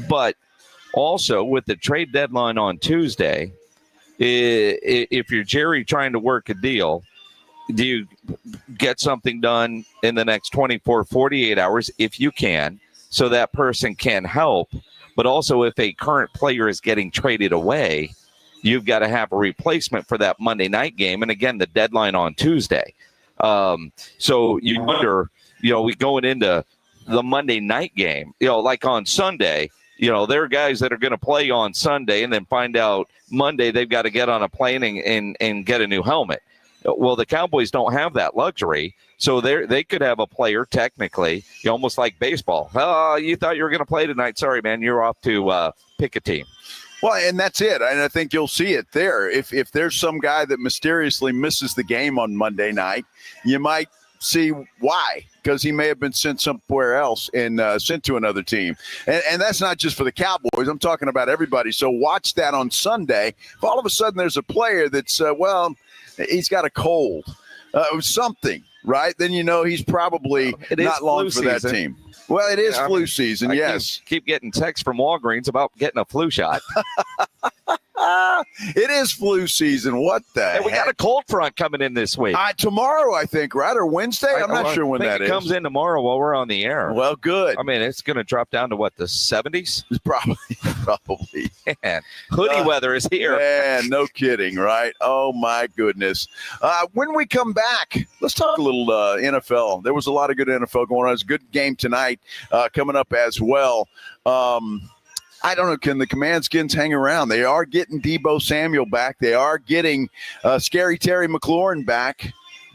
But also with the trade deadline on Tuesday, if you're Jerry trying to work a deal, do you get something done in the next 24, 48 hours if you can, so that person can help? But also if a current player is getting traded away, you've got to have a replacement for that Monday night game. And again, the deadline on Tuesday. So you wonder, we going into the Monday night game, like on Sunday, there are guys that are going to play on Sunday and then find out Monday they've got to get on a plane and get a new helmet. Well, the Cowboys don't have that luxury, so they could have a player technically, almost like baseball. Oh, you thought you were going to play tonight. Sorry, man, you're off to pick a team. Well, and that's it. And I think you'll see it there. If there's some guy that mysteriously misses the game on Monday night, you might see why, because he may have been sent somewhere else and sent to another team. And that's not just for the Cowboys. I'm talking about everybody. So watch that on Sunday. If all of a sudden there's a player that's, he's got a cold or something, right? Then he's probably not long for that team. Well, it is flu season, yes. Keep getting texts from Walgreens about getting a flu shot. It is flu season. What the And we got a cold front coming in this week. Tomorrow, I think, right? Or Wednesday? I'm not sure when that it is. comes in tomorrow while we're on the air. Well, good. I mean, it's going to drop down to, what, the 70s? Probably. Man, hoodie weather is here. Man, no kidding, right? Oh, my goodness. When we come back, let's talk a little NFL. There was a lot of good NFL going on. It's a good game tonight coming up as well. I don't know, can the Commandskins hang around? They are getting Deebo Samuel back. They are getting Scary Terry McLaurin back,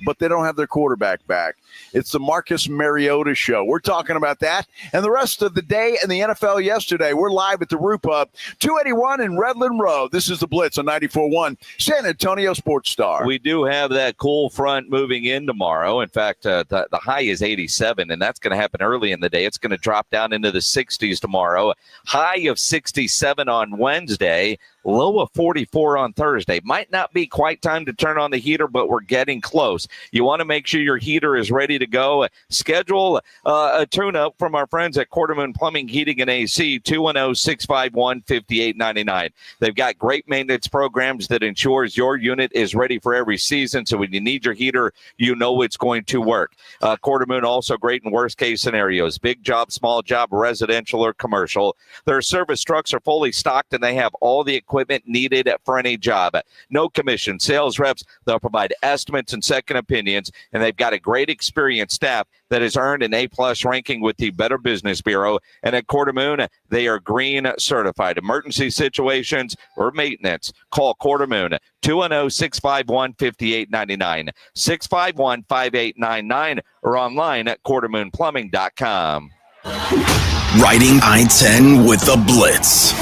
but they don't have their quarterback back. It's the Marcus Mariota show. We're talking about that and the rest of the day and the NFL yesterday. We're live at the Roop Up, 281 in Redland Road. This is the Blitz on 94.1 San Antonio Sports Star. We do have that cool front moving in tomorrow. In fact, the high is 87, and that's going to happen early in the day. It's going to drop down into the 60s tomorrow. High of 67 on Wednesday. Low of 44 on Thursday. Might not be quite time to turn on the heater, but we're getting close. You want to make sure your heater is ready to go. Schedule a tune-up from our friends at Quartermoon Plumbing, Heating, and AC, 210-651-5899. They've got great maintenance programs that ensures your unit is ready for every season, so when you need your heater, you know it's going to work. Quartermoon also great in worst-case scenarios. Big job, small job, residential or commercial. Their service trucks are fully stocked, and they have all the equipment needed for any job. No commission. Sales reps, they'll provide estimates and second opinions, and they've got a great experienced staff that has earned an A-plus ranking with the Better Business Bureau. And at Quartermoon, they are green certified. Emergency situations or maintenance, call Quartermoon, 210-651-5899, 651-5899, or online at quartermoonplumbing.com. Riding I-10 with the Blitz.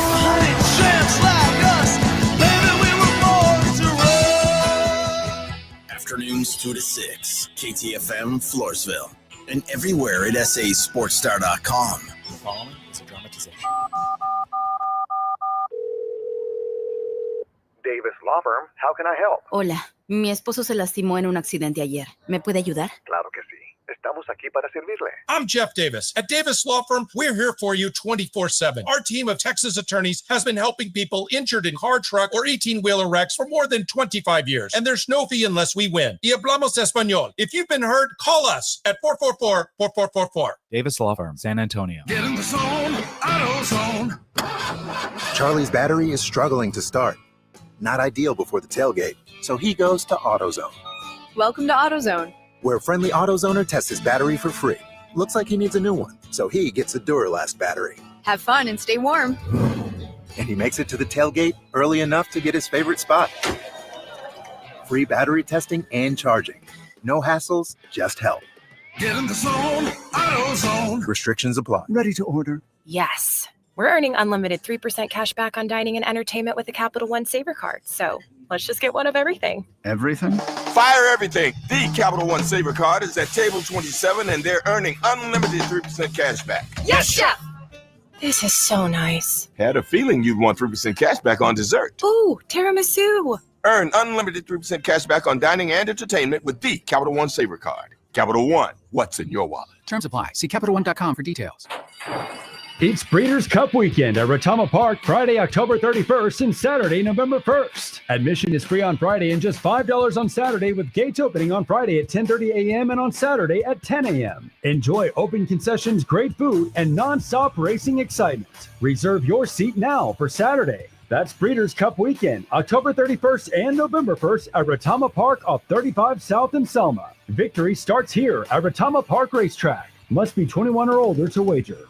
Afternoons 2 to 6, KTFM Floresville, and everywhere at sasportstar.com. The following is a dramatization. Davis Law Firm, how can I help? Hola, mi esposo se lastimó en un accidente ayer. ¿Me puede ayudar? Claro que sí. Estamos aquí para servirle. I'm Jeff Davis. At Davis Law Firm, we're here for you 24/7. Our team of Texas attorneys has been helping people injured in car, truck, or 18-wheeler wrecks for more than 25 years. And there's no fee unless we win. Y hablamos español. If you've been hurt, call us at 444-4444. Davis Law Firm, San Antonio. Get in the zone, AutoZone. Charlie's battery is struggling to start. Not ideal before the tailgate, so he goes to AutoZone, Welcome to AutoZone. where a friendly AutoZoner tests his battery for free. Looks like he needs a new one, so he gets a Duralast battery. Have fun and stay warm. And he makes it to the tailgate early enough to get his favorite spot. Free battery testing and charging. No hassles, just help. Get in the zone, AutoZone. Restrictions apply. Ready to order. Yes. We're earning unlimited 3% cash back on dining and entertainment with the Capital One Saver Card. So let's just get one of everything. Everything? Fire everything. The Capital One Saver Card is at table 27, and they're earning unlimited 3% cash back. Yes, Chef! This is so nice. Had a feeling you'd want 3% cash back on dessert. Ooh, tiramisu. Earn unlimited 3% cash back on dining and entertainment with the Capital One Saver Card. Capital One, what's in your wallet? Terms apply. See CapitalOne.com for details. It's Breeders' Cup Weekend at Retama Park, Friday, October 31st and Saturday, November 1st. Admission is free on Friday and just $5 on Saturday, with gates opening on Friday at 10:30 a.m. and on Saturday at 10 a.m. Enjoy open concessions, great food, and non-stop racing excitement. Reserve your seat now for Saturday. That's Breeders' Cup Weekend, October 31st and November 1st at Retama Park off 35 South in Selma. Victory starts here at Retama Park Racetrack. Must be 21 or older to wager.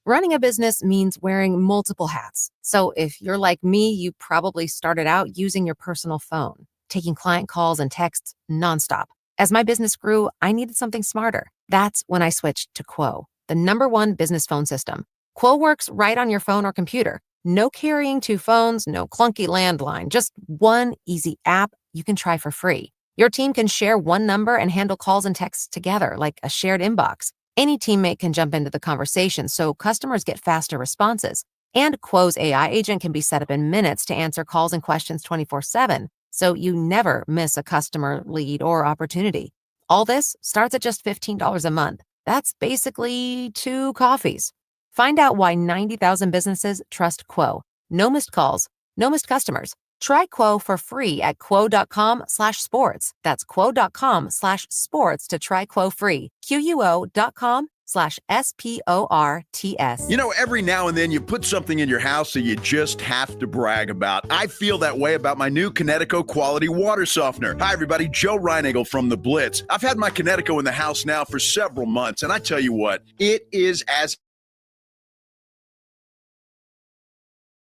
Running a business means wearing multiple hats. So if you're like me, you probably started out using your personal phone, taking client calls and texts nonstop. As my business grew, I needed something smarter. That's when I switched to Quo, the #1 business phone system. Quo works right on your phone or computer. No carrying 2 phones, no clunky landline, just one easy app you can try for free. Your team can share one number and handle calls and texts together like a shared inbox. Any teammate can jump into the conversation, so customers get faster responses. And Quo's AI agent can be set up in minutes to answer calls and questions 24/7, so you never miss a customer lead or opportunity. All this starts at just $15 a month. That's basically 2 coffees. Find out why 90,000 businesses trust Quo. No missed calls, No missed customers. Try Quo for free at quo.com/sports. That's quo.com/sports to try Quo free. QUO.com/SPORTS. You know, every now and then you put something in your house that you just have to brag about. I feel that way about my new Connecticut quality water softener. Hi, everybody. Joe Reinagle from the Blitz. I've had my Connecticut in the house now for several months, and I tell you what, it is as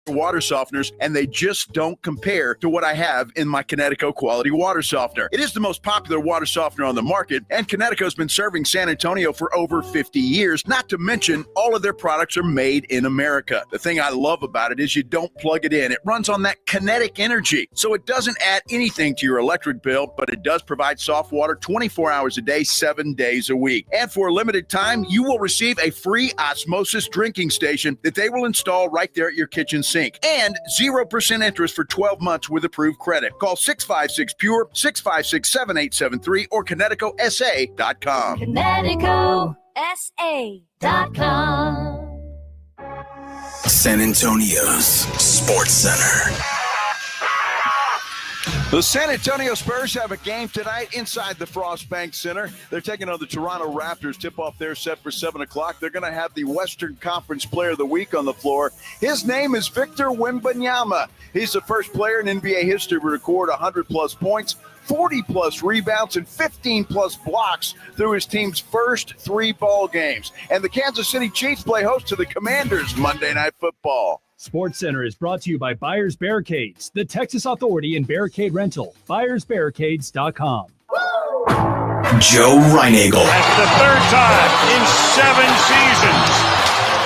water softeners, and they just don't compare to what I have in my Connecticut quality water softener. It is the most popular water softener on the market, and Connecticut's been serving San Antonio for over 50 years, not to mention all of their products are made in America. The thing I love about it is you don't plug it in. It runs on that kinetic energy, so it doesn't add anything to your electric bill, but it does provide soft water 24 hours a day, 7 days a week. And for a limited time, you will receive a free osmosis drinking station that they will install right there at your kitchen sink. And 0% interest for 12 months with approved credit. Call 656-PURE, 656-7873, or ConnecticutSA.com. ConnecticutSA.com. San Antonio's Sports Center. The San Antonio Spurs have a game tonight inside the Frost Bank Center. They're taking on the Toronto Raptors. Tip-off there set for 7 o'clock. They're going to have the Western Conference Player of the Week on the floor. His name is Victor Wembanyama. He's the first player in NBA history to record 100-plus points, 40-plus rebounds, and 15-plus blocks through his team's first 3 ball games. And the Kansas City Chiefs play host to the Commanders Monday Night Football. Sports Center is brought to you by Buyers Barricades, the Texas Authority in Barricade Rental. BuyersBarricades.com. Joe Reinagle. That's the third time in 7 seasons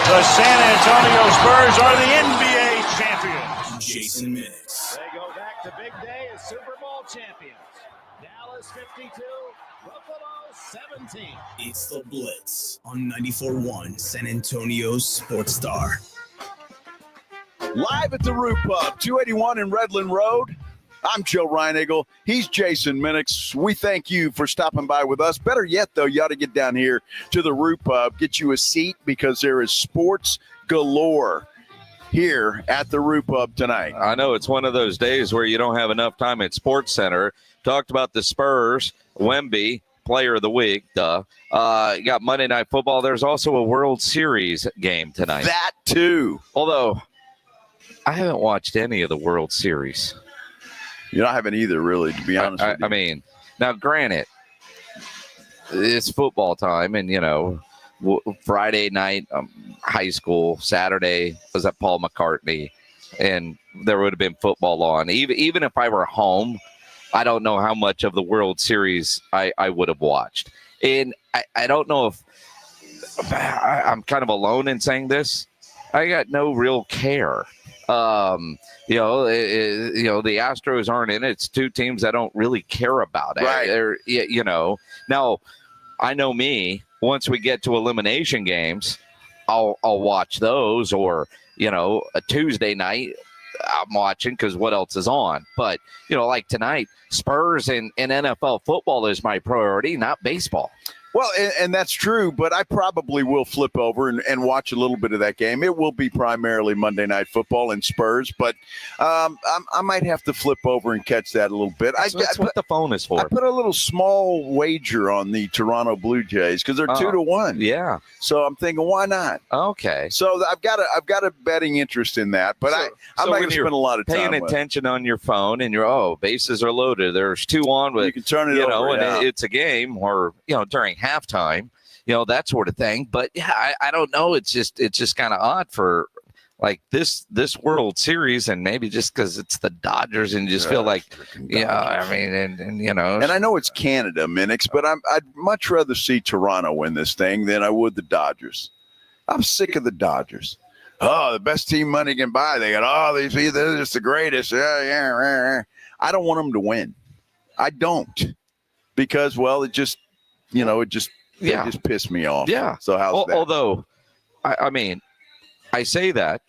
the San Antonio Spurs are the NBA champions. Jason Minix. They go back to big day as Super Bowl champions. Dallas 52, Buffalo 17. It's the Blitz on 94.1 San Antonio's Sports Star. Live at the Root Pub, 281 in Redland Road. I'm Joe Reinagle. He's Jason Minix. We thank you for stopping by with us. Better yet, though, you ought to get down here to the Root Pub, get you a seat, because there is sports galore here at the Root Pub tonight. I know it's one of those days where you don't have enough time at Sports Center. Talked about the Spurs, Wemby, Player of the Week. You got Monday Night Football. There's also a World Series game tonight. That too. Although I haven't watched any of the World Series. You know, I haven't either, really, to be honest with you. I mean, now, granted, it's football time, and, you know, Friday night, high school, Saturday was at Paul McCartney, and there would have been football on. Even if I were home, I don't know how much of the World Series I would have watched. And I don't know if I'm kind of alone in saying this. I got no real care. The Astros aren't in it. It's 2 teams I don't really care about. Right. Now, I know me. Once we get to elimination games, I'll watch those, or, a Tuesday night I'm watching because what else is on. But, like tonight, Spurs and NFL football is my priority, not baseball. Well, and that's true, but I probably will flip over and watch a little bit of that game. It will be primarily Monday Night Football and Spurs, but I might have to flip over and catch that a little bit. That's what the phone is for. I put a little small wager on the Toronto Blue Jays because they're 2-1. Yeah. So I'm thinking, why not? Okay. So I've got a betting interest in that, but I'm not going to spend a lot of time paying attention on your phone, and bases are loaded. There's 2 on, but you can turn it over, and it's a game, or during halftime, that sort of thing. But yeah, I don't know. It's just kind of odd for like this World Series, and maybe just because it's the Dodgers, and you just feel like, and I know it's Canada, Minix, but I'd much rather see Toronto win this thing than I would the Dodgers. I'm sick of the Dodgers. Oh, the best team money can buy. They got all these. They're just the greatest. Yeah. I don't want them to win. I don't, because it just pissed me off. Yeah. So how's that? Although, I say that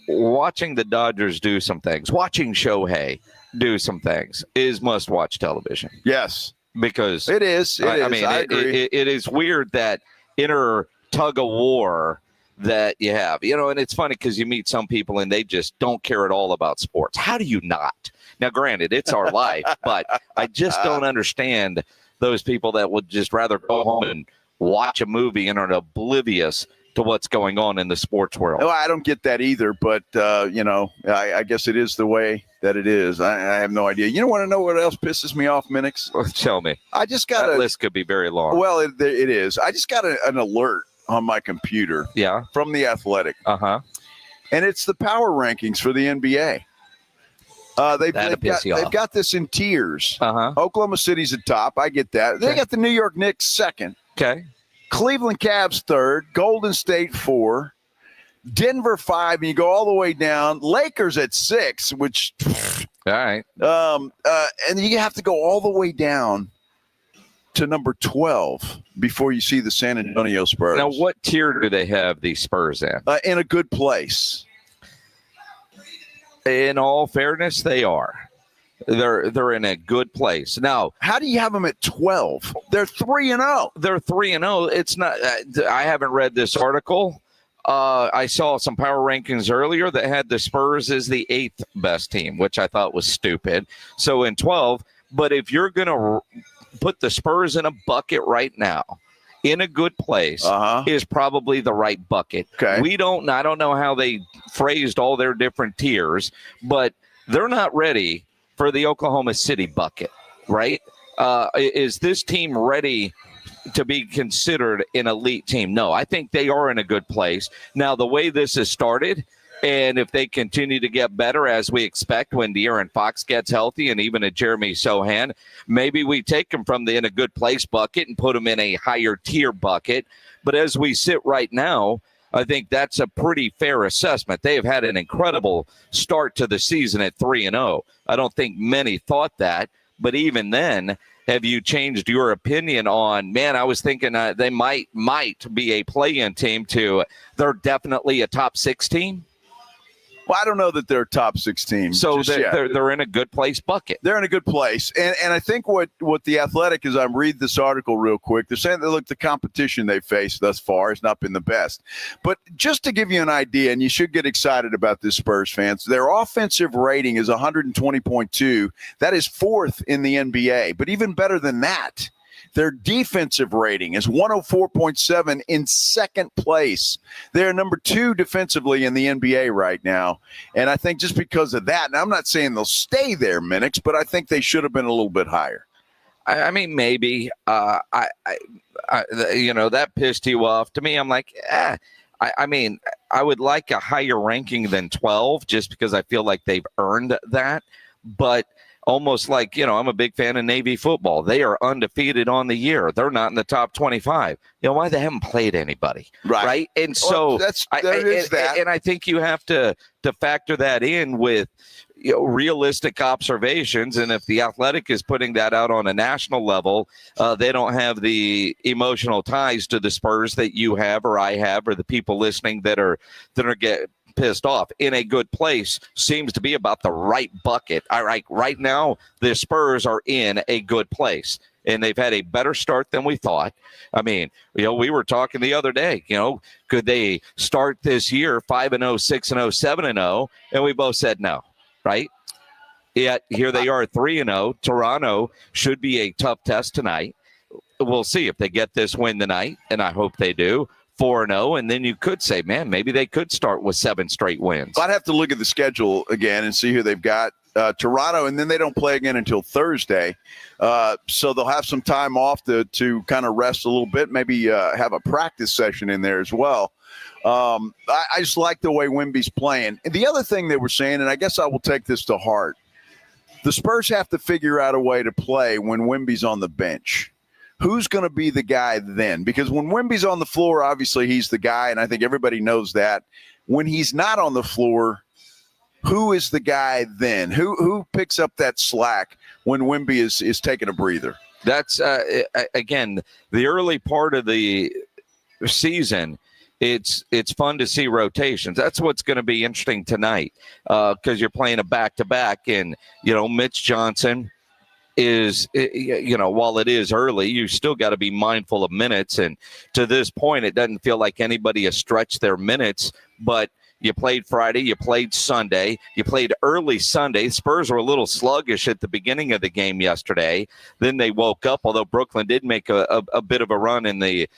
watching the Dodgers do some things, watching Shohei do some things is must-watch television. Yes. Because it is. I agree. It is weird that inner tug of war that you have. And it's funny because you meet some people and they just don't care at all about sports. How do you not? Now, granted, it's our life, but I just don't understand those people that would just rather go home and watch a movie and are oblivious to what's going on in the sports world. Well, I don't get that either, but, I guess it is the way that it is. I have no idea. You want to know what else pisses me off, Minix? Tell me. I just got that list could be very long. Well, it is. I just got an alert on my computer. Yeah. From The Athletic. Uh-huh. And it's the power rankings for the NBA. They've got this in tiers. Uh-huh. Oklahoma City's at top. I get that. They got the New York Knicks second. Okay. Cleveland Cavs third. Golden State 4. Denver 5. And you go all the way down. Lakers at 6, which. All right. And you have to go all the way down to number 12 before you see the San Antonio Spurs. Now, what tier do they have the Spurs in? In a good place. In all fairness, they are. They're in a good place. Now, how do you have them at 12? They're 3-0. They're 3-0. It's not. I haven't read this article. I saw some power rankings earlier that had the Spurs as the 8th best team, which I thought was stupid. So in 12, but if you're going to put the Spurs in a bucket right now, in a good place, is probably the right bucket. Okay. I don't know how they phrased all their different tiers, but they're not ready for the Oklahoma City bucket, right? Is this team ready to be considered an elite team? No, I think they are in a good place. Now, the way this has started, and if they continue to get better as we expect when De'Aaron Fox gets healthy and even a Jeremy Sohan, maybe we take them from the in a good place bucket and put them in a higher tier bucket. But as we sit right now, I think that's a pretty fair assessment. They have had an incredible start to the season at 3-0. I don't think many thought that, but even then, have you changed your opinion on, man, I was thinking they might be a play-in team to they're definitely a top 6 team? Well, I don't know that they're a top 6 team. So they're in a good place bucket. They're in a good place. And I think what The Athletic, as I read this article real quick, they're saying that, look, the competition they've faced thus far has not been the best. But just to give you an idea, and you should get excited about this, Spurs fans, their offensive rating is 120.2. That is 4th in the NBA. But even better than that, their defensive rating is 104.7 in 2nd place. They're number 2 defensively in the NBA right now. And I think just because of that, and I'm not saying they'll stay there, Minix, but I think they should have been a little bit higher. I mean, maybe. That pissed you off. To me, I'm like, I mean, I would like a higher ranking than 12 just because I feel like they've earned that. But almost like, I'm a big fan of Navy football. They are undefeated on the year. They're not in the top 25. Why they haven't played anybody, right? And so and I think you have to factor that in with realistic observations. And if The Athletic is putting that out on a national level, they don't have the emotional ties to the Spurs that you have or I have or the people listening that are get pissed off. In a good place seems to be about the right bucket. All right, right now the Spurs are in a good place and they've had a better start than we thought. I mean, we were talking the other day, could they start this year 5-0, 6-0, 7-0? And we both said no, right? Yet here they are 3-0. Toronto should be a tough test tonight. We'll see if they get this win tonight, and I hope they do. 4-0, and then you could say, man, maybe they could start with 7 straight wins. I'd have to look at the schedule again and see who they've got. Toronto, and then they don't play again until Thursday. So they'll have some time off to kind of rest a little bit, maybe have a practice session in there as well. I just like the way Wemby's playing. And the other thing they were saying, and I guess I will take this to heart, the Spurs have to figure out a way to play when Wemby's on the bench. Who's going to be the guy then? Because when Wemby's on the floor, obviously he's the guy, and I think everybody knows that. When he's not on the floor, who is the guy then? Who picks up that slack when Wemby is taking a breather? That's, again, the early part of the season, it's fun to see rotations. That's what's going to be interesting tonight because you're playing a back-to-back, and, Mitch Johnson, is, while it is early, you still got to be mindful of minutes. And to this point, it doesn't feel like anybody has stretched their minutes, but you played Friday, you played Sunday, you played early Sunday. Spurs were a little sluggish at the beginning of the game yesterday. Then they woke up, although Brooklyn did make a bit of a run in the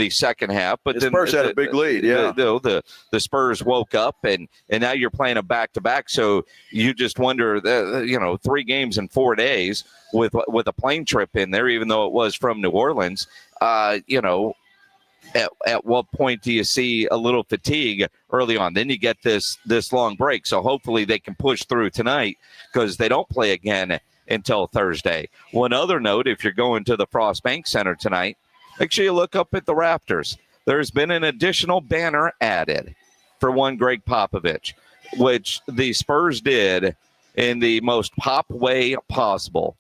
second half. But the Spurs had a big lead, yeah. The Spurs woke up, and now you're playing a back-to-back. So you just wonder, 3 games in 4 days with a plane trip in there, even though it was from New Orleans, At what point do you see a little fatigue early on? Then you get this long break. So hopefully they can push through tonight because they don't play again until Thursday. One other note, if you're going to the Frost Bank Center tonight, make sure you look up at the rafters. There's been an additional banner added for one Greg Popovich, which the Spurs did in the most pop way possible.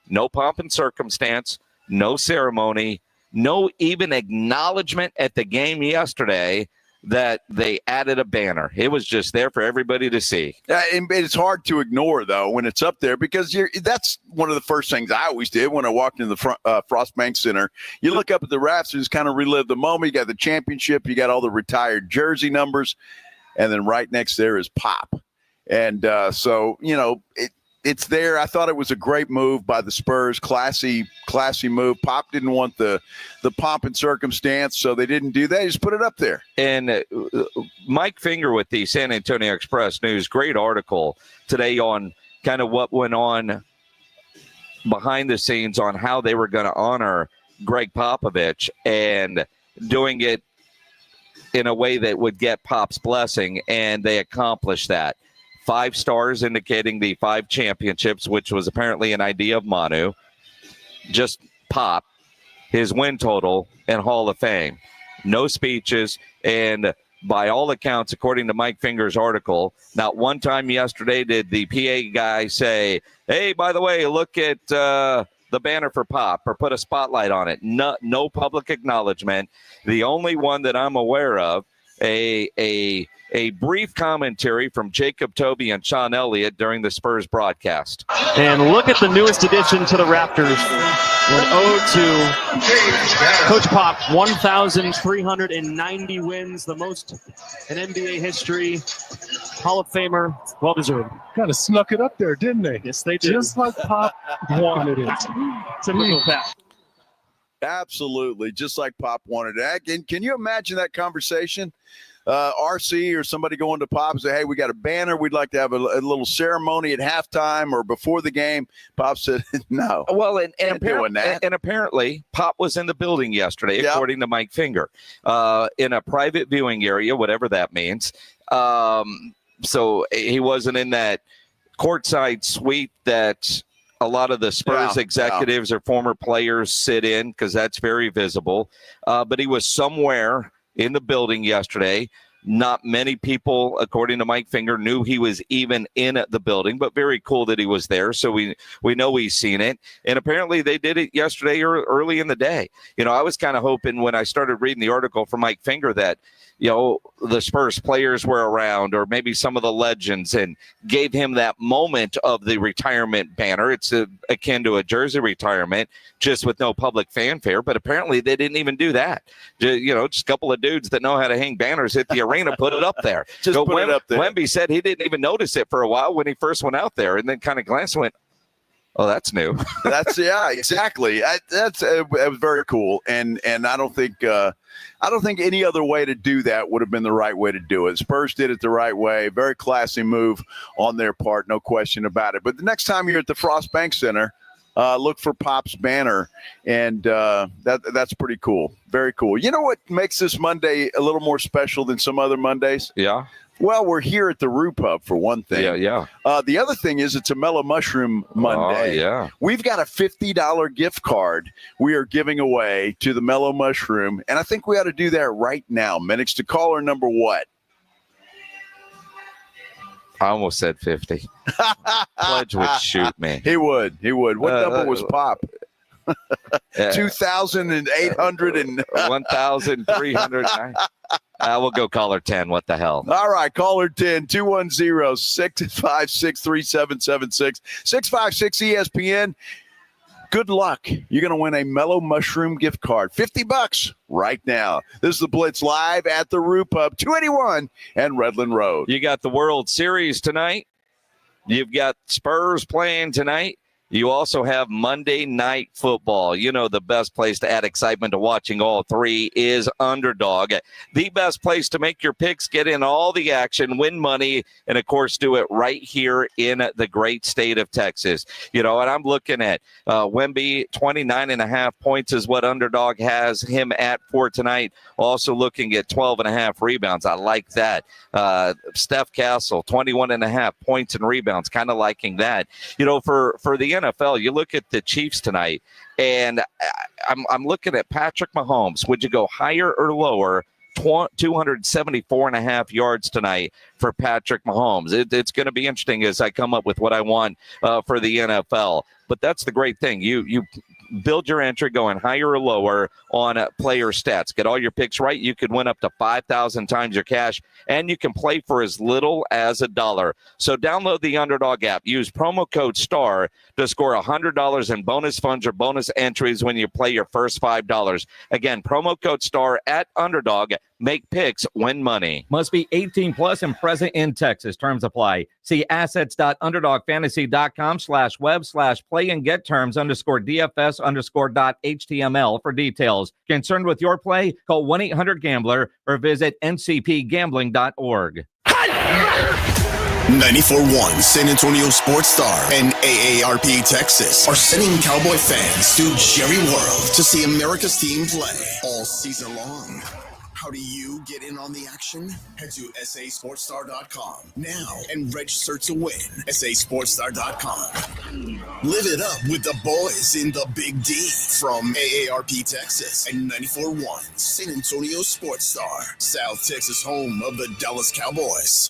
No pomp and circumstance, no ceremony, no even acknowledgement at the game yesterday that they added a banner. It was just there for everybody to see. And it's hard to ignore, though, when it's up there, because that's one of the first things I always did when I walked into the Frost Bank Center. You look up at the rafters, kind of relive the moment. You got the championship. You got all the retired jersey numbers. And then right next there is Pop. And it's there. I thought it was a great move by the Spurs. Classy move. Pop didn't want the pomp and circumstance, so they didn't do that. He just put it up there. And Mike Finger with the San Antonio Express News, great article today on kind of what went on behind the scenes on how they were going to honor Greg Popovich and doing it in a way that would get Pop's blessing, and they accomplished that. 5 stars indicating the 5 championships, which was apparently an idea of Manu. Just Pop, his win total, and Hall of Fame. No speeches, and by all accounts, according to Mike Finger's article, not one time yesterday did the PA guy say, hey, by the way, look at the banner for Pop, or put a spotlight on it. No public acknowledgement. The only one that I'm aware of, a brief commentary from Jacob Toby and Sean Elliott during the Spurs broadcast. And look at the newest addition to the Raptors. An ode to Coach Pop, 1,390 wins, the most in NBA history. Hall of Famer, well-deserved. Kind of snuck it up there, didn't they? Yes, they did. Just like Pop wanted it. Typical Pop. Absolutely, just like Pop wanted it. And can you imagine that conversation? RC or somebody going to Pop and say, hey, we got a banner. We'd like to have a little ceremony at halftime or before the game. Pop said, no. Well, and apparently Pop was in the building yesterday, according to Mike Finger, in a private viewing area, whatever that means. So he wasn't in that courtside suite that a lot of the Spurs executives or former players sit in, because that's very visible. But he was somewhere in the building yesterday. Not many people, according to Mike Finger, knew he was even in the building, but very cool that he was there. So we know he's seen it. And apparently they did it yesterday or early in the day. I was kind of hoping when I started reading the article from Mike Finger that, the Spurs players were around, or maybe some of the legends, and gave him that moment of the retirement banner. It's akin to a jersey retirement, just with no public fanfare. But apparently they didn't even do that. Just a couple of dudes that know how to hang banners at the arena put it up there. Put it up there. Wemby said he didn't even notice it for a while when he first went out there, and then kind of glanced and went, oh, that's new. Exactly. It was very cool, and I don't think any other way to do that would have been the right way to do it. Spurs did it the right way. Very classy move on their part, no question about it. But the next time you're at the Frost Bank Center, look for Pop's banner, and that's pretty cool. Very cool. You know what makes this Monday a little more special than some other Mondays? Yeah. Well, we're here at the Roo Pub, for one thing. Yeah. The other thing is it's a Mellow Mushroom Monday. Oh, yeah. We've got a $50 gift card we are giving away to the Mellow Mushroom, and I think we ought to do that right now. Minix, to caller number what? I almost said 50. Pledge would shoot me. He would. What number was Pop? 2,800 and 1,300. We'll go caller 10. What the hell? All right, caller 10, 210-656-3776, 656 ESPN. Good luck. You're going to win a Mellow Mushroom gift card, $50 right now. This is the Blitz live at the Roo Pub, 281 and Redland Road. You got the World Series tonight. You've got Spurs playing tonight. You also have Monday Night Football. You know, the best place to add excitement to watching all three is Underdog. The best place to make your picks, get in all the action, win money, and, of course, do it right here in the great state of Texas. You know, and I'm looking at Wemby, 29.5 points is what Underdog has him at for tonight. Also looking at 12.5 rebounds. I like that. Steph Castle, 21.5 points and rebounds. Kind of liking that. You know, for the NFL, you look at the Chiefs tonight, and I'm looking at Patrick Mahomes. Would you go higher or lower? 274.5 yards tonight for Patrick Mahomes. It's going to be interesting as I come up with what I want for the NFL. But that's the great thing. You build your entry going higher or lower on player stats. Get all your picks right. You could win up to 5,000 times your cash, and you can play for as little as $1. So download the Underdog app. Use promo code STAR to score $100 in bonus funds or bonus entries when you play your first $5. Again, promo code STAR at Underdog. Make picks, win money. Must be 18 plus and present in Texas. Terms apply. See assets.underdogfantasy.com/web/play and get terms _DFS_.html for details. Concerned with your play? Call 1-800-GAMBLER or visit ncpgambling.org. 94.1 San Antonio Sports Star and AARP Texas are sending Cowboy fans to Jerry World to see America's team play all season long. How do you get in on the action? Head to sasportstar.com now and register to win. sasportstar.com. Live it up with the boys in the Big D from AARP Texas and 94.1 San Antonio Sports Star, South Texas home of the Dallas Cowboys.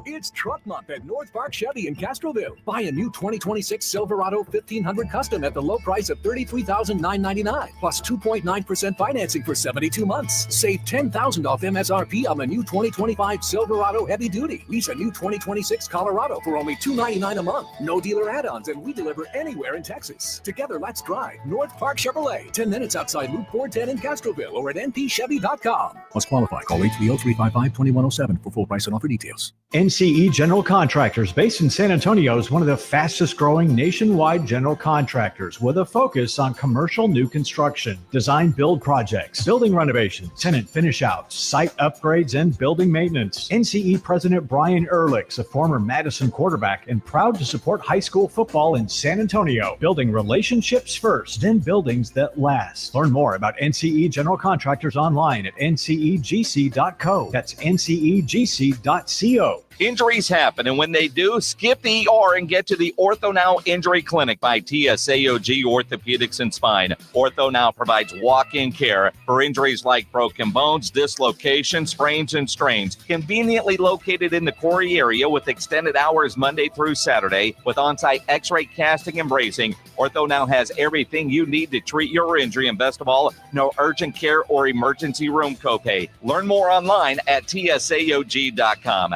It's Truck Month at North Park Chevy in Castroville. Buy a new 2026 Silverado 1500 Custom at the low price of $33,999 plus 2.9% financing for 72 months. Save $10,000 off MSRP on the new 2025 Silverado Heavy Duty. Lease a new 2026 Colorado for only $299 a month. No dealer add-ons, and we deliver anywhere in Texas. Together, let's drive North Park Chevrolet. 10 minutes outside Loop 410 in Castroville or at npchevy.com. Must qualify. Call 830-355-2107 for full price and offer details. NCE General Contractors, based in San Antonio, is one of the fastest growing nationwide general contractors with a focus on commercial new construction, design build projects, building renovations, tenant finish outs, site upgrades, and building maintenance. NCE President Brian Ehrlich's a former Madison quarterback and proud to support high school football in San Antonio, building relationships first, then buildings that last. Learn more about NCE General Contractors online at ncegc.co. That's ncegc.co. Injuries happen, and when they do, skip the ER and get to the Ortho Now Injury Clinic by TSAOG Orthopedics and Spine. Ortho Now provides walk-in care for injuries like broken bones, dislocations, sprains, and strains. Conveniently located in the Quarry area with extended hours Monday through Saturday with on-site x-ray casting and bracing, Ortho Now has everything you need to treat your injury, and best of all, no urgent care or emergency room copay. Learn more online at tsaog.com.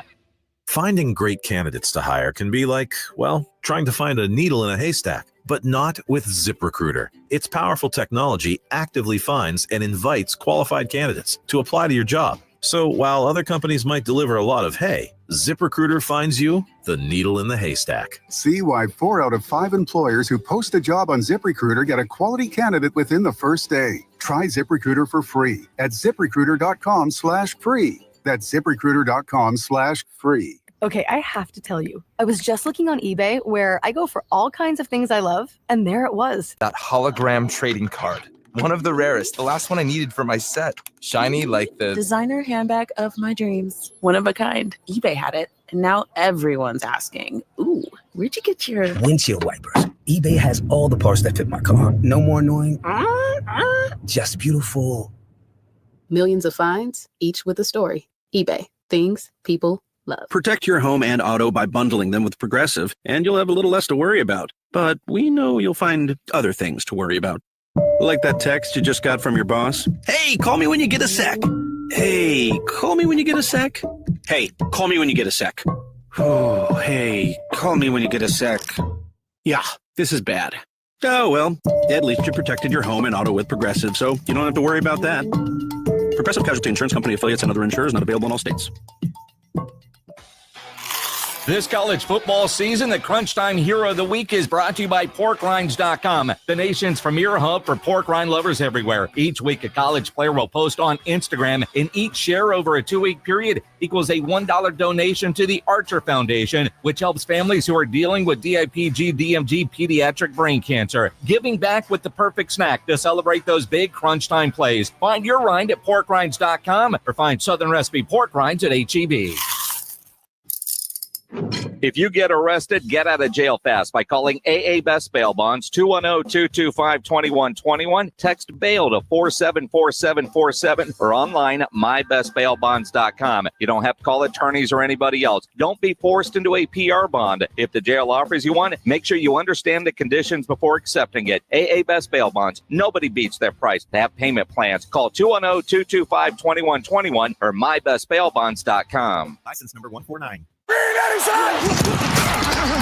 Finding great candidates to hire can be like, well, trying to find a needle in a haystack, but not with ZipRecruiter. Its powerful technology actively finds and invites qualified candidates to apply to your job. So while other companies might deliver a lot of hay, ZipRecruiter finds you the needle in the haystack. See why 4 out of 5 employers who post a job on ZipRecruiter get a quality candidate within the first day. Try ZipRecruiter for free at ZipRecruiter.com/free. That's ZipRecruiter.com/free. Okay, I have to tell you, I was just looking on eBay where I go for all kinds of things I love, and there it was. That hologram trading card. One of the rarest, the last one I needed for my set. Shiny like the designer handbag of my dreams. One of a kind. eBay had it, and now everyone's asking, ooh, where'd you get your windshield wipers? eBay has all the parts that fit my car. No more annoying, just beautiful. Millions of finds, each with a story. eBay. Things people love. Protect your home and auto by bundling them with Progressive, and you'll have a little less to worry about. But we know you'll find other things to worry about. Like that text you just got from your boss. Hey, call me when you get a sec. Hey, call me when you get a sec. Hey, call me when you get a sec. Oh, hey, call me when you get a sec. Yeah, this is bad. Oh, well, at least you protected your home and auto with Progressive, so you don't have to worry about that. Progressive Casualty Insurance Company affiliates and other insurers not available in all states. This college football season, the Crunch Time Hero of the Week is brought to you by PorkRinds.com, the nation's premier hub for pork rind lovers everywhere. Each week, a college player will post on Instagram, and each share over a 2-week period equals a $1 donation to the Archer Foundation, which helps families who are dealing with DIPG, DMG, pediatric brain cancer. Giving back with the perfect snack to celebrate those big Crunch Time plays. Find your rind at PorkRinds.com or find Southern Recipe Pork Rinds at HEB. If you get arrested, get out of jail fast by calling AA Best Bail Bonds, 210-225-2121. Text bail to 474747 or online mybestbailbonds.com. You don't have to call attorneys or anybody else. Don't be forced into a PR bond. If the jail offers you one, make sure you understand the conditions before accepting it. AA Best Bail Bonds. Nobody beats their price. They have payment plans. Call 210-225-2121 or mybestbailbonds.com. License number 149.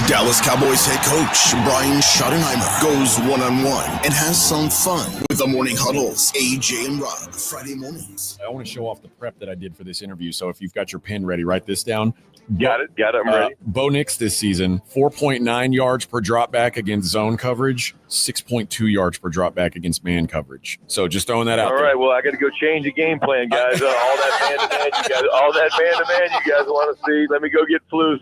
Dallas Cowboys head coach Brian Schottenheimer goes one-on-one and has some fun with the Morning Huddles, AJ and Rob, Friday mornings. I want to show off the prep that I did for this interview, so if you've got your pen ready, write this down. Got it, I'm ready. Bo Nix this season, 4.9 yards per drop back against zone coverage, 6.2 yards per drop back against man coverage. So just throwing that out All there. right, well, I got to go change the game plan, guys. All that man-to-man you guys want to see. Let me go get Flus.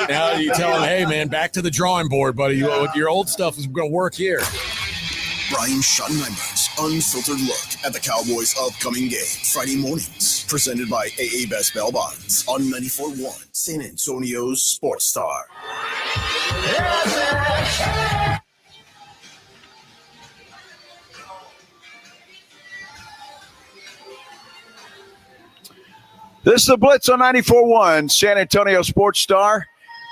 Now you tell him, hey, man, back to the drawing board, buddy. Your old stuff is going to work here. Brian Schottenheimer's unfiltered look at the Cowboys' upcoming game, Friday mornings, presented by AA Best Bail Bonds on 94.1 San Antonio's Sports Star. This is the Blitz on 94.1 San Antonio Sports Star.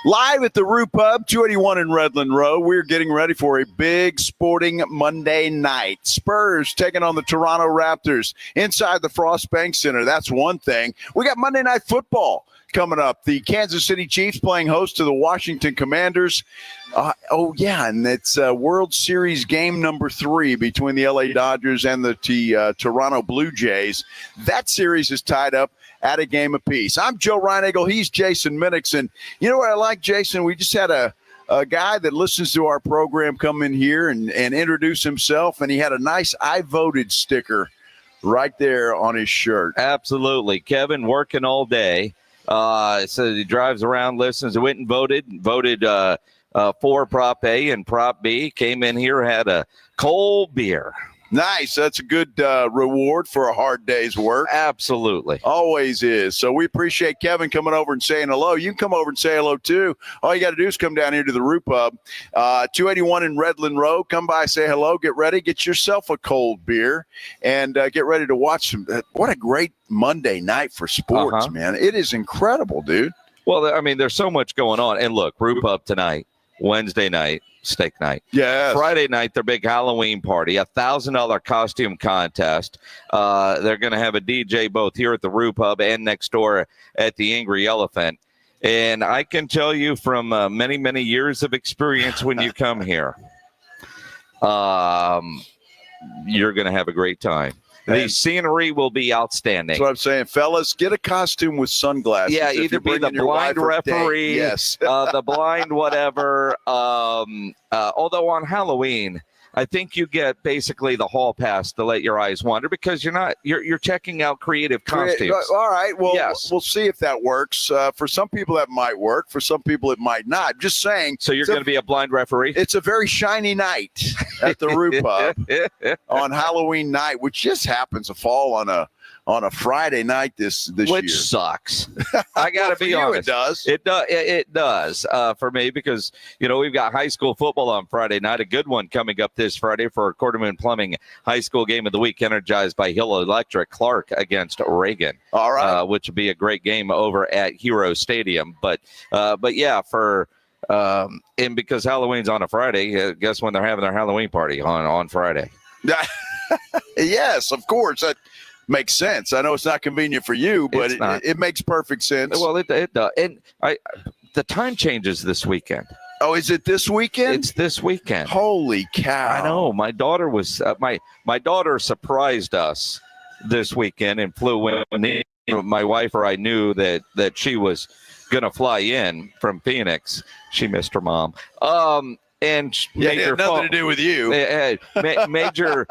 Live at the Roo Pub, 281 in Redland Row. We're getting ready for a big sporting Monday night. Spurs taking on the Toronto Raptors inside the Frost Bank Center. That's one thing. We got Monday Night Football coming up. The Kansas City Chiefs playing host to the Washington Commanders. And it's World Series game number 3 between the LA Dodgers and the Toronto Blue Jays. That series is tied up at a game apiece. I'm Joe Reinagle. He's Jason Minix. And you know what I like, Jason? We just had a guy that listens to our program come in here and introduce himself, and he had a nice I voted sticker right there on his shirt. Absolutely. Kevin working all day. So he drives around, listens, went and voted for Prop A and Prop B, came in here, had a cold beer. Nice. That's a good reward for a hard day's work. Absolutely. Always is. So we appreciate Kevin coming over and saying hello. You can come over and say hello, too. All you got to do is come down here to the Roo Pub, 281 in Redland Row. Come by, say hello, get ready, get yourself a cold beer, and get ready to watch some. What a great Monday night for sports, man. It is incredible, dude. Well, I mean, there's so much going on. And look, Roo Pub tonight, Wednesday night, steak night. Yeah. Friday night, their big Halloween party, $1,000 costume contest. They're going to have a DJ both here at the Roo Pub and next door at the Angry Elephant. And I can tell you from many, many years of experience when you come here, you're going to have a great time. The scenery will be outstanding. That's what I'm saying. Fellas, get a costume with sunglasses. Yeah, either be the blind referee, yes. the blind whatever. Although on Halloween, I think you get basically the hall pass to let your eyes wander because you're checking out creative costumes. All right. Well, yes. We'll see if that works. For some people that might work. For some people it might not. Just saying. So you're going to be a blind referee? It's a very shiny night at the Roo Pub on Halloween night, which just happens to fall on a Friday night this year. Which sucks. I got to be honest. It does. It does for me because, we've got high school football on Friday night, a good one coming up this Friday for our Quarterman Plumbing High School Game of the Week, energized by Hill Electric. Clark against Reagan. All right. Which will be a great game over at Hero Stadium. But yeah, and because Halloween's on a Friday, guess when they're having their Halloween party on Friday? Yes, of course. That makes sense. I know it's not convenient for you, but it makes perfect sense. Well, it does. And the time changes this weekend. Oh, is it this weekend? It's this weekend. Holy cow! I know. My daughter was my daughter surprised us this weekend and flew in. My wife or I knew that she was going to fly in from Phoenix. She missed her mom. And it had nothing to do with you. Major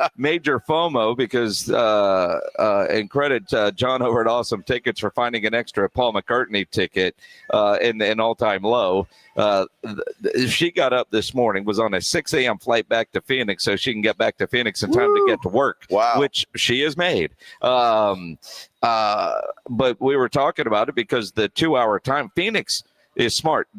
FOMO because and credit John over at Awesome Tickets for finding an extra Paul McCartney ticket in an all-time low. She got up this morning, was on a 6 a.m. flight back to Phoenix so she can get back to Phoenix in time to get to work. Wow. Which she has made. But we were talking about it because the 2-hour time, Phoenix is smart.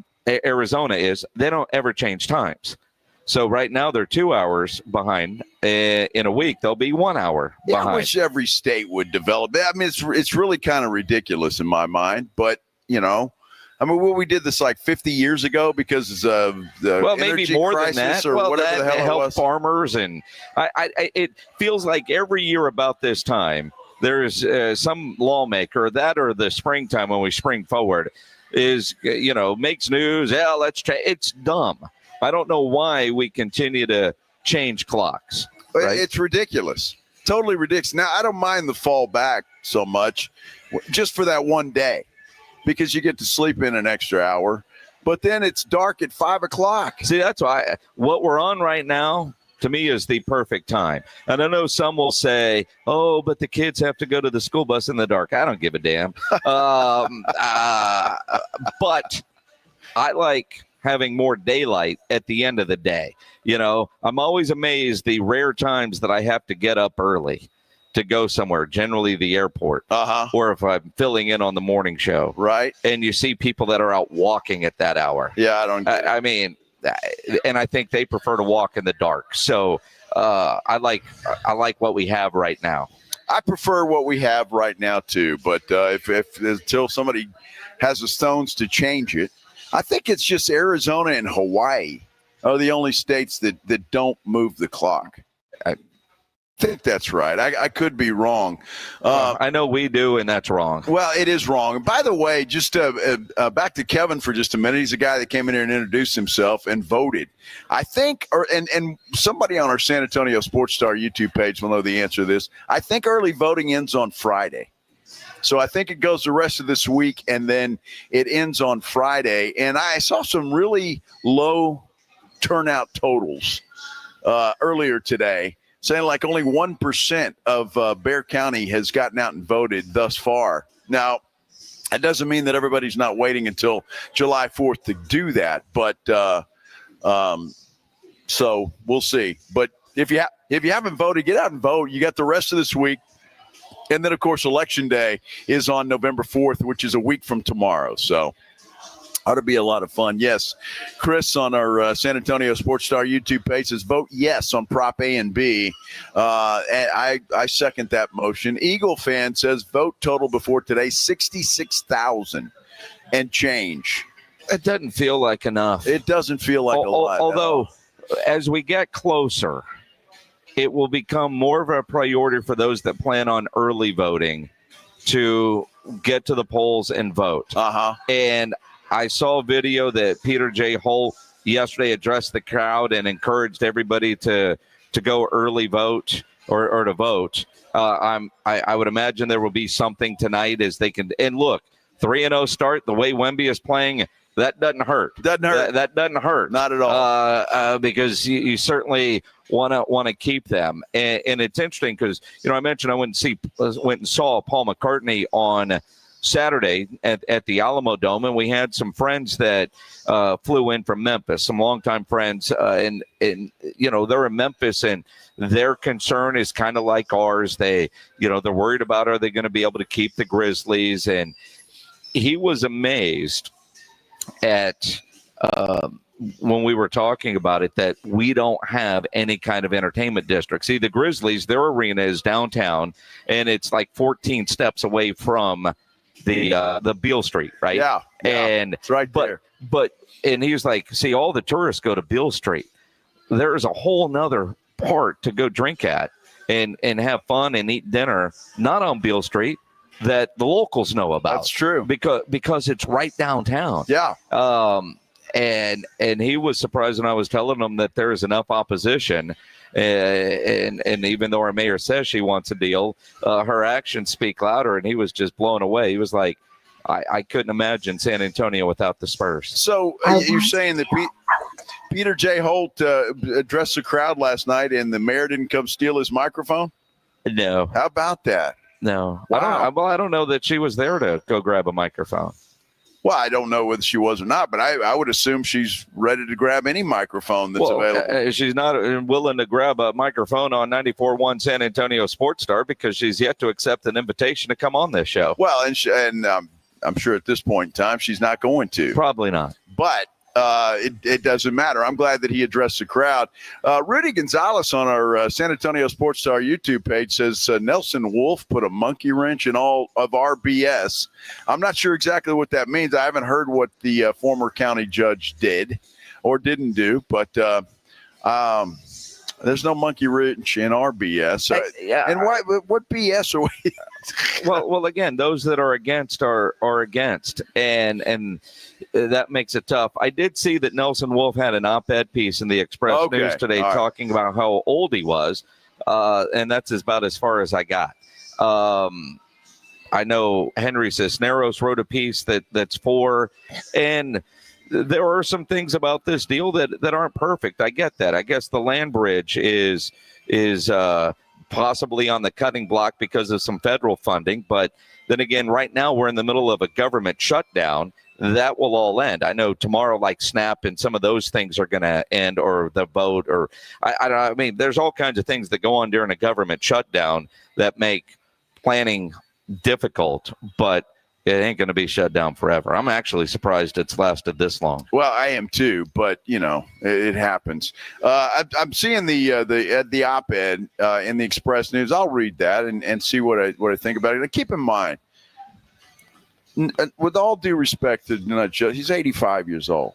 Arizona is, they don't ever change times. So right now they're 2 hours behind. In a week, they'll be 1 hour behind. I wish every state would develop that. I mean, it's really kind of ridiculous in my mind. But, we did this like 50 years ago because of the maybe more than that. Or whatever the hell it helped was. Farmers. And it feels like every year about this time, there's some lawmaker, that or the springtime when we spring forward, is, makes news. Yeah, let's change. It's dumb. I don't know why we continue to change clocks. Right? It's ridiculous. Totally ridiculous. Now, I don't mind the fall back so much just for that one day because you get to sleep in an extra hour. But then it's dark at 5 o'clock. See, that's why what we're on right now, to me, is the perfect time. And I know some will say, oh, but the kids have to go to the school bus in the dark. I don't give a damn. But I like having more daylight at the end of the day. I'm always amazed the rare times that I have to get up early to go somewhere, generally the airport, or if I'm filling in on the morning show. Right. And you see people that are out walking at that hour. Yeah, I don't get it. I mean, and I think they prefer to walk in the dark. So I like what we have right now. I prefer what we have right now too. But if until somebody has the stones to change it, I think it's just Arizona and Hawaii are the only states that don't move the clock. I think that's right. I could be wrong. I know we do, and that's wrong. Well, it is wrong. By the way, just back to Kevin for just a minute. He's a guy that came in here and introduced himself and voted. I think, and somebody on our San Antonio Sports Star YouTube page will know the answer to this. I think early voting ends on Friday. So I think it goes the rest of this week, and then it ends on Friday. And I saw some really low turnout totals earlier today, saying like only 1% of Bexar County has gotten out and voted thus far. Now, that doesn't mean that everybody's not waiting until July 4th to do that, but so we'll see. But if you haven't voted, get out and vote. You got the rest of this week. And then, of course, Election Day is on November 4th, which is a week from tomorrow. So ought to be a lot of fun. Yes, Chris on our San Antonio Sports Star YouTube page says vote yes on Prop A and B. And I second that motion. Eagle fan says vote total before today, 66,000 and change. It doesn't feel like enough. It doesn't feel like a lot. Although, as we get closer, it will become more of a priority for those that plan on early voting to get to the polls and vote. And I saw a video that Peter J. Holt yesterday addressed the crowd and encouraged everybody to go early vote or to vote. I would imagine there will be something tonight as they can. And look, 3-0 start, the way Wemby is playing, that doesn't hurt. Doesn't hurt. That doesn't hurt. Not at all. Because you certainly want to keep them. And it's interesting because, I mentioned I went and saw Paul McCartney on Saturday at the Alamo Dome, and we had some friends that flew in from Memphis, some longtime friends, and they're in Memphis, and their concern is kind of like ours. They're worried about, are they going to be able to keep the Grizzlies? And he was amazed at when we were talking about it that we don't have any kind of entertainment district. See, the Grizzlies, their arena is downtown, and it's like 14 steps away from the Beale Street, right? Yeah. And it's right there. And he was like, see, all the tourists go to Beale Street. There's a whole nother part to go drink at and have fun and eat dinner, not on Beale Street, that the locals know about. That's true. Because it's right downtown. Yeah. And he was surprised when I was telling him that there is enough opposition. And even though our mayor says she wants a deal, her actions speak louder. And he was just blown away. He was like, I couldn't imagine San Antonio without the Spurs. So you're saying that Peter J. Holt addressed the crowd last night and the mayor didn't come steal his microphone? No. How about that? No. Wow. I don't know that she was there to go grab a microphone. Well, I don't know whether she was or not, but I would assume she's ready to grab any microphone that's available. She's not willing to grab a microphone on 94.1 San Antonio Sports Star because she's yet to accept an invitation to come on this show. Well, and I'm sure at this point in time she's not going to. Probably not. But it doesn't matter. I'm glad that he addressed the crowd. Rudy Gonzalez on our San Antonio Sports Star YouTube page says Nelson Wolf put a monkey wrench in all of our BS. I'm not sure exactly what that means. I haven't heard what the former county judge did or didn't do, but there's no monkey wrench in our BS. And what BS are we? well, again, those that are against are against, and that makes it tough. I did see that Nelson Wolf had an op-ed piece in the Express News today talking about how old he was, and that's about as far as I got. I know Henry Cisneros wrote a piece that's for, and there are some things about this deal that aren't perfect. I get that. I guess the land bridge is possibly on the cutting block because of some federal funding. But then again, right now we're in the middle of a government shutdown. That will all end. I know tomorrow, like SNAP and some of those things are going to end, or the vote, or I mean, there's all kinds of things that go on during a government shutdown that make planning difficult, but it ain't going to be shut down forever. I'm actually surprised it's lasted this long. Well, I am too, but it happens. I'm seeing the op-ed in the Express News. I'll read that and see what I think about it. And keep in mind, with all due respect to the judge, he's 85 years old,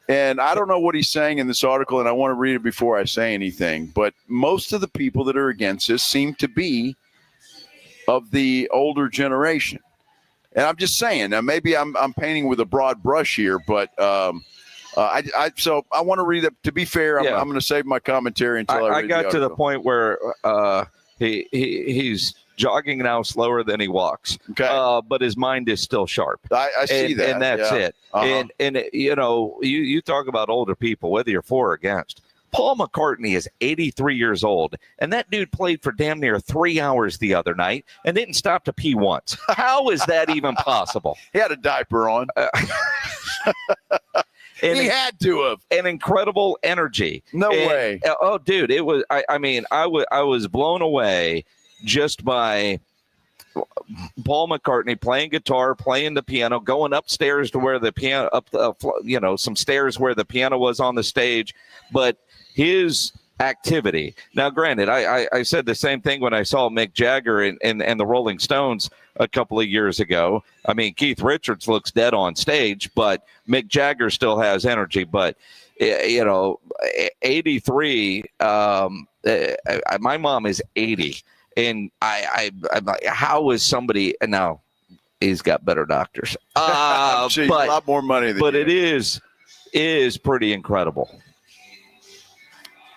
and I don't know what he's saying in this article, and I want to read it before I say anything. But most of the people that are against this seem to be of the older generation. And I'm just saying, now maybe I'm painting with a broad brush here, but so I want to read it. To be fair, I'm going to save my commentary until I read got to the point where he's jogging now slower than he walks, but his mind is still sharp. I see that, and that's it. Uh-huh. And you talk about older people, whether you're for or against. Paul McCartney is 83 years old, and that dude played for damn near 3 hours the other night and didn't stop to pee once. How is that even possible? He had a diaper on. He had to have. An incredible energy. No way. Oh, dude, it was. I was blown away just by Paul McCartney playing guitar, playing the piano, going upstairs to where the piano some stairs where the piano was on the stage, but his activity. Now, granted, I said the same thing when I saw Mick Jagger and the Rolling Stones a couple of years ago. I mean, Keith Richards looks dead on stage, but Mick Jagger still has energy. But 83. My mom is 80, and I'm like, how is somebody now? He's got better doctors, but a lot more money than but you. It is pretty incredible.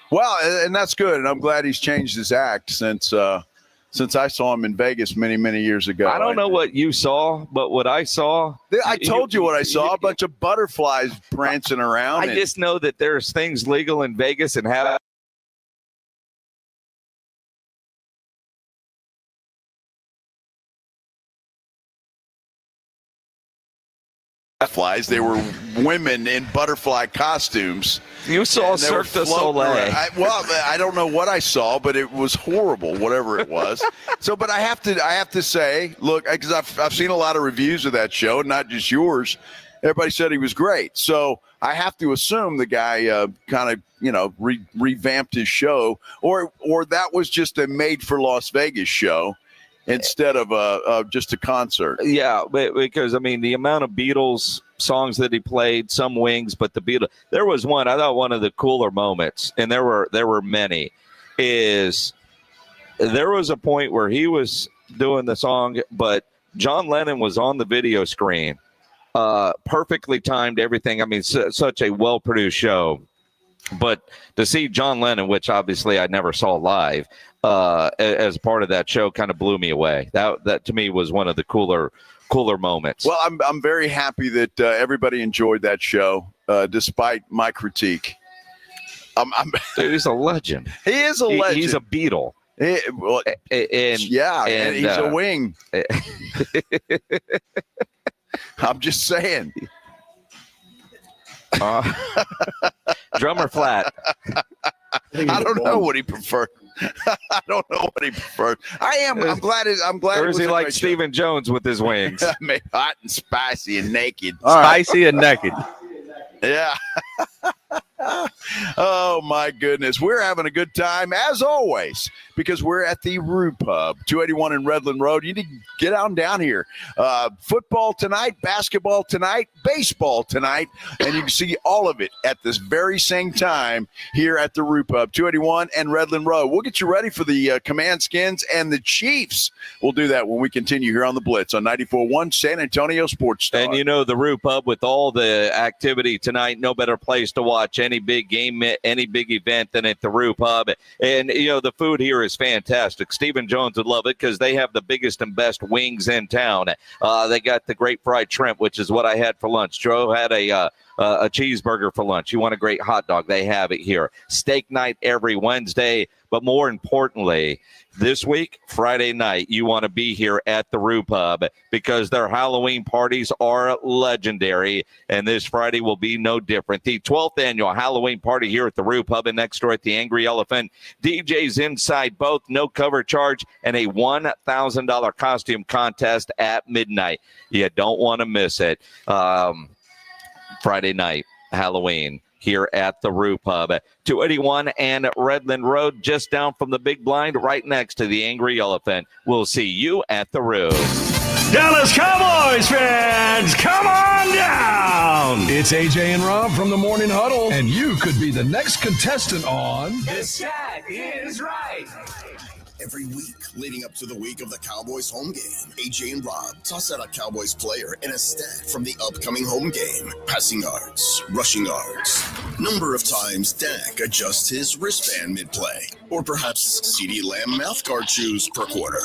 Well, and that's good, and I'm glad he's changed his act since I saw him in Vegas many, many years ago. I don't know what you saw, but what I saw, I told you what I saw: a bunch of butterflies prancing around. I just know that there's things legal in Vegas and have. Butterflies. They were women in butterfly costumes. You saw Cirque du Soleil. I don't know what I saw, but it was horrible, whatever it was. But I have to say, look, because I've seen a lot of reviews of that show, not just yours. Everybody said he was great. So I have to assume the guy kind of, revamped his show, or that was just a made for Las Vegas show instead of just a concert. Yeah, because, I mean, the amount of Beatles songs that he played, some Wings, but the Beatles. There was one, I thought one of the cooler moments, and there were many, is there was a point where he was doing the song, but John Lennon was on the video screen Perfectly timed everything. I mean, such a well-produced show. But to see John Lennon, which obviously I never saw live, as part of that show, kind of blew me away. That to me was one of the cooler moments. Well, I'm very happy that everybody enjoyed that show, despite my critique. Dude, he's a legend. He is a legend. He's a Beatle. And he's a wing. I'm just saying. Drummer flat. I don't know what he preferred. I don't know what he preferred. I'm glad. Or is he like Stephen Jones with his wings? Hot and spicy and naked. Spicy and naked. Yeah. Oh, my goodness. We're having a good time, as always, because we're at the Rue Pub, 281 in Redland Road. You need to get on down here. Football tonight, basketball tonight, baseball tonight, and you can see all of it at this very same time here at the Rue Pub, 281 and Redland Road. We'll get you ready for the Command Skins and the Chiefs. We'll do that when we continue here on the Blitz on 94.1 San Antonio Sports Star. And you know, the Rue Pub, with all the activity tonight, no better place to watch any big game, any big event than at the Rue Pub. And, you know, the food here is fantastic. Stephen Jones would love it because they have the biggest and best wings in town. They got the great fried shrimp, which is what I had for lunch. Joe had a cheeseburger for lunch. You want a great hot dog, they have it here. Steak night every Wednesday. But more importantly, this week, Friday night, you want to be here at the Rue Pub because their Halloween parties are legendary, and this Friday will be no different. The 12th annual Halloween party here at the Rue Pub and next door at the Angry Elephant. DJs inside both, no cover charge, and a $1,000 costume contest at midnight. You don't want to miss it. Friday night, Halloween, here at the Rue Pub, 281 and Redland Road, just down from the big blind, right next to the Angry Elephant. We'll see you at the Rue. Dallas Cowboys fans, come on down! It's AJ and Rob from the Morning Huddle, and you could be the next contestant on The Stat Is Right. Every week leading up to the week of the Cowboys home game, AJ and Rob toss out a Cowboys player and a stat from the upcoming home game. Passing yards, rushing yards, number of times Dak adjusts his wristband mid-play, or perhaps CeeDee Lamb mouthguard chews per quarter.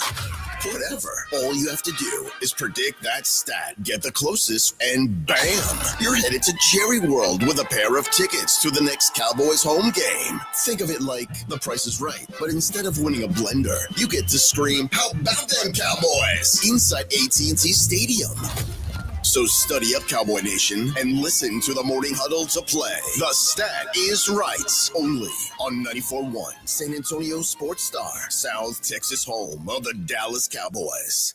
Whatever. All you have to do is predict that stat, get the closest, and bam! You're headed to Jerry World with a pair of tickets to the next Cowboys home game. Think of it like The Price is Right, but instead of winning a blender, you get to scream, "How about them Cowboys?" inside AT&T Stadium. So study up, Cowboy Nation, and listen to the Morning Huddle to play. The Stat Is Right, only on 94.1 San Antonio Sports Star, South Texas home of the Dallas Cowboys.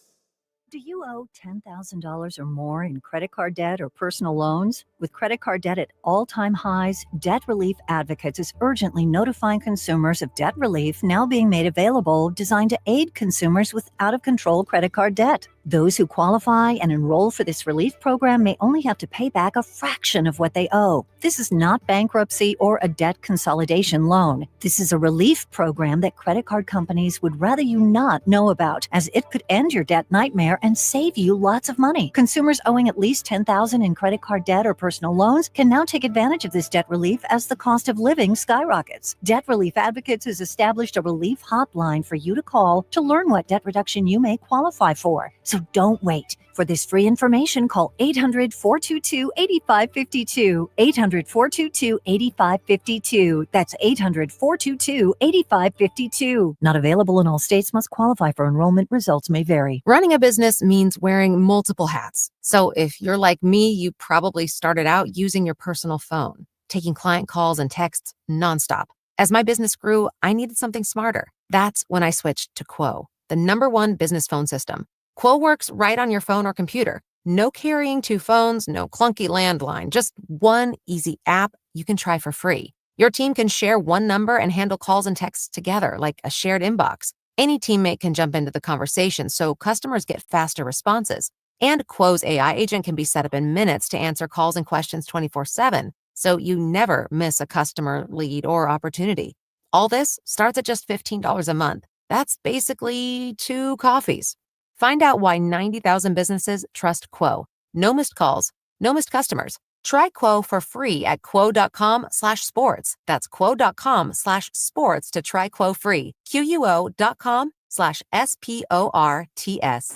Do you owe $10,000 or more in credit card debt or personal loans? With credit card debt at all-time highs, Debt Relief Advocates is urgently notifying consumers of debt relief now being made available, designed to aid consumers with out-of-control credit card debt. Those who qualify and enroll for this relief program may only have to pay back a fraction of what they owe. This is not bankruptcy or a debt consolidation loan. This is a relief program that credit card companies would rather you not know about, as it could end your debt nightmare and save you lots of money. Consumers owing at least $10,000 in credit card debt or personal loans can now take advantage of this debt relief as the cost of living skyrockets. Debt Relief Advocates has established a relief hotline for you to call to learn what debt reduction you may qualify for. So don't wait. For this free information, call 800-422-8552. 800-422-8552. That's 800-422-8552. Not available in all states. Must qualify for enrollment. Results may vary. Running a business means wearing multiple hats. So if you're like me, you probably started out using your personal phone, taking client calls and texts nonstop. As my business grew, I needed something smarter. That's when I switched to Quo, the #1 business phone system. Quo works right on your phone or computer. No carrying 2 phones, no clunky landline, just one easy app you can try for free. Your team can share one number and handle calls and texts together like a shared inbox. Any teammate can jump into the conversation so customers get faster responses. And Quo's AI agent can be set up in minutes to answer calls and questions 24/7, so you never miss a customer lead or opportunity. All this starts at just $15 a month. That's basically 2 coffees. Find out why 90,000 businesses trust Quo. No missed calls, No missed customers. Try Quo for free at quo.com/sports. That's quo.com/sports to try Quo free. QUO.com/SPORTS.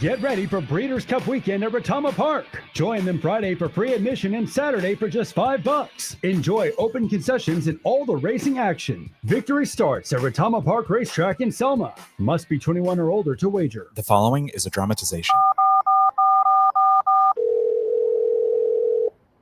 Get ready for Breeders' Cup weekend at Retama Park. Join them Friday for free admission and Saturday for just $5. Enjoy open concessions and all the racing action. Victory starts at Retama Park Racetrack in Selma. Must be 21 or older to wager. The following is a dramatization.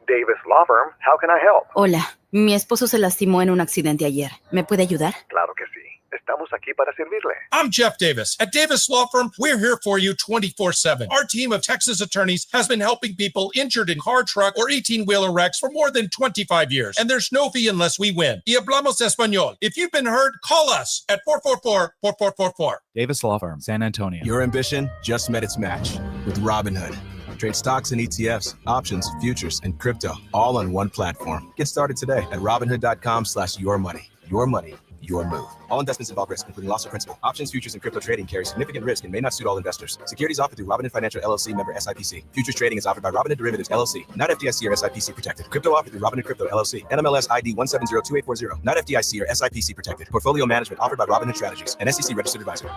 Davis Law Firm, how can I help? Hola, mi esposo se lastimó en un accidente ayer. ¿Me puede ayudar? Claro que sí. Estamos aquí para servirle. I'm Jeff Davis. At Davis Law Firm, we're here for you 24/7. Our team of Texas attorneys has been helping people injured in car, truck, or 18-wheeler wrecks for more than 25 years. And there's no fee unless we win. Y hablamos español. If you've been hurt, call us at 444-4444. Davis Law Firm, San Antonio. Your ambition just met its match with Robinhood. Trade stocks and ETFs, options, futures, and crypto all on one platform. Get started today at Robinhood.com/yourmoney. Your money, your move. All investments involve risk, including loss of principal. Options, futures, and crypto trading carry significant risk and may not suit all investors. Securities offered through Robinhood Financial LLC, member SIPC. Futures trading is offered by Robinhood Derivatives LLC, not FDIC or SIPC protected. Crypto offered through Robinhood Crypto LLC, NMLS ID 1702840, not FDIC or SIPC protected. Portfolio management offered by Robinhood Strategies, an SEC registered advisor.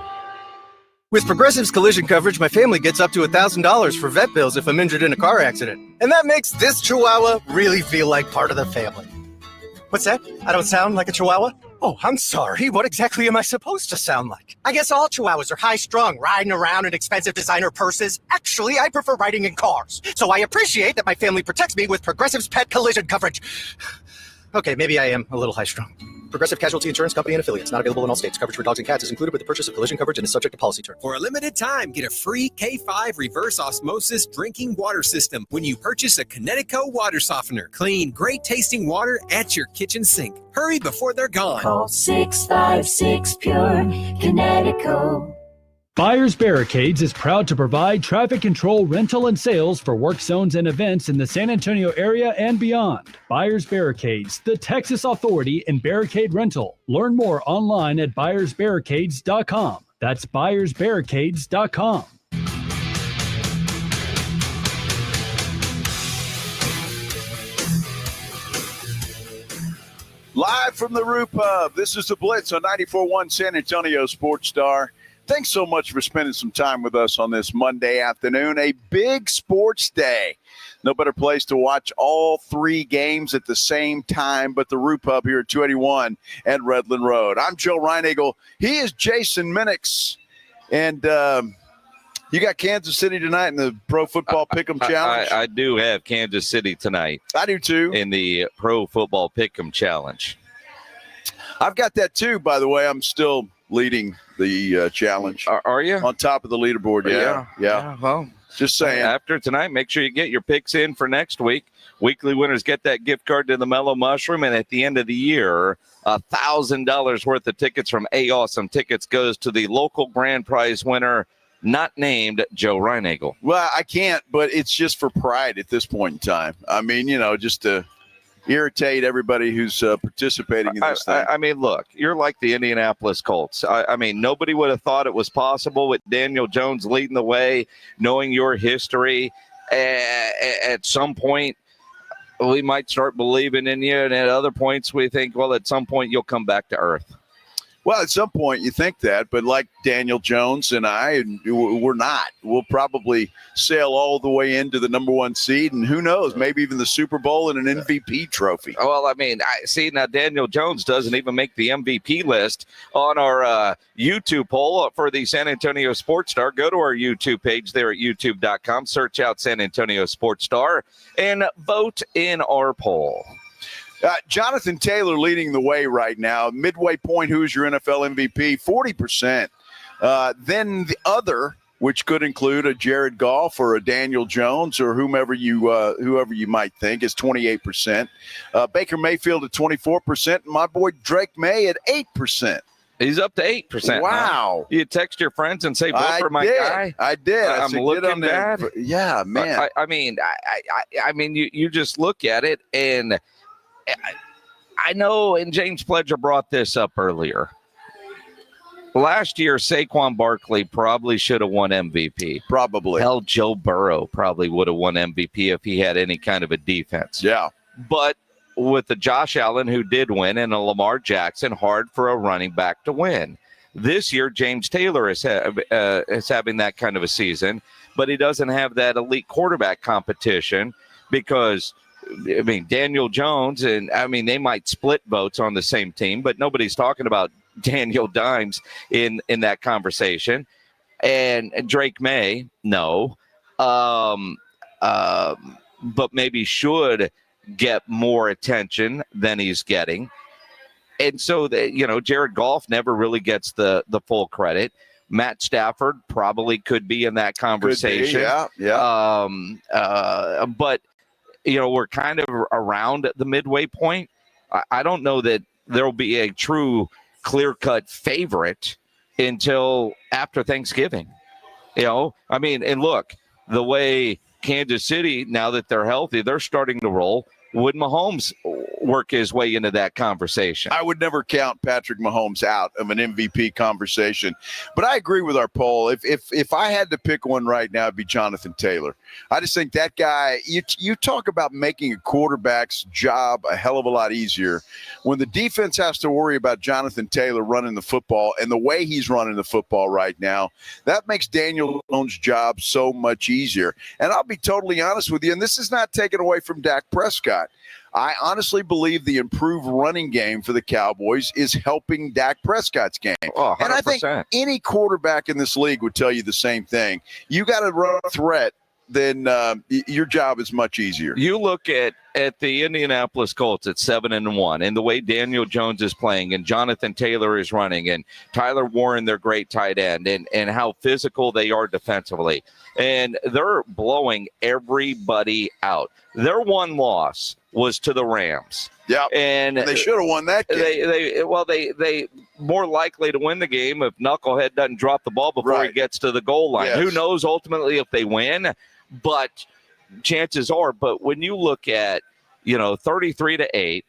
With Progressive's collision coverage, my family gets up to $1,000 for vet bills if I'm injured in a car accident. And that makes this Chihuahua really feel like part of the family. What's that? I don't sound like a Chihuahua? Oh, I'm sorry. What exactly am I supposed to sound like? I guess all Chihuahuas are high-strung, riding around in expensive designer purses. Actually, I prefer riding in cars. So I appreciate that my family protects me with Progressive's pet collision coverage. Okay, maybe I am a little high-strung. Progressive Casualty Insurance Company and Affiliates. Not available in all states. Coverage for dogs and cats is included with the purchase of collision coverage and is subject to policy terms. For a limited time, get a free K5 reverse osmosis drinking water system when you purchase a Connecticut water softener. Clean, great-tasting water at your kitchen sink. Hurry before they're gone. Call 656-PURE-Connecticut. Buyers Barricades is proud to provide traffic control, rental, and sales for work zones and events in the San Antonio area and beyond. Buyers Barricades, the Texas authority in barricade rental. Learn more online at buyersbarricades.com. That's buyersbarricades.com. Live from the Roo Pub, this is the Blitz on 94.1 San Antonio Sports Star. Thanks so much for spending some time with us on this Monday afternoon, a big sports day. No better place to watch all three games at the same time but the Roo Pub here at 281 and Redland Road. I'm Joe Reinagle. He is Jason Minix. And you got Kansas City tonight in the Pro Football Pick'em Challenge? I do have Kansas City tonight. I do too. In the Pro Football Pick'em Challenge. I've got that too, by the way. I'm still leading the challenge. Are you? On top of the leaderboard, yeah. Well, just saying. After tonight, make sure you get your picks in for next week. Weekly winners get that gift card to the Mellow Mushroom, and at the end of the year, $1,000 worth of tickets from A Awesome Tickets goes to the local grand prize winner, not named Joe Reinagle. Well, I can't, but it's just for pride at this point in time. I mean, just to irritate everybody who's participating in this thing. I mean, look, you're like the Indianapolis Colts. I mean, nobody would have thought it was possible with Daniel Jones leading the way, knowing your history. At some point, we might start believing in you, and at other points, we think, well, at some point, you'll come back to earth. Well, at some point you think that, but like Daniel Jones and I, we're not. We'll probably sail all the way into the number one seed, and who knows, maybe even the Super Bowl and an MVP trophy. Well, I mean, see, now Daniel Jones doesn't even make the MVP list on our YouTube poll for the San Antonio Sports Star. Go to our YouTube page there at youtube.com, search out San Antonio Sports Star, and vote in our poll. Jonathan Taylor leading the way right now. Midway point, who's your NFL MVP? 40%. Then the other, which could include a Jared Goff or a Daniel Jones or whoever you might think, is 28%. Baker Mayfield at 24%. And my boy Drake May at 8%. He's up to 8%. Wow. Huh? You text your friends and say, vote for my guy? I did. I'm looking bad. Yeah, man. I mean, you just look at it, and I know, and James Pledger brought this up earlier. last year, Saquon Barkley probably should have won MVP. Probably. Hell, Joe Burrow probably would have won MVP if he had any kind of a defense. Yeah. But with the Josh Allen, who did win, and a Lamar Jackson, hard for a running back to win. This year, James Taylor is having that kind of a season, but he doesn't have that elite quarterback competition because, I mean, Daniel Jones, and I mean, they might split votes on the same team, but nobody's talking about Daniel Dimes in that conversation. And Drake May, no. But maybe should get more attention than he's getting. And so, Jared Goff never really gets the full credit. Matt Stafford probably could be in that conversation. Yeah. But, we're kind of around the midway point. I don't know that there'll be a true clear-cut favorite until after Thanksgiving. And look, the way Kansas City, now that they're healthy, they're starting to roll. Would Mahomes work his way into that conversation? I would never count Patrick Mahomes out of an MVP conversation. But I agree with our poll. If I had to pick one right now, it'd be Jonathan Taylor. I just think that guy, you talk about making a quarterback's job a hell of a lot easier. When the defense has to worry about Jonathan Taylor running the football and the way he's running the football right now, that makes Daniel Jones' job so much easier. And I'll be totally honest with you, and this is not taken away from Dak Prescott. I honestly believe the improved running game for the Cowboys is helping Dak Prescott's game. Oh, 100%. And I think any quarterback in this league would tell you the same thing. You got to run a threat, then your job is much easier. You look at the Indianapolis Colts at 7-1, and the way Daniel Jones is playing, and Jonathan Taylor is running, and Tyler Warren, their great tight end, and how physical they are defensively. And they're blowing everybody out. Their one loss was to the Rams. Yeah, and they should have won that game. They more likely to win the game if Knucklehead doesn't drop the ball before he gets to the goal line. Yes. Who knows ultimately if they win, but chances are. But when you look at 33-8,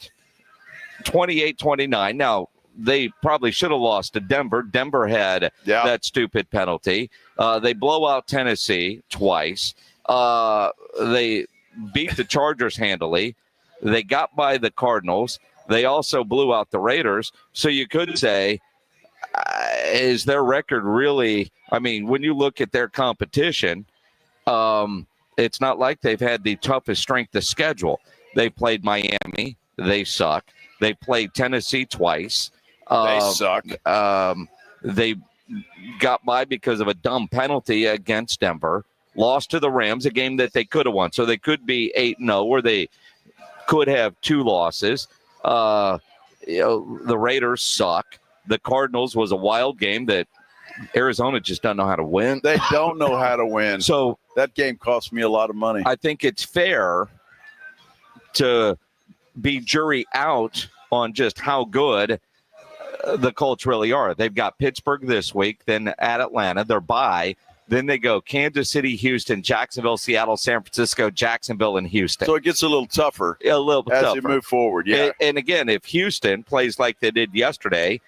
28-29. Now they probably should have lost to Denver. Denver had that stupid penalty. They blow out Tennessee twice. They beat the Chargers handily. They got by the Cardinals. They also blew out the Raiders. So you could say, is their record really, I mean, when you look at their competition, it's not like they've had the toughest strength of schedule. They played Miami. They suck. They played Tennessee twice. They suck. They got by because of a dumb penalty against Denver. Lost to the Rams, a game that they could have won. So they could be 8-0, or they could have two losses. The Raiders suck. The Cardinals was a wild game that Arizona just doesn't know how to win. They don't know how to win. So that game cost me a lot of money. I think it's fair to be jury out on just how good the Colts really are. They've got Pittsburgh this week, then at Atlanta. They're bye. Then they go Kansas City, Houston, Jacksonville, Seattle, San Francisco, Jacksonville, and Houston. So it gets a little tougher as you move forward. Yeah. And again, if Houston plays like they did yesterday,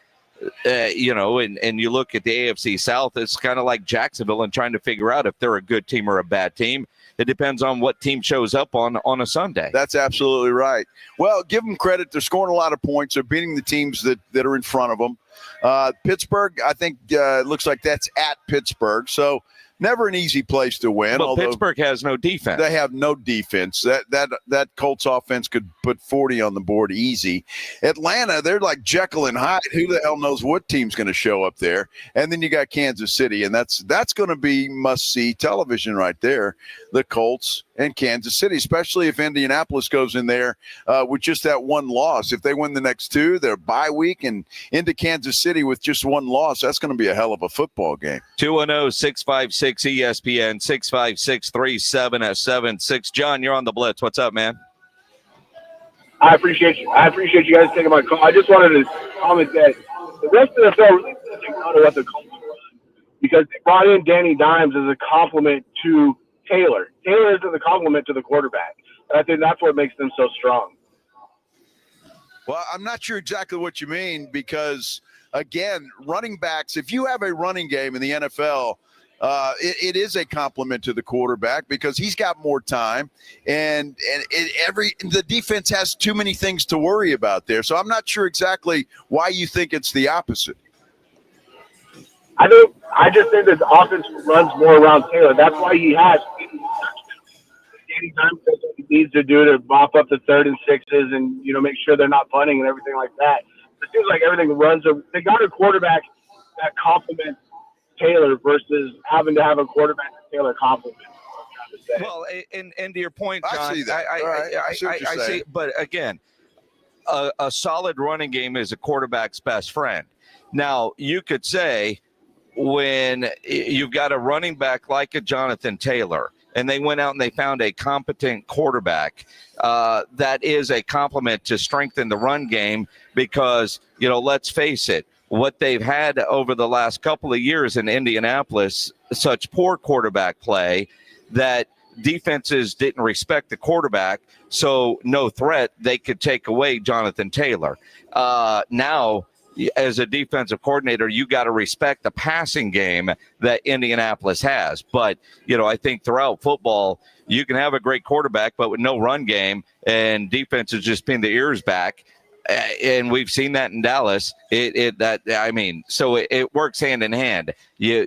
and you look at the AFC South, it's kind of like Jacksonville and trying to figure out if they're a good team or a bad team. It depends on what team shows up on a Sunday. That's absolutely right. Well, give them credit. They're scoring a lot of points. They're beating the teams that are in front of them. Pittsburgh, I think, looks like that's at Pittsburgh. So never an easy place to win. But Pittsburgh has no defense. They have no defense. That Colts offense could put 40 on the board easy. Atlanta, they're like Jekyll and Hyde. Who the hell knows what team's going to show up there? And then you got Kansas City, and that's going to be must-see television right there. The Colts and Kansas City, especially if Indianapolis goes in there with just that one loss. If they win the next two, their bye week, and into Kansas City with just one loss, that's going to be a hell of a football game. 210-656-ESPN, 656-3776. John, you're on the Blitz. What's up, man? I appreciate you. I appreciate you guys taking my call. I just wanted to comment that the rest of the NFL really doesn't know what the Colts run because they brought in Danny Dimes as a compliment to Taylor. Taylor isn't the compliment to the quarterback. And I think that's what makes them so strong. Well, I'm not sure exactly what you mean because again, running backs, if you have a running game in the NFL, it is a compliment to the quarterback because he's got more time, and the defense has too many things to worry about there. So I'm not sure exactly why you think it's the opposite. I just think that the offense runs more around Taylor. That's why he has Danny Dimes does what he needs to do to mop up the 3rd and 6s and make sure they're not punting and everything like that. It seems like everything runs. They got a quarterback that complements Taylor versus having to have a quarterback that Taylor complements. Well, and to your point, John, I see that. I see. But again, a solid running game is a quarterback's best friend. Now, you could say when you've got a running back like a Jonathan Taylor, and they went out and they found a competent quarterback, that is a compliment to strengthen the run game because, let's face it, what they've had over the last couple of years in Indianapolis, such poor quarterback play that defenses didn't respect the quarterback, so no threat, they could take away Jonathan Taylor. Now, as a defensive coordinator, you got to respect the passing game that Indianapolis has. But, I think throughout football, you can have a great quarterback, but with no run game and defense is just pin the ears back. And we've seen that in Dallas. So it works hand in hand. You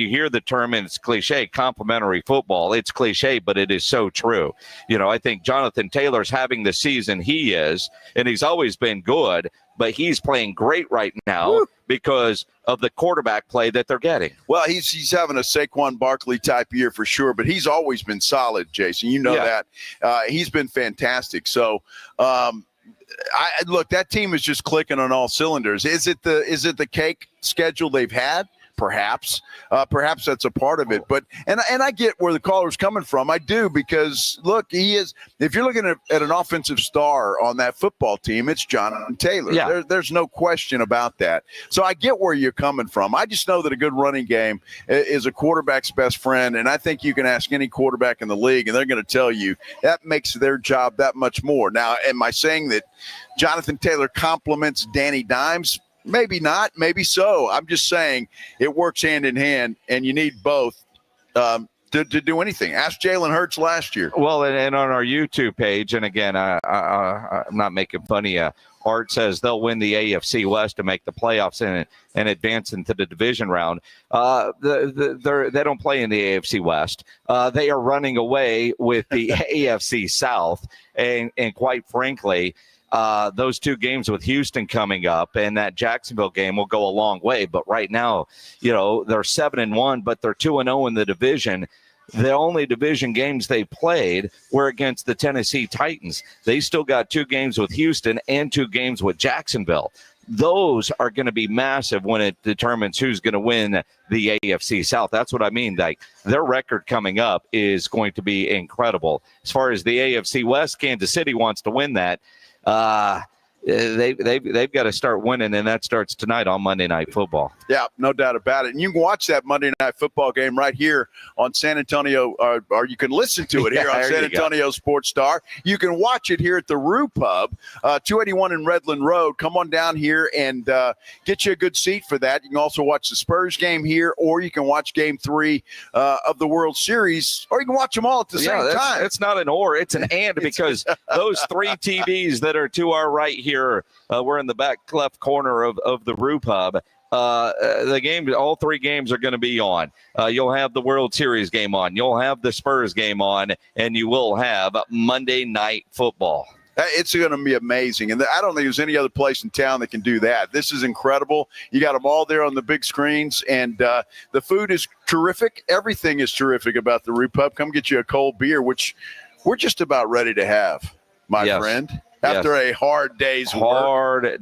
hear the term, and it's cliche, complementary football. It's cliche, but it is so true. I think Jonathan Taylor's having the season he is, and he's always been good, but he's playing great right now because of the quarterback play that they're getting. Well, he's having a Saquon Barkley type year for sure, but he's always been solid, Jason. That. He's been fantastic. So, look, that team is just clicking on all cylinders. Is it the cake schedule they've had? Perhaps that's a part of it. But and I get where the caller's coming from. I do, because look, he is. If you're looking at an offensive star on that football team, it's Jonathan Taylor. Yeah. There's no question about that. So I get where you're coming from. I just know that a good running game is a quarterback's best friend, and I think you can ask any quarterback in the league, and they're going to tell you that makes their job that much more. Now, am I saying that Jonathan Taylor compliments Danny Dimes? Maybe not, maybe so. I'm just saying it works hand in hand, and you need both to do anything. Ask Jalen Hurts last year. Well, and on our YouTube page, and again, I'm not making fun of you, Art says they'll win the AFC West to make the playoffs and advance into the division round. They don't play in the AFC West. They are running away with the AFC South, and quite frankly, those two games with Houston coming up and that Jacksonville game will go a long way. But right now, they're 7-1, but they're 2-0 in the division. The only division games they played were against the Tennessee Titans. They still got 2 games with Houston and 2 games with Jacksonville. Those are going to be massive when it determines who's going to win the AFC South. That's what I mean. Like, their record coming up is going to be incredible. As far as the AFC West, Kansas City wants to win that. They've got to start winning, and that starts tonight on Monday Night Football. Yeah, no doubt about it. And you can watch that Monday Night Football game right here on San Antonio, or you can listen to it here on San Antonio Sports Star. You can watch it here at the Rue Pub, 281 in Redland Road. Come on down here and get you a good seat for that. You can also watch the Spurs game here, or you can watch Game 3 of the World Series, or you can watch them all at the same time. It's not an or, it's an and, because those 3 TVs that are to our right here, we're in the back left corner of the Rue Pub. The game, all 3 games are going to be on. You'll have the World Series game on. You'll have the Spurs game on, and you will have Monday Night Football. It's going to be amazing. And I don't think there's any other place in town that can do that. This is incredible. You got them all there on the big screens, and the food is terrific. Everything is terrific about the Rue Pub. Come get you a cold beer, which we're just about ready to have, my friend. After a hard day's work.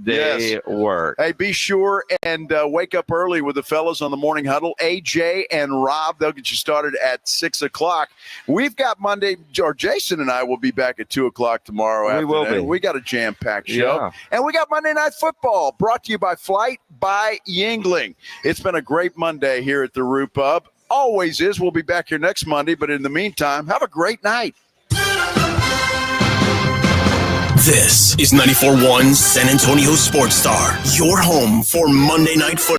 Work. Hey, be sure and wake up early with the fellas on the Morning Huddle. AJ and Rob, they'll get you started at 6 o'clock. We've got Monday, or Jason and I will be back at 2 o'clock tomorrow. We will be. We got a jam-packed show. Yeah. And we got Monday Night Football, brought to you by Flight by Yingling. It's been a great Monday here at the Rue Pub. Always is. We'll be back here next Monday, but in the meantime, have a great night. This is 94.1 San Antonio Sports Star, your home for Monday Night Football.